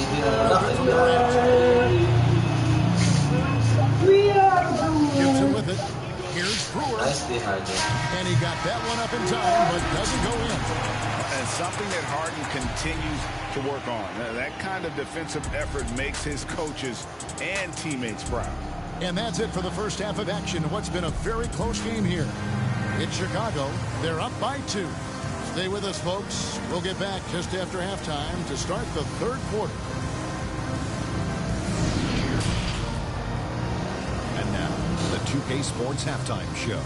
[SPEAKER 2] Gibson with it. Here's Brewer. And he got that one up in time, but doesn't go in.
[SPEAKER 4] And something that Harden continues to work on. That kind of defensive effort makes his coaches and teammates proud.
[SPEAKER 2] And that's it for the first half of action. What's been a very close game here. In Chicago, they're up by 2. Stay with us, folks. We'll get back just after halftime to start the third quarter.
[SPEAKER 14] And now, the 2K Sports Halftime Show.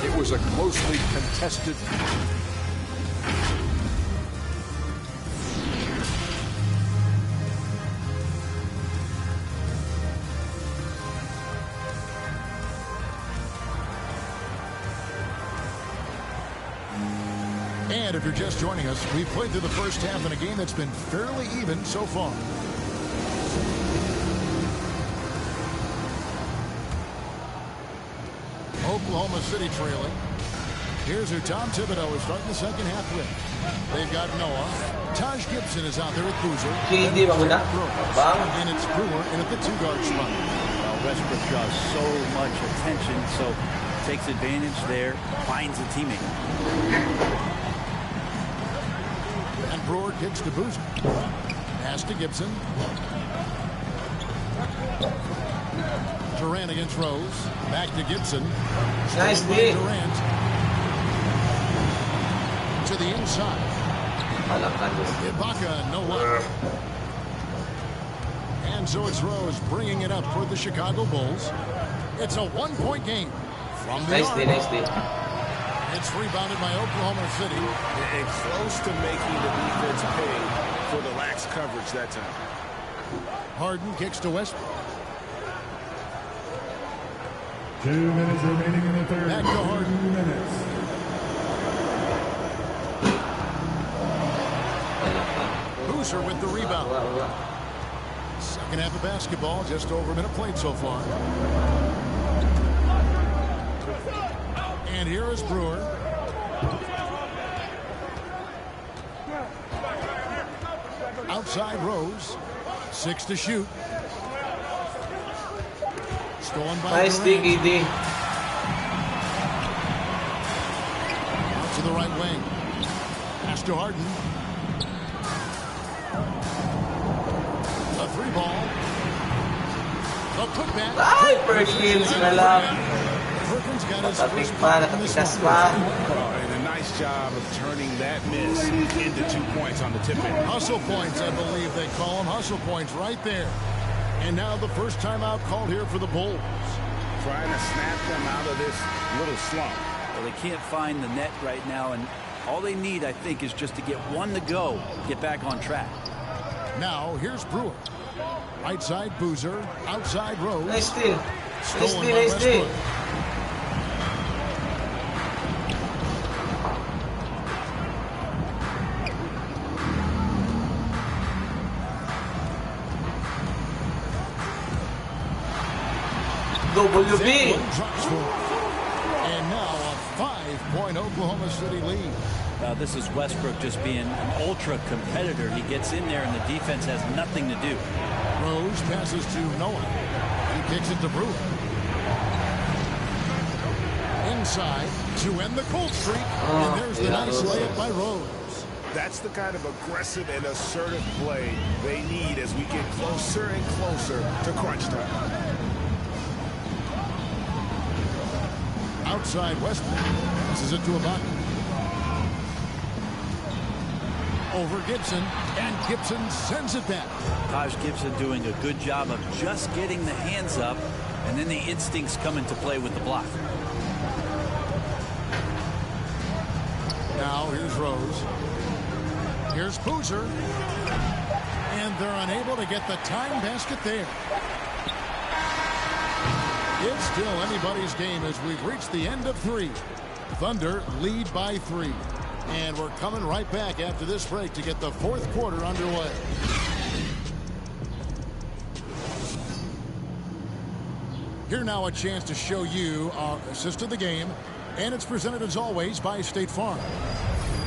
[SPEAKER 9] It was a closely contested.
[SPEAKER 2] And if you're just joining us, we've played through the first half in a game that's been fairly even so far. Oklahoma City trailing. Here's who Tom Thibodeau is starting the second half with. They've got Noah. Taj Gibson is out there with Boozer. And it's Brewer in at the 2-guard spot.
[SPEAKER 12] Westbrook draws so much attention, so takes advantage there, finds a teammate.
[SPEAKER 2] And Brewer kicks to Boozer. Pass to Gibson. Durant against Rose. Back to Gibson.
[SPEAKER 3] Nice
[SPEAKER 2] D. Durant. To the inside. Ibaka, no luck. And so it's Rose bringing it up for the Chicago Bulls. It's a 1-point game from the arc. It's rebounded by Oklahoma City.
[SPEAKER 4] And close to making the defense pay for the lax coverage that time.
[SPEAKER 2] Harden kicks to Westbrook.
[SPEAKER 7] 2 minutes remaining in the third.
[SPEAKER 2] Back to Harden.
[SPEAKER 7] 2 minutes.
[SPEAKER 2] Boozer with the rebound. Second half of basketball, just over a minute played so far. And here is Brewer. Outside Rose. 6 to shoot. Stolen by
[SPEAKER 3] nice
[SPEAKER 2] Durant.
[SPEAKER 3] D.
[SPEAKER 2] Out to the right wing. Pass to Harden. A 3-ball. A putback.
[SPEAKER 3] Ay, Perkins na lang.
[SPEAKER 2] Perkins got his
[SPEAKER 3] first nakatikas pa.
[SPEAKER 4] And a nice job of turning that miss into 2 points on the tip-in.
[SPEAKER 2] Hustle points, I believe they call them. Hustle points right there. And now the first timeout called here for the Bulls.
[SPEAKER 4] Trying to snap them out of this little slump.
[SPEAKER 12] Well, they can't find the net right now, and all they need, I think, is just to get one to go, get back on track.
[SPEAKER 2] Now, here's Brewer. Right side, Boozer. Outside, Rose.
[SPEAKER 3] Nice steal.
[SPEAKER 2] Stolen by Westbrook.
[SPEAKER 3] WB.
[SPEAKER 2] And now a 5-point Oklahoma City lead.
[SPEAKER 12] This is Westbrook just being an ultra competitor. He gets in there and the defense has nothing to do.
[SPEAKER 2] Rose passes to Noah. He kicks it to Brewer. Inside to end the cold streak. And there's the nice layup by Rose.
[SPEAKER 4] That's the kind of aggressive and assertive play they need as we get closer and closer to crunch time.
[SPEAKER 2] Outside Westbrook. Passes it to Ibaka. Over Gibson, and Gibson sends it back.
[SPEAKER 12] Taj Gibson doing a good job of just getting the hands up, and then the instincts come into play with the block.
[SPEAKER 2] Now here's Rose. Here's Boozer. And they're unable to get the tying basket there. It's still anybody's game as we've reached the end of 3. Thunder lead by 3. And we're coming right back after this break to get the 4th quarter underway. Here now a chance to show you our assist of the game. And it's presented as always by State Farm.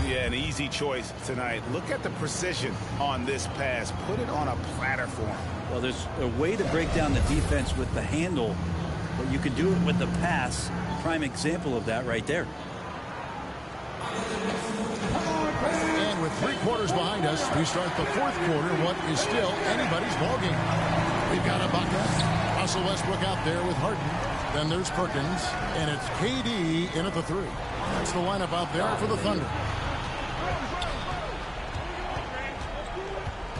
[SPEAKER 4] Yeah, an easy choice tonight. Look at the precision on this pass. Put it on a platter for him.
[SPEAKER 12] Well, there's a way to break down the defense with the handle, but you can do it with the pass. Prime example of that right there.
[SPEAKER 2] And with 3 quarters behind us, we start the 4th quarter, what is still anybody's ballgame. We've got Ibaka, Russell Westbrook out there with Harden. Then there's Perkins, and it's KD in at the 3. That's the lineup out there for the Thunder.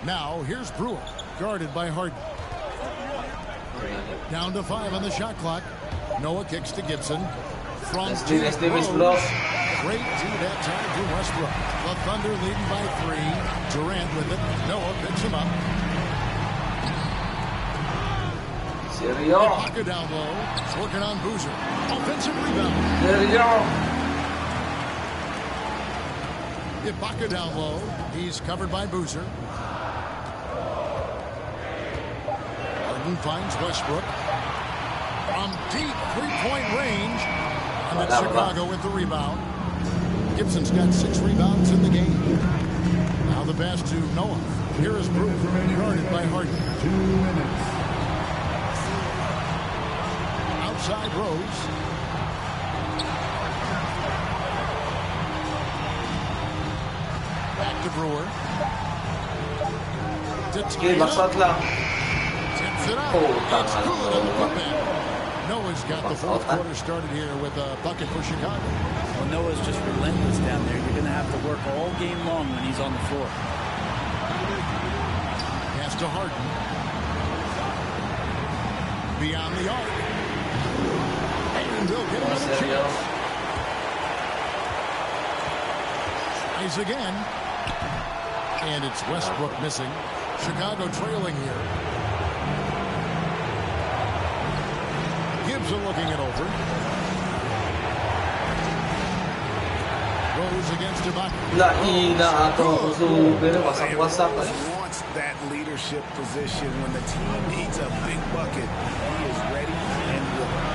[SPEAKER 2] Now, here's Brewer, guarded by Harden. Down to 5 on the shot clock. Noah kicks to Gibson. From Rose. Great D that time to Westbrook. The Thunder leading by 3. Durant with it. Noah picks him up. Ibaka down low. Working on Boozer. Offensive rebound. Ibaka down low. He's covered by Boozer. Harden finds Westbrook. From deep 3-point range. And it's Chicago with the rebound. Gibson's got 6 rebounds in the game. Now the pass to Noah. Here is Brewer, guarded by Harden.
[SPEAKER 7] 2 minutes.
[SPEAKER 2] Outside Rose. Back to Brewer. Tips it out. It's good on the putback. Noah's got the 4th quarter started here with a bucket for Chicago.
[SPEAKER 12] Well, Noah's just relentless down there. You're going to have to work all game long when he's on the floor.
[SPEAKER 2] Pass to Harden. Beyond the arc. And they'll get another chance. Tries again. And it's Westbrook missing. Chicago trailing here. Gibson looking it over. Rose against Ibaka.
[SPEAKER 4] Wants that leadership position when the team needs a big bucket. He is ready and willing.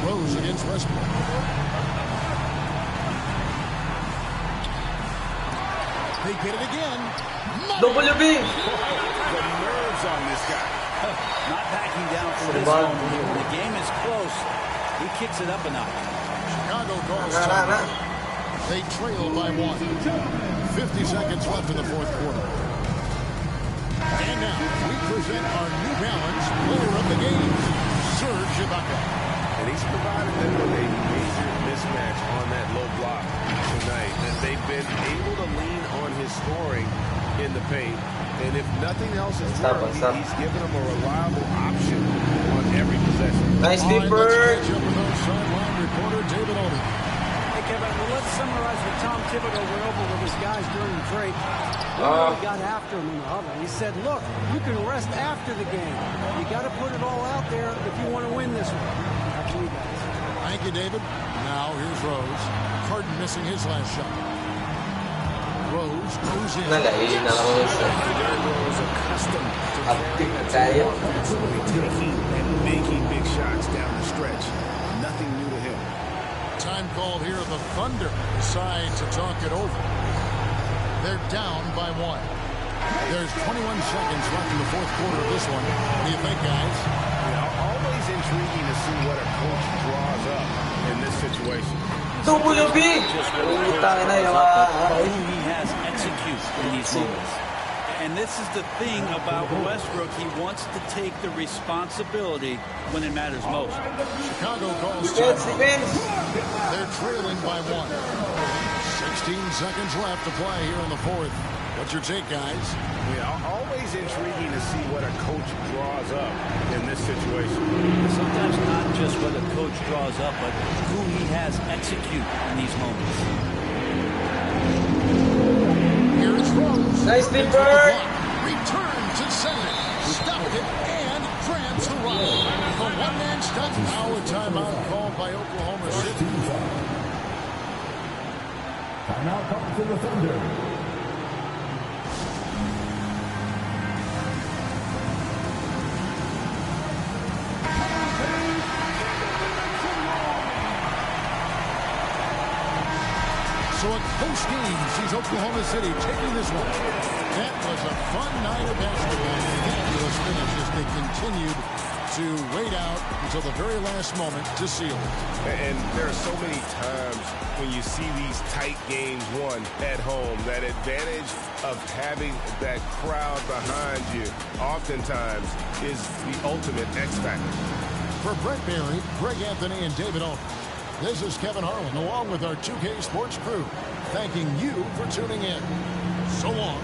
[SPEAKER 2] Rose against Westbrook. They get it again.
[SPEAKER 3] WB.
[SPEAKER 4] The nerves on this guy.
[SPEAKER 12] Not backing down from this one. When the game is close, he kicks it up a notch.
[SPEAKER 2] Chicago calls time. They trail by 1. 50 seconds left in the 4th quarter. And now we present our New Balance player of the game, Serge Ibaka.
[SPEAKER 4] And he's provided them with a major mismatch on that low block tonight. And they've been able to lean on his scoring in the paint. And if nothing else is worked, he's given them a reliable option on every possession.
[SPEAKER 3] Nice deeper.
[SPEAKER 2] Reporter David Olden.
[SPEAKER 6] Hey, Kevin, well, let's summarize what Tom Thibodeau went over with his guys during the break. He really got after him in the huddle. He said, look, you can rest after the game. You got to put it all out there if you want to win this one. That's you guys.
[SPEAKER 2] Thank you, David. Now here's Rose. Harden missing his last shot. Rose goes in.
[SPEAKER 4] Derrick Rose accustomed to very offensively taking and making big shots down the stretch. Nothing new to him.
[SPEAKER 2] Time called here. The Thunder decide to talk it over. They're down by 1. There's 21 seconds left in the 4th quarter of this one. What do you think, guys?
[SPEAKER 4] Yeah, always intriguing to see what a coach draws up in this situation.
[SPEAKER 12] WB! Just what he has execute in these moments. And this is the thing about Westbrook. He wants to take the responsibility when it matters most.
[SPEAKER 2] Chicago calls defense. They're trailing by 1. 16 seconds left to play here in the fourth. What's your take, guys?
[SPEAKER 4] Yeah, always intriguing to see what a coach draws up in this situation.
[SPEAKER 12] Sometimes not just what a coach draws up, but who he has execute in these moments.
[SPEAKER 2] Here is Rose.
[SPEAKER 3] Nice bird.
[SPEAKER 2] Return to center. Stopped it and grabs the rock. The one-man stop. Now a timeout called by Oklahoma City.
[SPEAKER 7] Timeout called to the Thunder.
[SPEAKER 2] So a close game sees Oklahoma City taking this one. That was a fun night of basketball. Fabulous finish as they continued to wait out until the very last moment to seal it.
[SPEAKER 4] And there are so many times when you see these tight games won at home, that advantage of having that crowd behind you oftentimes is the ultimate X factor.
[SPEAKER 2] For Brett Barry, Greg Anthony, and David Aldridge, this is Kevin Harlan along with our 2K Sports crew, thanking you for tuning in. So long.